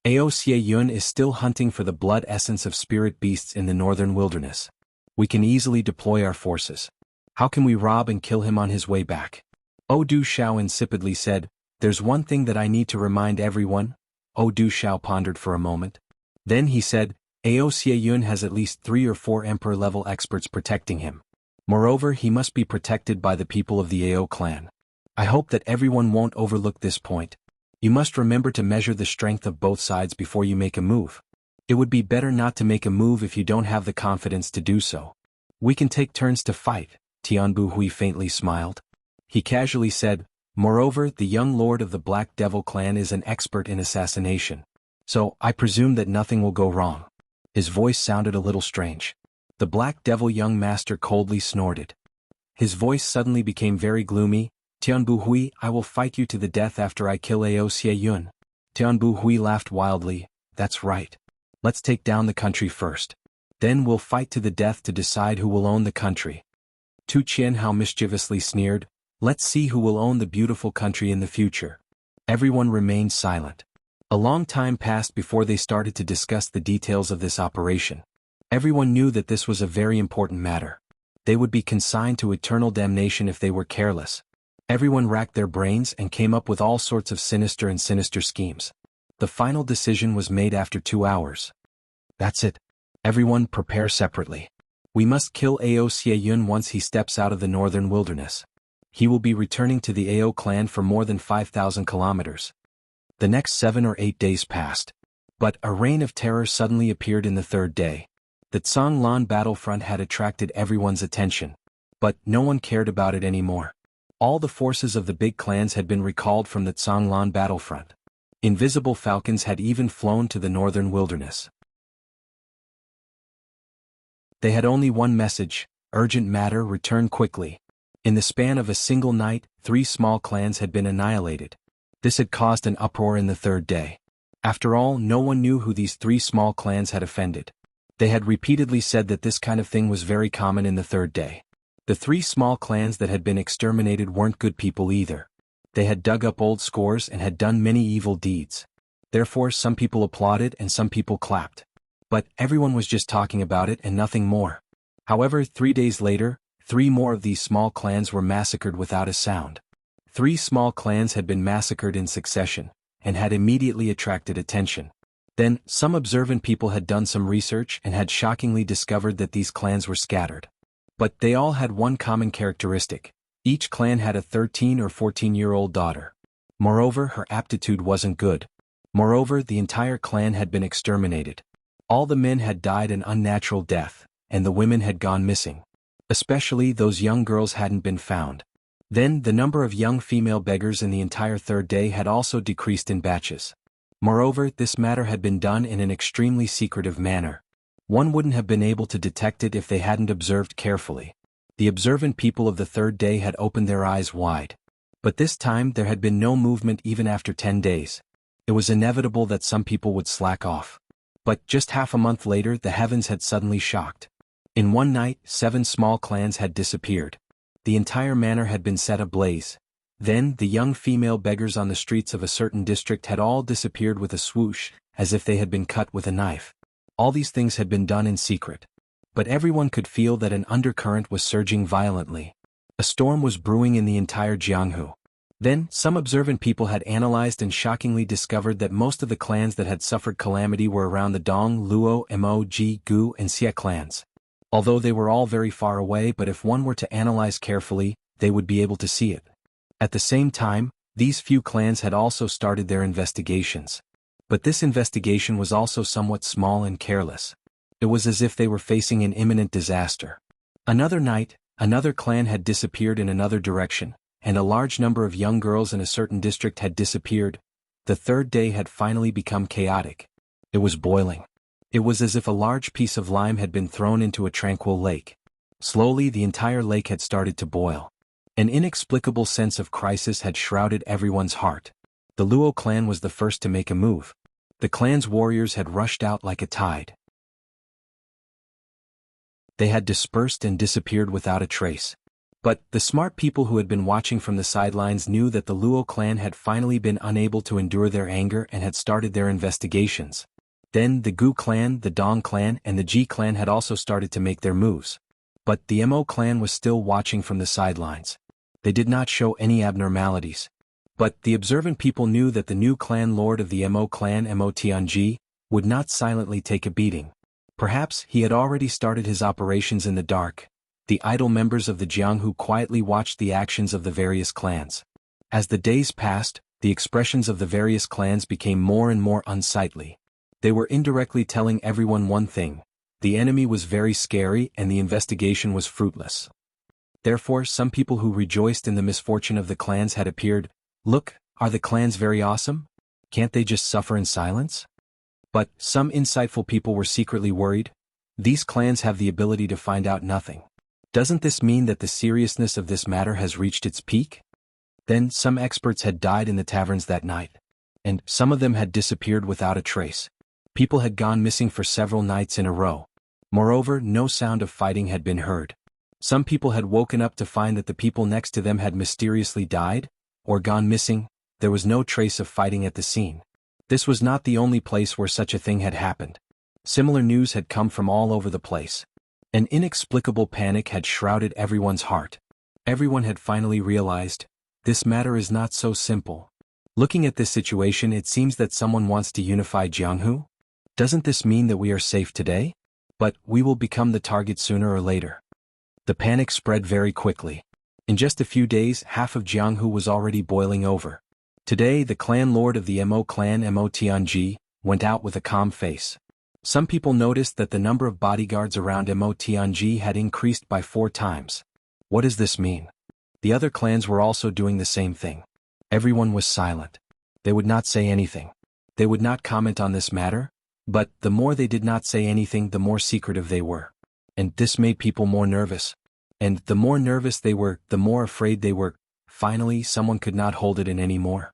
Aoxie Yun is still hunting for the blood essence of spirit beasts in the northern wilderness. We can easily deploy our forces. How can we rob and kill him on his way back? Du Xiao insipidly said, "There's one thing that I need to remind everyone." Du Xiao pondered for a moment. Then he said, "Aoxie Yun has at least 3 or 4 emperor-level experts protecting him. Moreover, he must be protected by the people of the Ao clan. I hope that everyone won't overlook this point. You must remember to measure the strength of both sides before you make a move. It would be better not to make a move if you don't have the confidence to do so. We can take turns to fight." Tianbu Hui faintly smiled. He casually said, "Moreover, the young lord of the Black Devil clan is an expert in assassination. So, I presume that nothing will go wrong." His voice sounded a little strange. The Black Devil young master coldly snorted. His voice suddenly became very gloomy. "Tianbu Hui, I will fight you to the death after I kill Aoxie Yun." Tianbu Hui laughed wildly. "That's right. Let's take down the country first. Then we'll fight to the death to decide who will own the country." Tu Qianhao mischievously sneered, "Let's see who will own the beautiful country in the future." Everyone remained silent. A long time passed before they started to discuss the details of this operation. Everyone knew that this was a very important matter. They would be consigned to eternal damnation if they were careless. Everyone racked their brains and came up with all sorts of sinister schemes. The final decision was made after 2 hours. "That's it. Everyone prepare separately. We must kill Aoxie Yun once he steps out of the northern wilderness. He will be returning to the Ao clan for more than 5,000 kilometers." The next 7 or 8 days passed. But a reign of terror suddenly appeared in the 3rd day. The Zhonglan battlefront had attracted everyone's attention. But no one cared about it anymore. All the forces of the big clans had been recalled from the Zhonglan battlefront. Invisible falcons had even flown to the northern wilderness. They had only one message: urgent matter, return quickly. In the span of a single night, 3 small clans had been annihilated. This had caused an uproar in the 3rd day. After all, no one knew who these 3 small clans had offended. They had repeatedly said that this kind of thing was very common in the 3rd day. The 3 small clans that had been exterminated weren't good people either. They had dug up old scores and had done many evil deeds. Therefore, some people applauded and some people clapped. But everyone was just talking about it and nothing more. However, 3 days later, 3 more of these small clans were massacred without a sound. 3 small clans had been massacred in succession, and had immediately attracted attention. Then, some observant people had done some research and had shockingly discovered that these clans were scattered. But they all had one common characteristic: each clan had a 13 or 14-year-old daughter. Moreover, her aptitude wasn't good. Moreover, the entire clan had been exterminated. All the men had died an unnatural death, and the women had gone missing. Especially those young girls hadn't been found. Then, the number of young female beggars in the entire 3rd day had also decreased in batches. Moreover, this matter had been done in an extremely secretive manner. One wouldn't have been able to detect it if they hadn't observed carefully. The observant people of the 3rd day had opened their eyes wide. But this time there had been no movement even after 10 days. It was inevitable that some people would slack off. But just half a month later, the heavens had suddenly shocked. In one night, 7 small clans had disappeared. The entire manor had been set ablaze. Then, the young female beggars on the streets of a certain district had all disappeared with a swoosh, as if they had been cut with a knife. All these things had been done in secret. But everyone could feel that an undercurrent was surging violently. A storm was brewing in the entire Jianghu. Then, some observant people had analyzed and shockingly discovered that most of the clans that had suffered calamity were around the Dong, Luo, Mo, Ji, Gu, and Xie clans. Although they were all very far away, but if one were to analyze carefully, they would be able to see it. At the same time, these few clans had also started their investigations. But this investigation was also somewhat small and careless. It was as if they were facing an imminent disaster. Another night, another clan had disappeared in another direction, and a large number of young girls in a certain district had disappeared. The 3rd day had finally become chaotic. It was boiling. It was as if a large piece of lime had been thrown into a tranquil lake. Slowly, the entire lake had started to boil. An inexplicable sense of crisis had shrouded everyone's heart. The Luo clan was the first to make a move. The clan's warriors had rushed out like a tide. They had dispersed and disappeared without a trace. But the smart people who had been watching from the sidelines knew that the Luo clan had finally been unable to endure their anger and had started their investigations. Then the Gu clan, the Dong clan and the Ji clan had also started to make their moves. But the Mo clan was still watching from the sidelines. They did not show any abnormalities. But the observant people knew that the new clan lord of the Mo clan, Mo Tianji, would not silently take a beating. Perhaps he had already started his operations in the dark. The idle members of the Jianghu quietly watched the actions of the various clans. As the days passed, the expressions of the various clans became more and more unsightly. They were indirectly telling everyone one thing: the enemy was very scary and the investigation was fruitless. Therefore, some people who rejoiced in the misfortune of the clans had appeared. Look, are the clans very awesome? Can't they just suffer in silence? But some insightful people were secretly worried. These clans have the ability to find out nothing. Doesn't this mean that the seriousness of this matter has reached its peak? Then some experts had died in the taverns that night. And some of them had disappeared without a trace. People had gone missing for several nights in a row. Moreover, no sound of fighting had been heard. Some people had woken up to find that the people next to them had mysteriously died, or gone missing. There was no trace of fighting at the scene. This was not the only place where such a thing had happened. Similar news had come from all over the place. An inexplicable panic had shrouded everyone's heart. Everyone had finally realized, this matter is not so simple. Looking at this situation, it seems that someone wants to unify Jianghu. Doesn't this mean that we are safe today? But we will become the target sooner or later. The panic spread very quickly. In just a few days, half of Jianghu was already boiling over. Today, the clan lord of the Mo clan, Mo Tianji, went out with a calm face. Some people noticed that the number of bodyguards around Mo Tianji had increased by 4 times. What does this mean? The other clans were also doing the same thing. Everyone was silent. They would not say anything. They would not comment on this matter. But the more they did not say anything, the more secretive they were. And this made people more nervous. And the more nervous they were, the more afraid they were. Finally, someone could not hold it in anymore.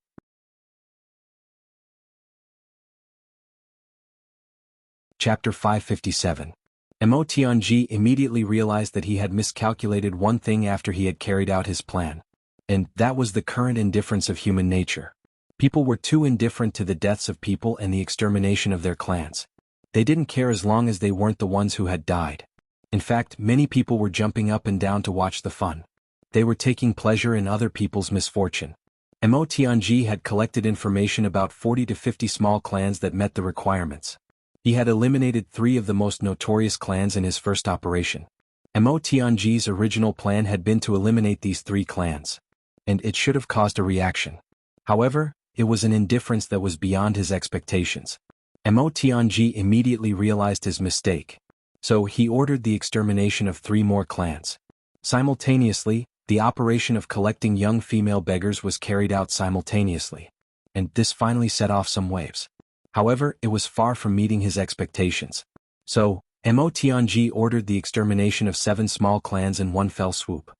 Chapter 557. Mo Tianji immediately realized that he had miscalculated one thing after he had carried out his plan. And that was the current indifference of human nature. People were too indifferent to the deaths of people and the extermination of their clans. They didn't care as long as they weren't the ones who had died. In fact, many people were jumping up and down to watch the fun. They were taking pleasure in other people's misfortune. Mo Tianji had collected information about 40 to 50 small clans that met the requirements. He had eliminated 3 of the most notorious clans in his first operation. Mo Tianji's original plan had been to eliminate these 3 clans. And it should have caused a reaction. However, it was an indifference that was beyond his expectations. Mo Tianji immediately realized his mistake. So he ordered the extermination of 3 more clans. Simultaneously, the operation of collecting young female beggars was carried out simultaneously. And this finally set off some waves. However, it was far from meeting his expectations. So, Mo Tianji ordered the extermination of 7 small clans in one fell swoop.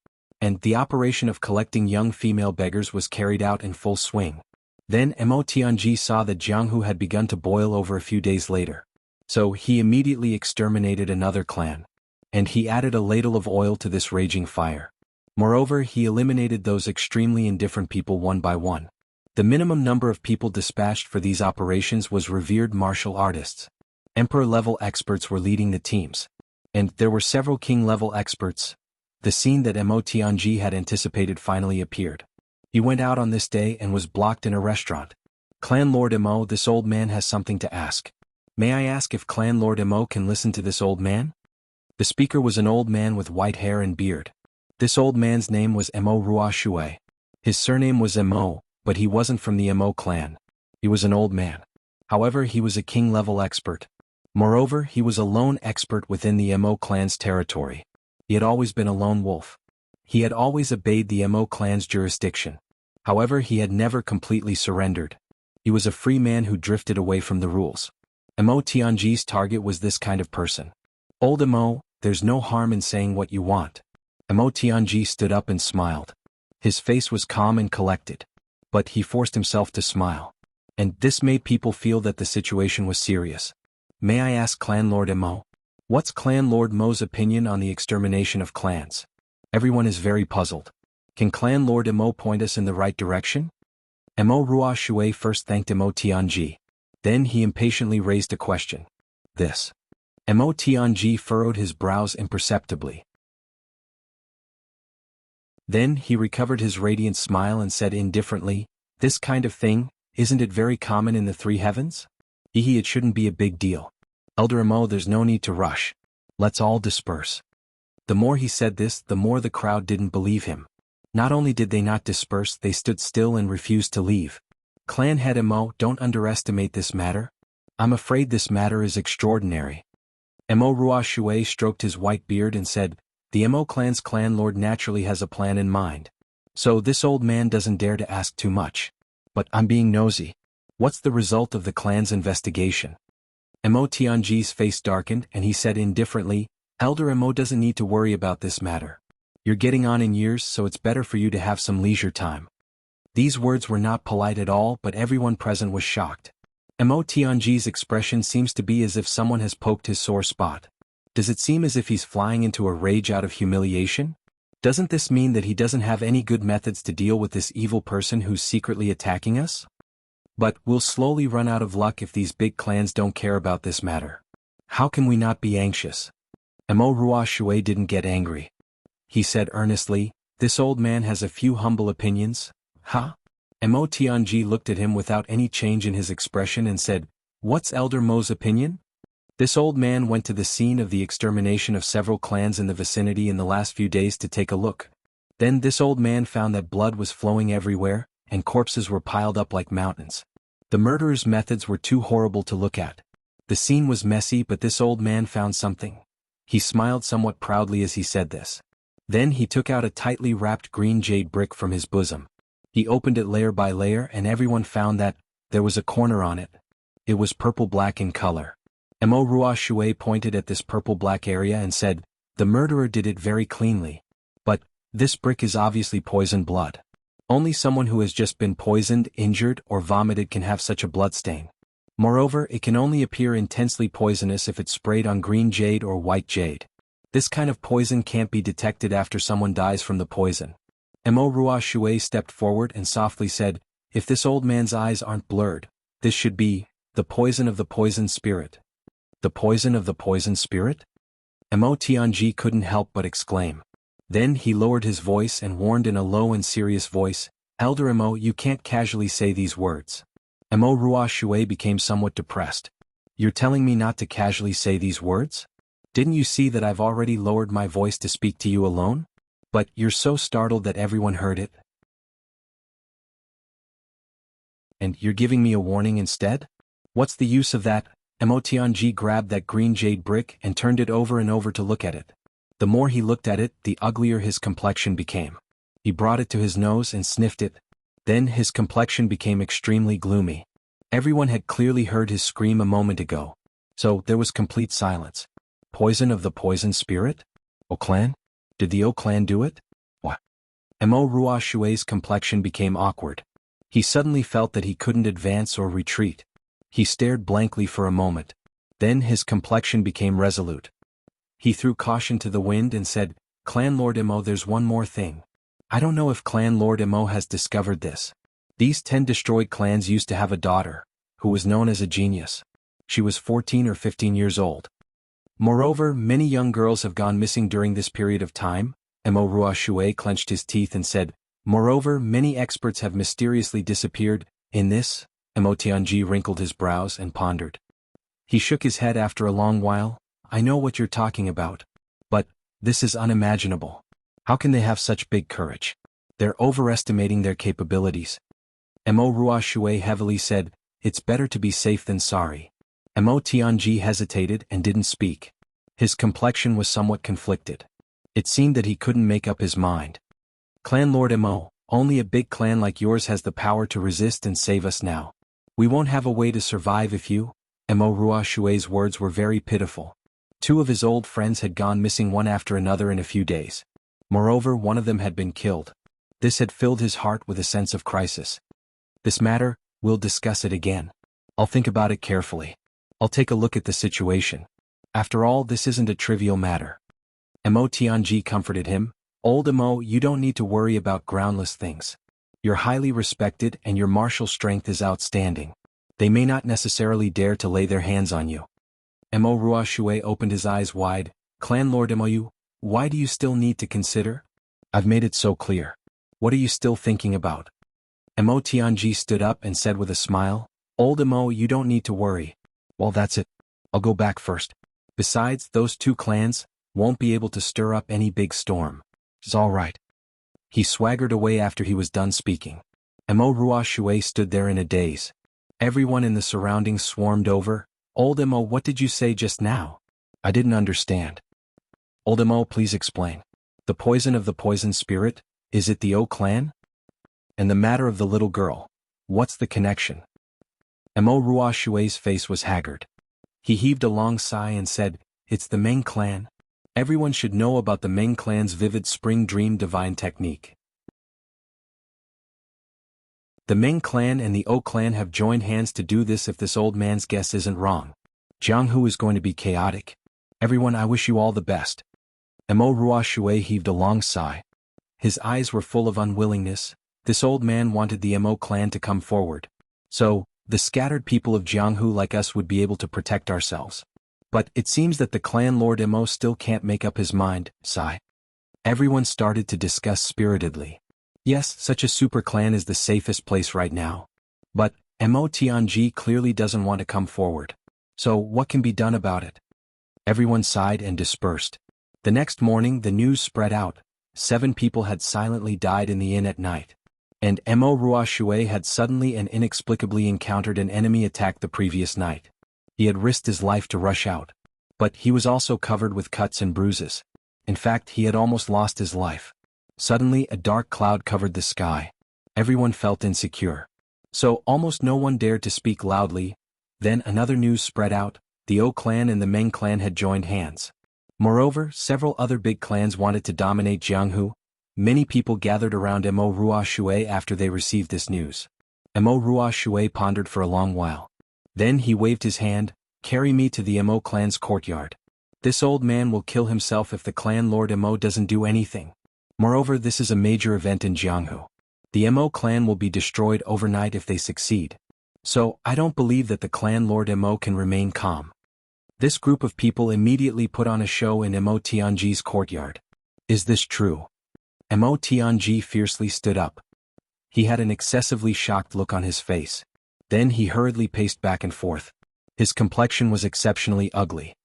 And the operation of collecting young female beggars was carried out in full swing. Then Mo Tianji saw that Jianghu had begun to boil over a few days later. So he immediately exterminated another clan. And he added a ladle of oil to this raging fire. Moreover, he eliminated those extremely indifferent people one by one. The minimum number of people dispatched for these operations was revered martial artists. Emperor-level experts were leading the teams. And there were several king-level experts. The scene that Mo Tianji had anticipated finally appeared. He went out on this day and was blocked in a restaurant. Clan Lord Mo, this old man has something to ask. May I ask if Clan Lord Mo can listen to this old man? The speaker was an old man with white hair and beard. This old man's name was Mo Ruoshui. His surname was Mo, but he wasn't from the Mo clan. He was an old man. However, he was a king-level expert. Moreover, he was a lone expert within the Mo clan's territory. He had always been a lone wolf. He had always obeyed the Mo clan's jurisdiction. However, he had never completely surrendered. He was a free man who drifted away from the rules. Mo Tianji's target was this kind of person. Old Mo, there's no harm in saying what you want. Mo Tianji stood up and smiled. His face was calm and collected. But he forced himself to smile. And this made people feel that the situation was serious. May I ask Clan Lord Mo? What's Clan Lord Mo's opinion on the extermination of clans? Everyone is very puzzled. Can Clan Lord Mo point us in the right direction? Mo Rua Shui first thanked Mo Tianji. Then he impatiently raised a question. This. Mo Tianji furrowed his brows imperceptibly. Then he recovered his radiant smile and said indifferently, "This kind of thing, isn't it very common in the three heavens? It shouldn't be a big deal. Elder Mo, there's no need to rush. Let's all disperse." The more he said this, the more the crowd didn't believe him. Not only did they not disperse, they stood still and refused to leave. Clan head Mo, don't underestimate this matter. I'm afraid this matter is extraordinary. Mo Rua Shui stroked his white beard and said, "The Mo clan's clan lord naturally has a plan in mind. So this old man doesn't dare to ask too much. But I'm being nosy. What's the result of the clan's investigation?" Mo Tianji's face darkened and he said indifferently, "Elder Mo doesn't need to worry about this matter. You're getting on in years, so it's better for you to have some leisure time." These words were not polite at all, but everyone present was shocked. Mo Tianji's expression seems to be as if someone has poked his sore spot. Does it seem as if he's flying into a rage out of humiliation? Doesn't this mean that he doesn't have any good methods to deal with this evil person who's secretly attacking us? But we'll slowly run out of luck if these big clans don't care about this matter. How can we not be anxious? Mo Rua Shui didn't get angry. He said earnestly, "This old man has a few humble opinions, huh?" Mo Tianji looked at him without any change in his expression and said, "What's Elder Mo's opinion?" This old man went to the scene of the extermination of several clans in the vicinity in the last few days to take a look. Then this old man found that blood was flowing everywhere, and corpses were piled up like mountains. The murderer's methods were too horrible to look at. The scene was messy, but this old man found something. He smiled somewhat proudly as he said this. Then he took out a tightly wrapped green jade brick from his bosom. He opened it layer by layer and everyone found that there was a corner on it. It was purple-black in color. Mo Rua Shui pointed at this purple-black area and said, "The murderer did it very cleanly. But this brick is obviously poisoned blood. Only someone who has just been poisoned, injured, or vomited can have such a bloodstain. Moreover, it can only appear intensely poisonous if it's sprayed on green jade or white jade. This kind of poison can't be detected after someone dies from the poison." Mo Rua Shui stepped forward and softly said, "If this old man's eyes aren't blurred, this should be the poison of the poisoned spirit." The poison of the poisoned spirit? Mo Tianji couldn't help but exclaim. Then he lowered his voice and warned in a low and serious voice, "Elder Mo, you can't casually say these words." Mo Rua Shui became somewhat depressed. "You're telling me not to casually say these words? Didn't you see that I've already lowered my voice to speak to you alone? But you're so startled that everyone heard it. And you're giving me a warning instead? What's the use of that?" Mo Tianji grabbed that green jade brick and turned it over and over to look at it. The more he looked at it, the uglier his complexion became. He brought it to his nose and sniffed it. Then his complexion became extremely gloomy. Everyone had clearly heard his scream a moment ago. So there was complete silence. Poison of the poisoned spirit? O clan? Did the O clan do it? What? Mo Rua Shui's complexion became awkward. He suddenly felt that he couldn't advance or retreat. He stared blankly for a moment. Then his complexion became resolute. He threw caution to the wind and said, "Clan Lord Mo, there's one more thing. I don't know if Clan Lord Mo has discovered this. These 10 destroyed clans used to have a daughter, who was known as a genius. She was 14 or 15 years old. Moreover, many young girls have gone missing during this period of time." Mo Rua Shui clenched his teeth and said, "Moreover, many experts have mysteriously disappeared. In this?" Mo Tianji wrinkled his brows and pondered. He shook his head after a long while. "I know what you're talking about. But this is unimaginable. How can they have such big courage? They're overestimating their capabilities." Mo Rua Shui heavily said, "It's better to be safe than sorry." Mo Tianji hesitated and didn't speak. His complexion was somewhat conflicted. It seemed that he couldn't make up his mind. "Clan Lord Mo, only a big clan like yours has the power to resist and save us now. We won't have a way to survive if you..." Mo Rua Shui's words were very pitiful. 2 of his old friends had gone missing one after another in a few days. Moreover, one of them had been killed. This had filled his heart with a sense of crisis. "This matter, we'll discuss it again. I'll think about it carefully. I'll take a look at the situation. After all, this isn't a trivial matter." Mo Tianji comforted him. Old Mo, you don't need to worry about groundless things. You're highly respected and your martial strength is outstanding. They may not necessarily dare to lay their hands on you. Mo Ruoshui opened his eyes wide. Clan Lord Mo, why do you still need to consider? I've made it so clear. What are you still thinking about? Mo Tianji stood up and said with a smile, Old Mo, you don't need to worry. Well, that's it. I'll go back first. Besides, those two clans won't be able to stir up any big storm. It's all right. He swaggered away after he was done speaking. Mo Ruoshui stood there in a daze. Everyone in the surroundings swarmed over. Old Mo, what did you say just now? I didn't understand. Old Mo, please explain. The poison of the poison spirit, is it the O clan? And the matter of the little girl, what's the connection? Mo Ruoshui's face was haggard. He heaved a long sigh and said, it's the Meng clan. Everyone should know about the Meng clan's vivid spring dream divine technique. The Meng clan and the O clan have joined hands to do this if this old man's guess isn't wrong. Jianghu is going to be chaotic. Everyone, I wish you all the best. Mo Ruoshui heaved a long sigh. His eyes were full of unwillingness. This old man wanted the Mo clan to come forward. So, the scattered people of Jianghu like us would be able to protect ourselves. But it seems that the clan Lord Mo still can't make up his mind, sigh. Everyone started to discuss spiritedly. Yes, such a super clan is the safest place right now. But, Mo Tianji clearly doesn't want to come forward. So, what can be done about it? Everyone sighed and dispersed. The next morning the news spread out. 7 people had silently died in the inn at night. And Mo Ruoshui had suddenly and inexplicably encountered an enemy attack the previous night. He had risked his life to rush out. But he was also covered with cuts and bruises. In fact, he had almost lost his life. Suddenly a dark cloud covered the sky. Everyone felt insecure. So almost no one dared to speak loudly. Then another news spread out. The O clan and the Meng clan had joined hands. Moreover, several other big clans wanted to dominate Jianghu. Many people gathered around Mo Ruoshui after they received this news. Mo Ruoshui pondered for a long while. Then he waved his hand, carry me to the Mo clan's courtyard. This old man will kill himself if the clan Lord Mo doesn't do anything. Moreover, this is a major event in Jianghu. The Mo clan will be destroyed overnight if they succeed. So, I don't believe that the clan Lord Mo can remain calm. This group of people immediately put on a show in Mo Tianji's courtyard. Is this true? Mo Tianji fiercely stood up. He had an excessively shocked look on his face. Then he hurriedly paced back and forth. His complexion was exceptionally ugly.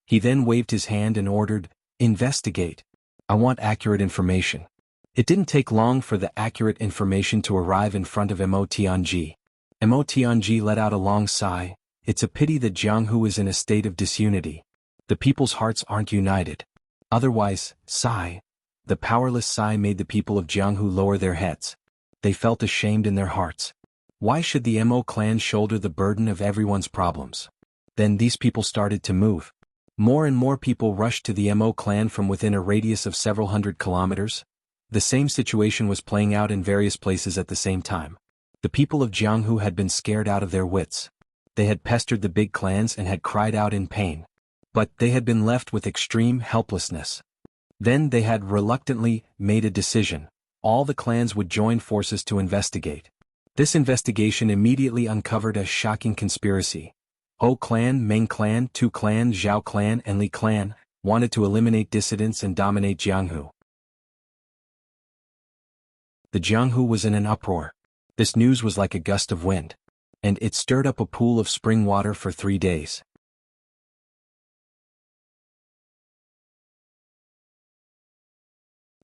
He then waved his hand and ordered, investigate. I want accurate information. It didn't take long for the accurate information to arrive in front of Mo Tianji. Mo Tianji let out a long sigh. It's a pity that Jianghu is in a state of disunity. The people's hearts aren't united. Otherwise, sigh. The powerless sigh made the people of Jianghu lower their heads. They felt ashamed in their hearts. Why should the Mo clan shoulder the burden of everyone's problems? Then these people started to move. More and more people rushed to the Mo clan from within a radius of several hundred kilometers. The same situation was playing out in various places at the same time. The people of Jianghu had been scared out of their wits. They had pestered the big clans and had cried out in pain. But they had been left with extreme helplessness. Then they had reluctantly made a decision. All the clans would join forces to investigate. This investigation immediately uncovered a shocking conspiracy. O clan, Meng clan, Tu clan, Zhao clan and Li clan wanted to eliminate dissidents and dominate Jianghu. The Jianghu was in an uproar. This news was like a gust of wind. And it stirred up a pool of spring water for 3 days.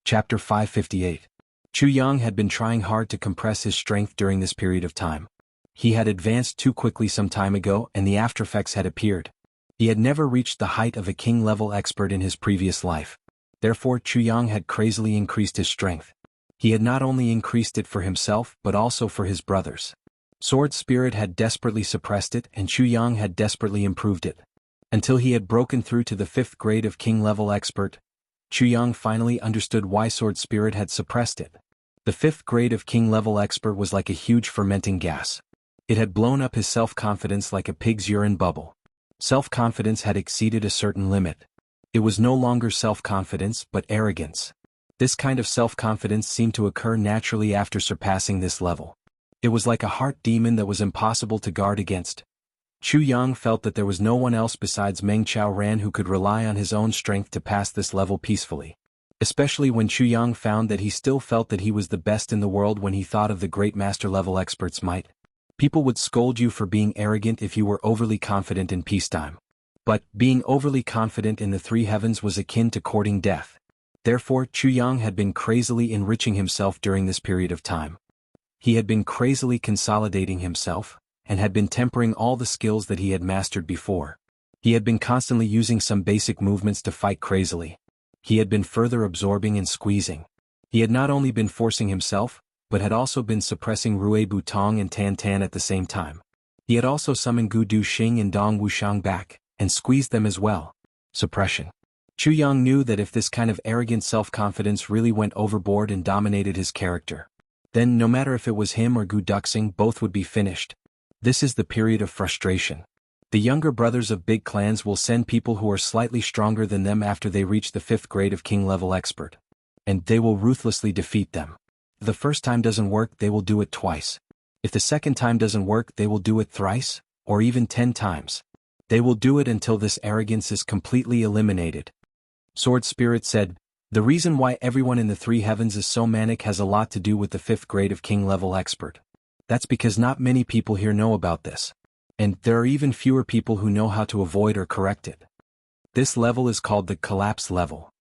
Chapter 558. Chu Yang had been trying hard to compress his strength during this period of time. He had advanced too quickly some time ago and the aftereffects had appeared. He had never reached the height of a king-level expert in his previous life. Therefore Chu Yang had crazily increased his strength. He had not only increased it for himself but also for his brothers. Sword Spirit had desperately suppressed it and Chu Yang had desperately improved it. Until he had broken through to the 5th grade of king-level expert, Chu Yang finally understood why Sword Spirit had suppressed it. The 5th grade of king-level expert was like a huge fermenting gas. It had blown up his self-confidence like a pig's urine bubble. Self-confidence had exceeded a certain limit. It was no longer self-confidence but arrogance. This kind of self-confidence seemed to occur naturally after surpassing this level. It was like a heart demon that was impossible to guard against. Chu Yang felt that there was no one else besides Meng Chaoran who could rely on his own strength to pass this level peacefully. Especially when Chu Yang found that he still felt that he was the best in the world when he thought of the great master-level experts' might. People would scold you for being arrogant if you were overly confident in peacetime. But being overly confident in the three heavens was akin to courting death. Therefore, Chu Yang had been crazily enriching himself during this period of time. He had been crazily consolidating himself, and had been tempering all the skills that he had mastered before. He had been constantly using some basic movements to fight crazily. He had been further absorbing and squeezing. He had not only been forcing himself, but had also been suppressing Rui Butong and Tan Tan at the same time. He had also summoned Gu Du Xing and Dong Wuxiang back, and squeezed them as well. Suppression. Chu Yang knew that if this kind of arrogant self-confidence really went overboard and dominated his character, then no matter if it was him or Gu Duxing, both would be finished. This is the period of frustration. The younger brothers of big clans will send people who are slightly stronger than them after they reach the 5th grade of king-level expert. And they will ruthlessly defeat them. If the first time doesn't work, they will do it twice. If the second time doesn't work, they will do it thrice, or even 10 times. They will do it until this arrogance is completely eliminated. Sword Spirit said, "The reason why everyone in the three heavens is so manic has a lot to do with the 5th grade of king-level expert. That's because not many people here know about this. And there are even fewer people who know how to avoid or correct it. This level is called the collapse level.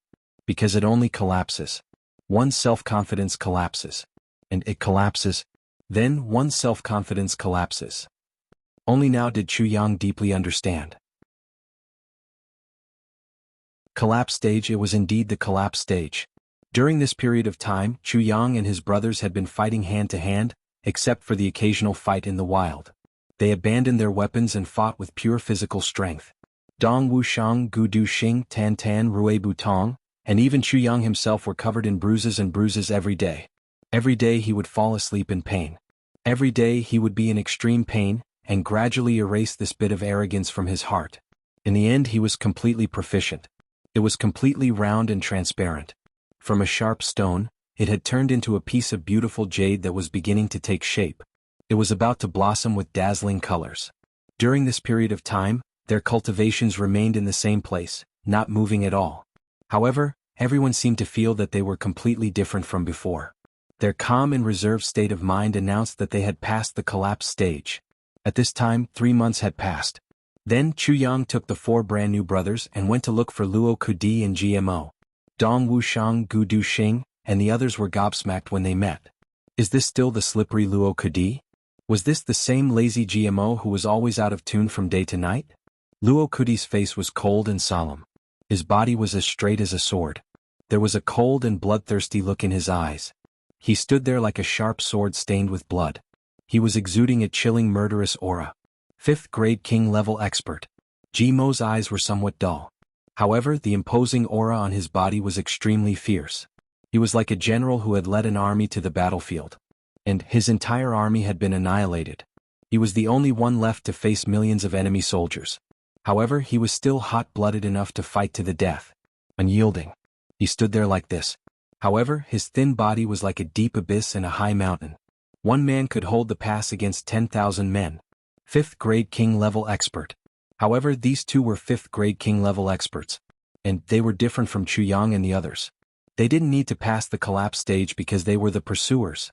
Because it only collapses. One's self-confidence collapses. And it collapses. Then one's self-confidence collapses." Only now did Chu Yang deeply understand. Collapse stage. It was indeed the collapse stage. During this period of time, Chu Yang and his brothers had been fighting hand to hand, except for the occasional fight in the wild. They abandoned their weapons and fought with pure physical strength. Dong Wuxiang, Gu Du Xing, Tan Tan, Rui Butong, and even Chu Yang himself were covered in bruises every day. Every day he would fall asleep in pain. Every day he would be in extreme pain, and gradually erase this bit of arrogance from his heart. In the end he was completely proficient. It was completely round and transparent. From a sharp stone, it had turned into a piece of beautiful jade that was beginning to take shape. It was about to blossom with dazzling colors. During this period of time, their cultivations remained in the same place, not moving at all. However, everyone seemed to feel that they were completely different from before. Their calm and reserved state of mind announced that they had passed the collapse stage. At this time, 3 months had passed. Then Chu Yang took the 4 brand new brothers and went to look for Luo Kudi and GMO. Dong Wuxiang, Gu Du Xing, and the others were gobsmacked when they met. Is this still the slippery Luo Kudi? Was this the same lazy GMO who was always out of tune from day to night? Luo Kudi's face was cold and solemn. His body was as straight as a sword. There was a cold and bloodthirsty look in his eyes. He stood there like a sharp sword stained with blood. He was exuding a chilling murderous aura. 5th grade king-level expert. Jimo's eyes were somewhat dull. However, the imposing aura on his body was extremely fierce. He was like a general who had led an army to the battlefield. And his entire army had been annihilated. He was the only one left to face millions of enemy soldiers. However, he was still hot-blooded enough to fight to the death. Unyielding. He stood there like this. However, his thin body was like a deep abyss and a high mountain. One man could hold the pass against 10,000 men. 5th grade king-level expert. However, these two were 5th grade king-level experts. And they were different from Chu Yang and the others. They didn't need to pass the collapse stage because they were the pursuers.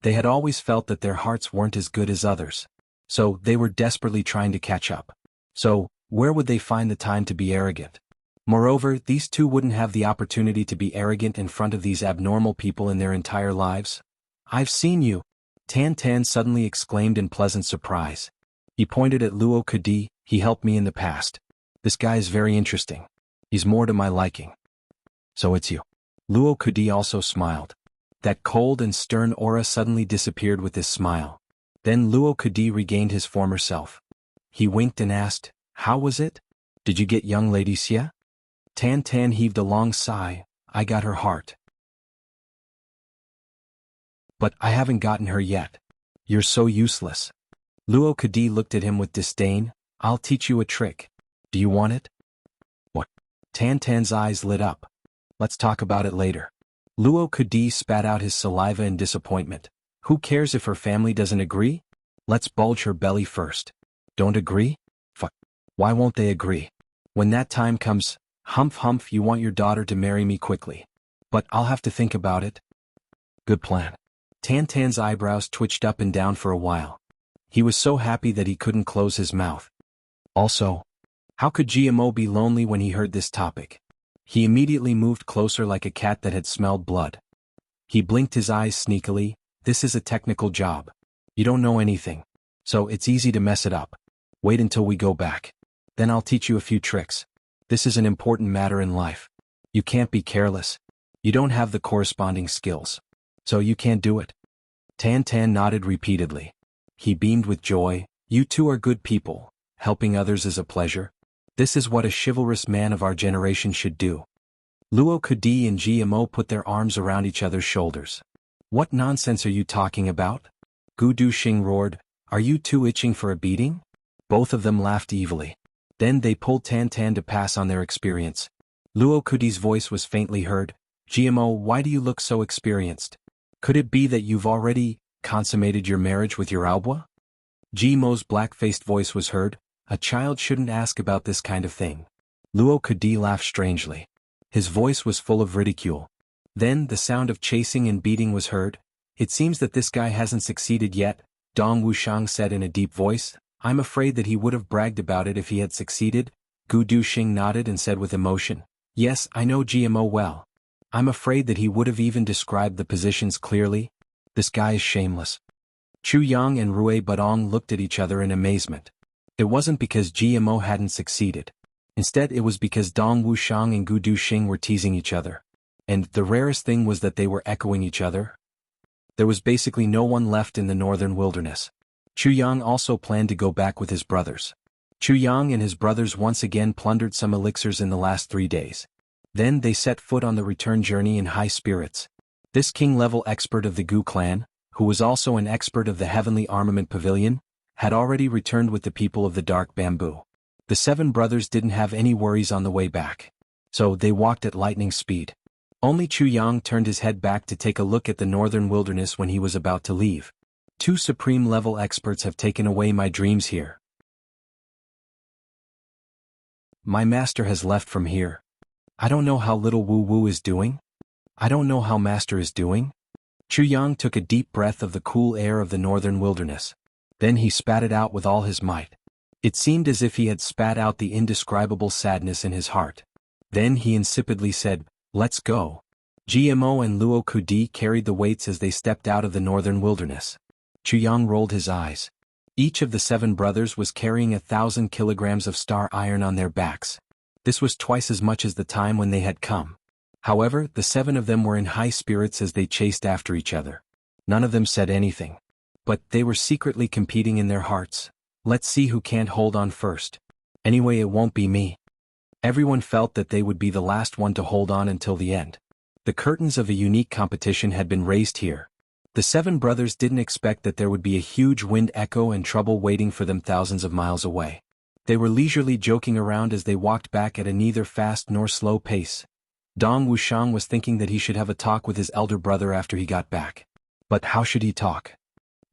They had always felt that their hearts weren't as good as others. So, they were desperately trying to catch up. So, where would they find the time to be arrogant? Moreover, these two wouldn't have the opportunity to be arrogant in front of these abnormal people in their entire lives. "I've seen you!" Tan Tan suddenly exclaimed in pleasant surprise. He pointed at Luo Kudi. "He helped me in the past. This guy is very interesting. He's more to my liking." "So it's you." Luo Kudi also smiled. That cold and stern aura suddenly disappeared with his smile. Then Luo Kudi regained his former self. He winked and asked, "How was it? Did you get young lady Xia?" Tan Tan heaved a long sigh. "I got her heart. But I haven't gotten her yet. You're so useless." Luo Kudi looked at him with disdain. "I'll teach you a trick. Do you want it?" "What?" Tan Tan's eyes lit up. "Let's talk about it later." Luo Kudi spat out his saliva in disappointment. Who cares if her family doesn't agree? Let's bulge her belly first. Don't agree? Fuck. Why won't they agree? When that time comes, humph humph, you want your daughter to marry me quickly. But I'll have to think about it. Good plan. Tan Tan's eyebrows twitched up and down for a while. He was so happy that he couldn't close his mouth. Also, how could GMO be lonely when he heard this topic? He immediately moved closer like a cat that had smelled blood. He blinked his eyes sneakily. This is a technical job. You don't know anything. So it's easy to mess it up. Wait until we go back. Then I'll teach you a few tricks. This is an important matter in life. You can't be careless. You don't have the corresponding skills. So you can't do it. Tan Tan nodded repeatedly. He beamed with joy. You two are good people. Helping others is a pleasure. This is what a chivalrous man of our generation should do. Luo Kudi and GMO put their arms around each other's shoulders. What nonsense are you talking about? Gu Duxing roared. Are you two itching for a beating? Both of them laughed evilly. Then they pulled Tan Tan to pass on their experience. Luo Kudi's voice was faintly heard. GMO, why do you look so experienced? Could it be that you've already consummated your marriage with your Aobua? GMO's black-faced voice was heard. A child shouldn't ask about this kind of thing. Luo Kudi laughed strangely. His voice was full of ridicule. Then the sound of chasing and beating was heard. It seems that this guy hasn't succeeded yet, Dong Wuxiang said in a deep voice. I'm afraid that he would have bragged about it if he had succeeded. Gu Duxing nodded and said with emotion. Yes, I know GMO well. I'm afraid that he would have even described the positions clearly. This guy is shameless. Chu Yang and Rui Badong looked at each other in amazement. It wasn't because GMO hadn't succeeded. Instead, it was because Dong Wuxiang and Gu Duxing were teasing each other. And the rarest thing was that they were echoing each other. There was basically no one left in the northern wilderness. Chu Yang also planned to go back with his brothers. Chu Yang and his brothers once again plundered some elixirs in the last 3 days. Then they set foot on the return journey in high spirits. This king-level expert of the Gu clan, who was also an expert of the Heavenly Armament Pavilion, had already returned with the people of the Dark Bamboo. The 7 brothers didn't have any worries on the way back. So they walked at lightning speed. Only Chu Yang turned his head back to take a look at the northern wilderness when he was about to leave. 2 supreme-level experts have taken away my dreams here. My master has left from here. I don't know how little Wu Wu is doing. I don't know how master is doing. Chu Yang took a deep breath of the cool air of the northern wilderness. Then he spat it out with all his might. It seemed as if he had spat out the indescribable sadness in his heart. Then he insipidly said, Let's go. GMO and Luo Kudi carried the weights as they stepped out of the northern wilderness. Chu Yang rolled his eyes. Each of the 7 brothers was carrying 1,000 kilograms of star iron on their backs. This was twice as much as the time when they had come. However, the 7 of them were in high spirits as they chased after each other. None of them said anything. But they were secretly competing in their hearts. Let's see who can't hold on first. Anyway, it won't be me. Everyone felt that they would be the last one to hold on until the end. The curtains of a unique competition had been raised here. The 7 brothers didn't expect that there would be a huge wind echo and trouble waiting for them thousands of miles away. They were leisurely joking around as they walked back at a neither fast nor slow pace. Dong Wuxiang was thinking that he should have a talk with his elder brother after he got back. But how should he talk?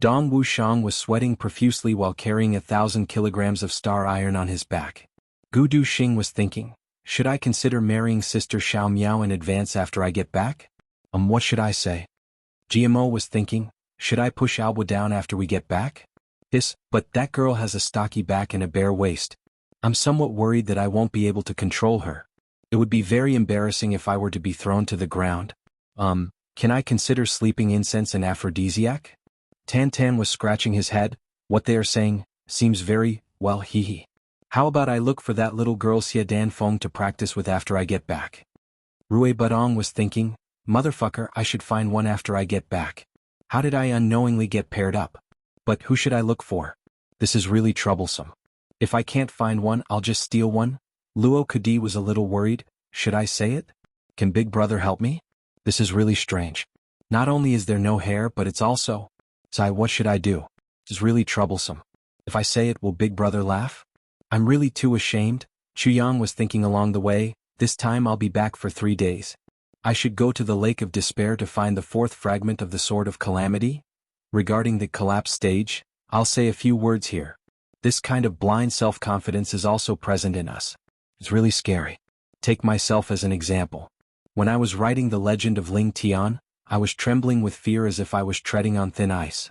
Dong Wuxiang was sweating profusely while carrying 1,000 kilograms of star iron on his back. Gu Duxing was thinking, should I consider marrying Sister Xiao Miao in advance after I get back? What should I say? GMO was thinking, should I push Aobua down after we get back? But that girl has a stocky back and a bare waist. I'm somewhat worried that I won't be able to control her. It would be very embarrassing if I were to be thrown to the ground. Can I consider sleeping incense an aphrodisiac? Tan Tan was scratching his head. What they are saying seems very, well, hee. How about I look for that little girl Xia Danfeng to practice with after I get back? Rui Badong was thinking, motherfucker, I should find one after I get back. How did I unknowingly get paired up? But who should I look for? This is really troublesome. If I can't find one, I'll just steal one. Luo Kudi was a little worried. Should I say it? Can Big Brother help me? This is really strange. Not only is there no hair, but it's also... Sai, what should I do? This is really troublesome. If I say it, will Big Brother laugh? I'm really too ashamed. Chu Yang was thinking along the way. This time I'll be back for 3 days. I should go to the Lake of Despair to find the fourth fragment of the Sword of Calamity? Regarding the collapse stage, I'll say a few words here. This kind of blind self-confidence is also present in us. It's really scary. Take myself as an example. When I was writing The Legend of Ling Tian, I was trembling with fear as if I was treading on thin ice.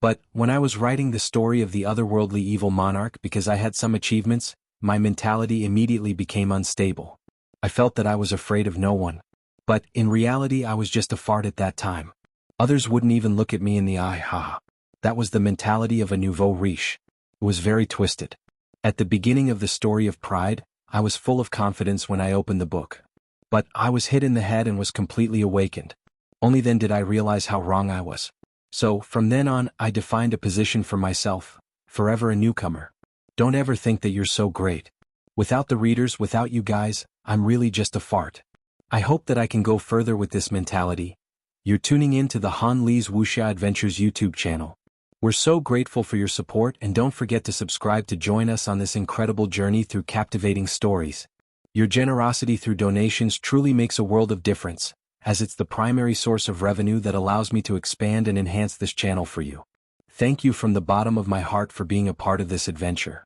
But, when I was writing the story of the otherworldly evil monarch because I had some achievements, my mentality immediately became unstable. I felt that I was afraid of no one. But, in reality I was just a fart at that time. Others wouldn't even look at me in the eye, haha. That was the mentality of a nouveau riche. It was very twisted. At the beginning of the story of pride, I was full of confidence when I opened the book. But, I was hit in the head and was completely awakened. Only then did I realize how wrong I was. So, from then on, I defined a position for myself, forever a newcomer. Don't ever think that you're so great. Without the readers, without you guys, I'm really just a fart. I hope that I can go further with this mentality. You're tuning in to the Han Lee's Wuxia Adventures YouTube channel. We're so grateful for your support, and don't forget to subscribe to join us on this incredible journey through captivating stories. Your generosity through donations truly makes a world of difference, as it's the primary source of revenue that allows me to expand and enhance this channel for you. Thank you from the bottom of my heart for being a part of this adventure.